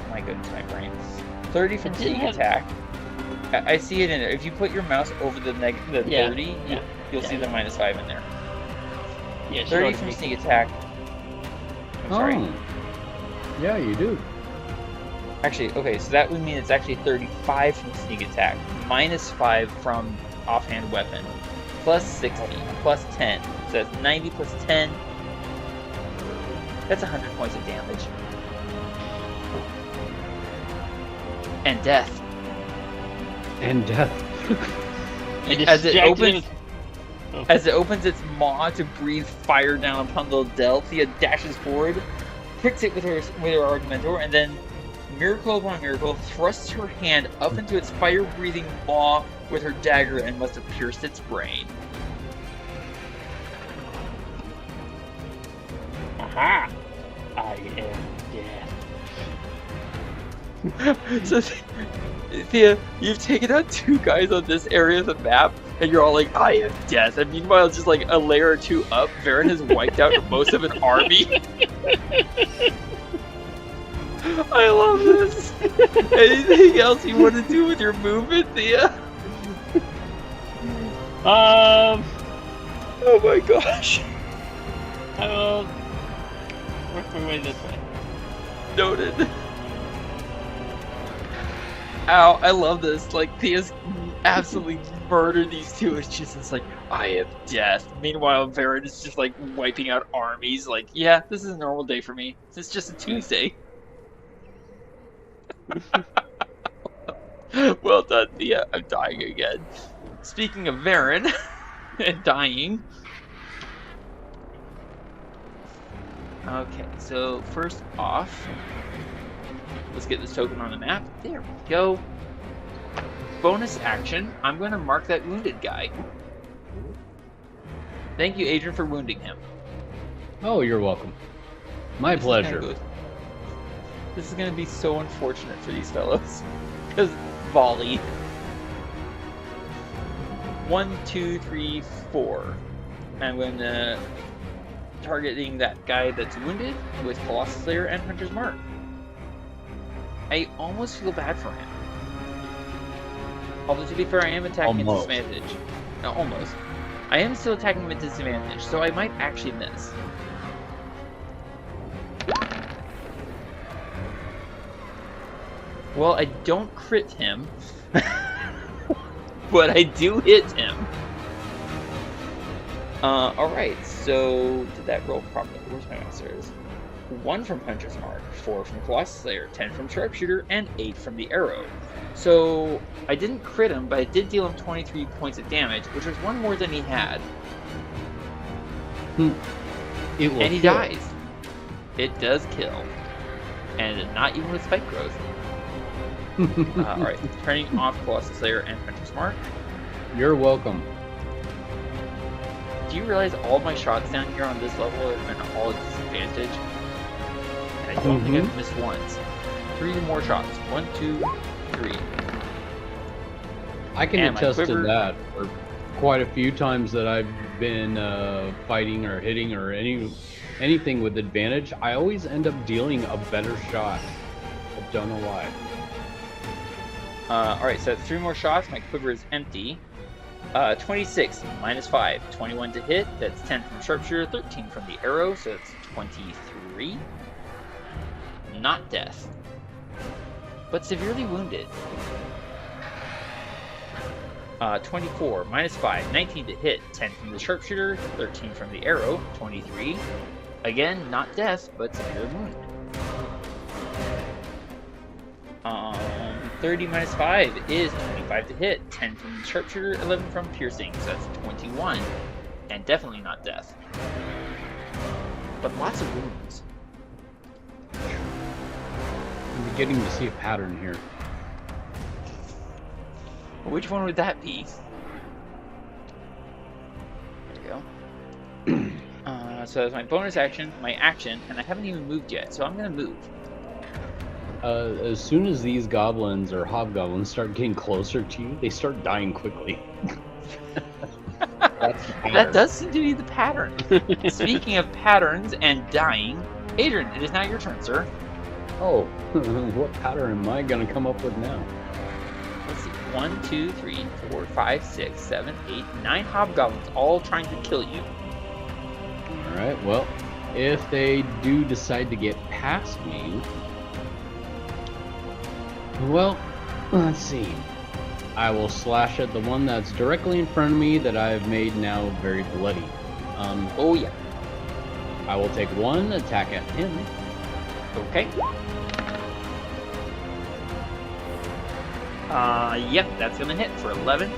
My goodness, my brain. 30 from sneak attack. I see it in there. If you put your mouse over the 30, you'll see the -5 in there. Yeah, 30 from sneak attack. I'm sorry. Oh. Yeah, you do. Actually, okay, so that would mean it's actually 35 from sneak attack, -5 from offhand weapon, plus 60, plus 10. So that's 90 plus 10. That's 100 points of damage. And death. And death. As it opens its maw to breathe fire down upon the Dell, Thea dashes forward, pricks it with her Augmentor, and then, miracle upon miracle, thrusts her hand up into its fire-breathing maw with her dagger and must have pierced its brain. Aha! I am dead. So, Thea, you've taken out 2 guys on this area of the map, and you're all like, I am death. And meanwhile, just like a layer or 2 up, Varin has wiped out most of an army. I love this. Anything else you want to do with your movement, Thea? Oh my gosh. I will work my way this way. Noted. Ow, I love this. Like, Thea's absolutely murdered these two. It's just like, I am death. Meanwhile, Varin is just like wiping out armies. Like, yeah, this is a normal day for me. It's just a Tuesday. Well done, Thea. I'm dying again. Speaking of Varin and dying. Okay, so first off, let's get this token on the map. There we go. Bonus action, I'm going to mark that wounded guy. Thank you, Adran, for wounding him. Oh, you're welcome. My pleasure. This is going to be so unfortunate for these fellows. Because volley. 1, 2, 3, 4. I'm going to targeting that guy that's wounded with Colossus Slayer and Hunter's Mark. I almost feel bad for him. Although, to be fair, I am attacking at disadvantage. No, almost. I am still attacking him at disadvantage, so I might actually miss. Well, I don't crit him, but I do hit him. Alright, so did that roll properly? Where's my masters? 1 from Hunter's Mark, 4 from Colossus Slayer, 10 from Sharpshooter, and 8 from the Arrow. So I didn't crit him, but I did deal him 23 points of damage, which was 1 more than he had. And he dies. It does kill. And not even with spike growth. Alright, turning off Colossus Slayer and Hunter's Mark. You're welcome. Do you realize all my shots down here on this level have been all at disadvantage? And I don't think I've missed once. 3 more shots. 1, 2, 3. I can attest to that. For quite a few times that I've been fighting or hitting or anything with advantage, I always end up dealing a better shot. I don't know why. Alright, so that's 3 more shots. My quiver is empty. 26 minus 5, 21 to hit. That's 10 from Sharpshooter, 13 from the Arrow, so that's 23. Not death, but severely wounded. 24 minus 5, 19 to hit. 10 from the Sharpshooter, 13 from the Arrow, 23. Again, not death, but severely wounded. 30 minus 5 is 25 to hit, 10 from the Sharpshooter, 11 from Piercing, so that's 21, and definitely not death. But lots of wounds. I'm beginning to see a pattern here. Which one would that be? There we go. So that's my bonus action, my action, and I haven't even moved yet, so I'm going to move. As soon as these goblins or hobgoblins start getting closer to you, they start dying quickly. That does seem to be the pattern. Speaking of patterns and dying, Adran, it is now your turn, sir. Oh, what pattern am I going to come up with now? Let's see. 1, 2, 3, 4, 5, 6, 7, 8, 9 hobgoblins, all trying to kill you. Alright, well, if they do decide to get past me... Well, let's see. I will slash at the one that's directly in front of me that I've made now very bloody. Oh yeah. I will take 1 attack at him. Okay. Yep, that's gonna hit for 11.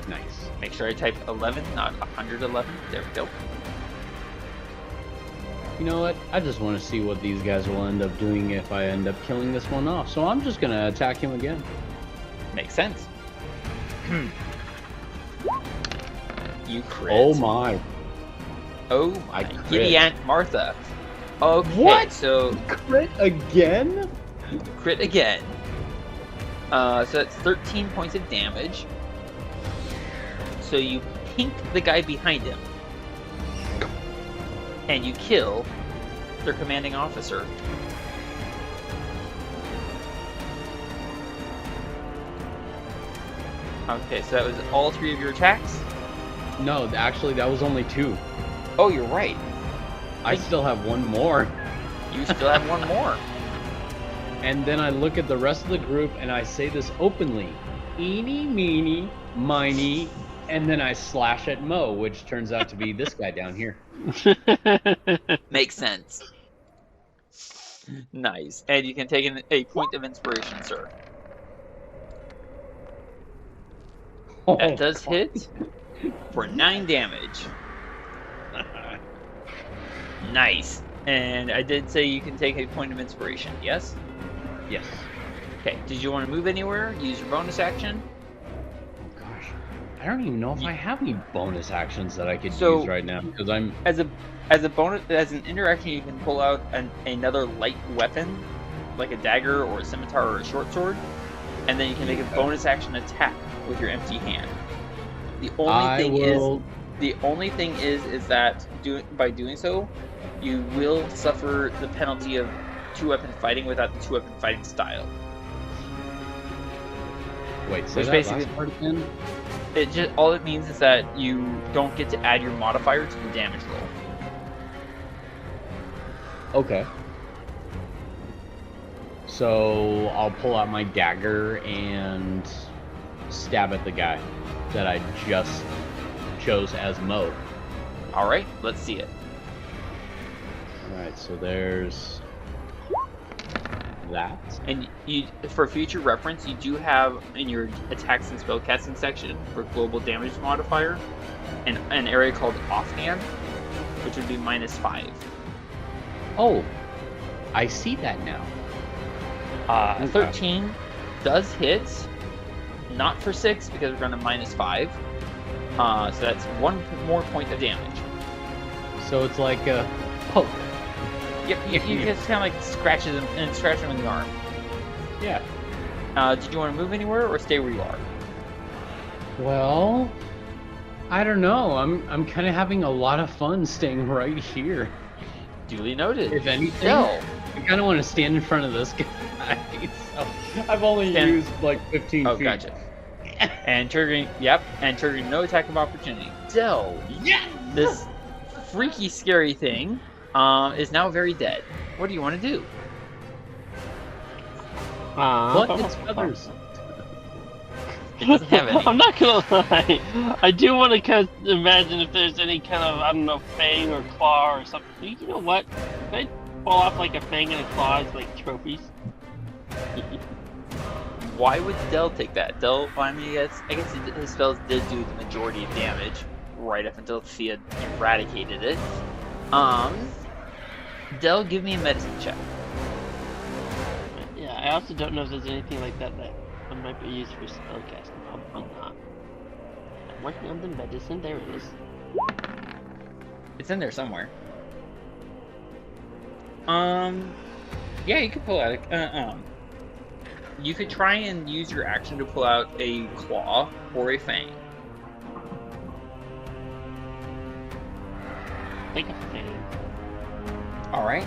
Nice. Make sure I type 11, not 111. There we go. You know what? I just want to see what these guys will end up doing if I end up killing this one off. So I'm just going to attack him again. Makes sense. You crit. Oh my. Oh my. Giddy Aunt Martha. Okay, what? So... Crit again? Crit again. So that's 13 points of damage. So you pink the guy behind him. And you kill their commanding officer. Okay, so that was all 3 of your attacks? No, actually that was only 2. Oh, you're right. I still have 1 more. You still have 1 more. And then I look at the rest of the group and I say this openly. Eeny, meeny, miny. And then I slash at Mo, which turns out to be this guy down here. Makes sense. Nice. And you can take a point of inspiration, sir. That does hit for 9 damage. Nice. And I did say you can take a point of inspiration, yes? Yes. Okay, did you want to move anywhere? Use your bonus action? Gosh, I don't even know if I have any bonus actions that I could So- use right now because I'm. As a bonus, as an interaction, you can pull out another light weapon, like a dagger or a scimitar or a short sword, and then you can make a bonus action attack with your empty hand. The only thing is that by doing so, you will suffer the penalty of 2-weapon fighting without the 2-weapon fighting style. Wait, so Which that basically- last part again? All it means is that you don't get to add your modifier to the damage roll. Okay. So I'll pull out my dagger and stab at the guy that I just chose as Mo. All right, let's see it. Alright, so there's that. And for future reference, you do have in your attacks and spellcasting section for global damage modifier an area called offhand, which would be -5. Oh, I see that now. Okay. 13 does hit, not for 6 because we're going to -5. So that's 1 more point of damage. So it's like a poke. Yep, you just kind of like scratch him in the arm. Yeah. Did you want to move anywhere or stay where you are? Well, I don't know. I'm kind of having a lot of fun staying right here. Duly noted. If anything, Still. I kind of want to stand in front of this guy. So I've only used like 15 Oh, feet. gotcha. And triggering no attack of opportunity. Dell, Yes! this freaky, scary thing is now very dead. What do you want to do? What? It's feathers. It doesn't have any. I'm not gonna lie. I do want to kind of imagine if there's any kind of, I don't know, fang or claw or something. You know what? If I fall off like a fang and a claw as like trophies. Why would Dell take that? Dell, well, I mean, I guess his spells did do the majority of damage right up until Thía eradicated it. Dell, give me a medicine check. Yeah, I also don't know if there's anything like that that might be used for spellcasting. Probably not. I'm working on the medicine. There it is. It's in there somewhere. Yeah, you could pull out you could try and use your action to pull out a claw or a fang. Take a fang. Alright.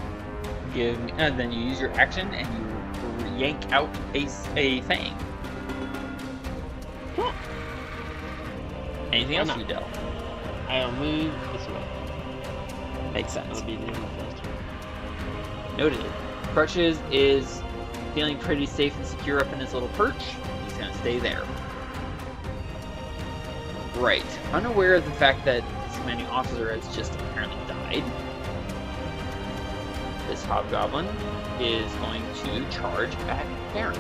Then you use your action and you yank out a fang. Cool. Anything Why else not? you Dell? I'll move this way. Makes sense. That'll be the end of my first turn. Noted. Crutches is feeling pretty safe and secure up in his little perch. He's gonna stay there. Right. Unaware of the fact that his commanding officer has just apparently died, this hobgoblin is going to charge at Varin.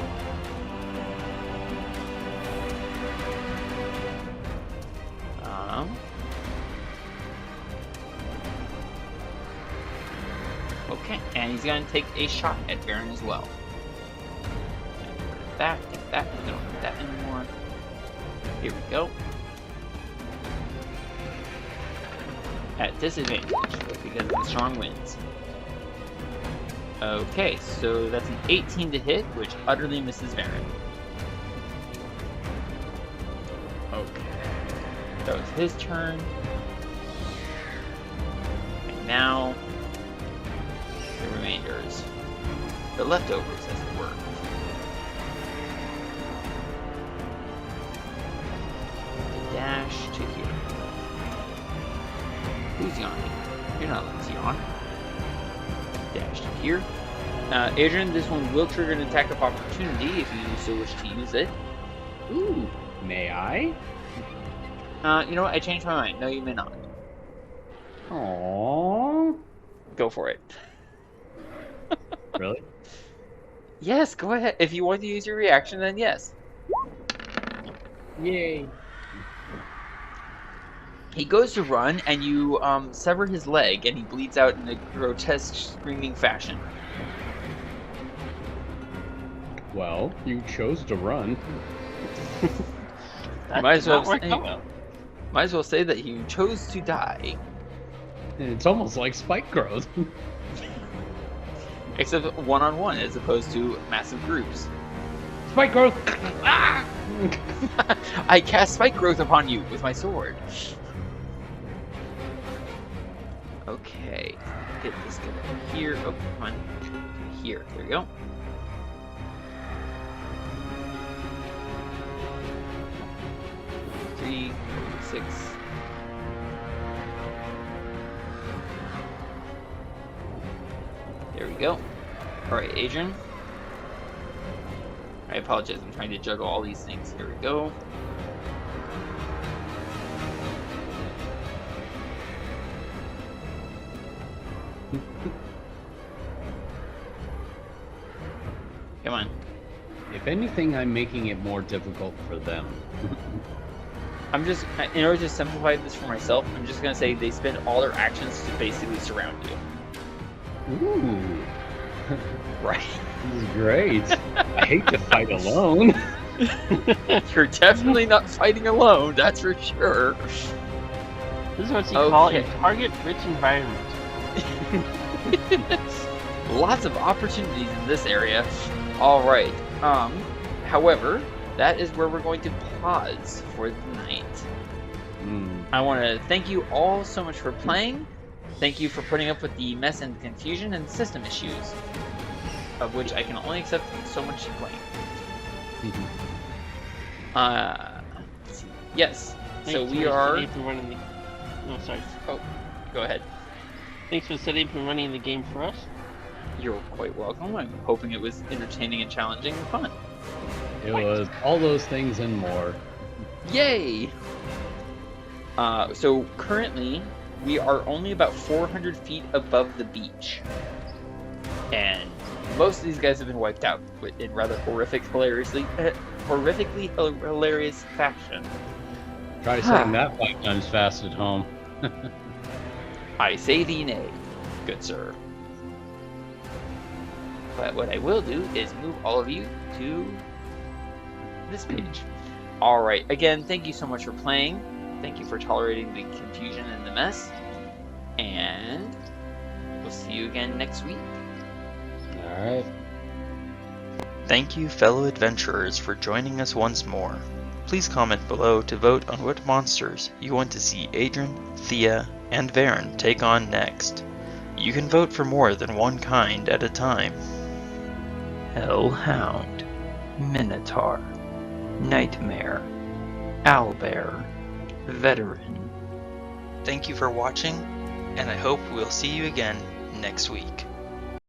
Okay, and he's going to take a shot at Varin as well. Take that, we don't need that anymore. Here we go. At disadvantage, because of the strong winds. Okay, so that's an 18 to hit, which utterly misses Varin. Okay. That was his turn. And now, the remainders. The leftovers, as it were. The dash to here. Who's yawning? You're not allowed to yawn. Dash to here. Adran, this one will trigger an attack of opportunity if you so wish to use it. Ooh, may I? You know what? I changed my mind. No, you may not. Aww. Go for it. Really? Yes, go ahead. If you want to use your reaction, then yes. Yay. He goes to run, and you sever his leg, and he bleeds out in a grotesque, screaming fashion. Well, you chose to run. That Might did as well not work say- out well. Might as well say that you chose to die. It's almost like spike growth. Except one-on-one, as opposed to massive groups. Spike growth! Ah! I cast Spike Growth upon you with my sword. Okay, get this guy here. Oh, come on. Here, there we go. Three, 6. There we go. Alright, Adrian. I apologize, I'm trying to juggle all these things. Here we go. Come on. If anything, I'm making it more difficult for them. I'm just, in order to simplify this for myself, I'm just gonna say they spend all their actions to basically surround you. Ooh, Right. this is great. I hate to fight alone. You're definitely not fighting alone, that's for sure. This is what you call a Okay. target-rich environment. Lots of opportunities in this area. Alright. However, that is where we're going to pause for the night. I want to thank you all so much for playing. Thank you for putting up with the mess and confusion and system issues, of which I can only accept so much blame. Let's see. Yes. So Thanks we for are. setting up and running the... Oh, sorry. Oh, go ahead. Thanks for setting up and running the game for us. You're quite welcome. I'm hoping it was entertaining and challenging and fun. It was all those things and more. Yay! So currently, we are only about 400 feet above the beach. And most of these guys have been wiped out in rather horrifically hilarious fashion. Try saying that 5 times fast at home. I say thee nay, good sir. But what I will do is move all of you to this page. Alright, again, thank you so much for playing. Thank you for tolerating the confusion and the mess. And we'll see you again next week. Alright. Thank you, fellow adventurers, for joining us once more. Please comment below to vote on what monsters you want to see Adran, Thía, and Varin take on next. You can vote for more than one kind at a time. Hound, Minotaur, Nightmare, Owlbear, Veteran. Thank you for watching, and I hope we'll see you again next week.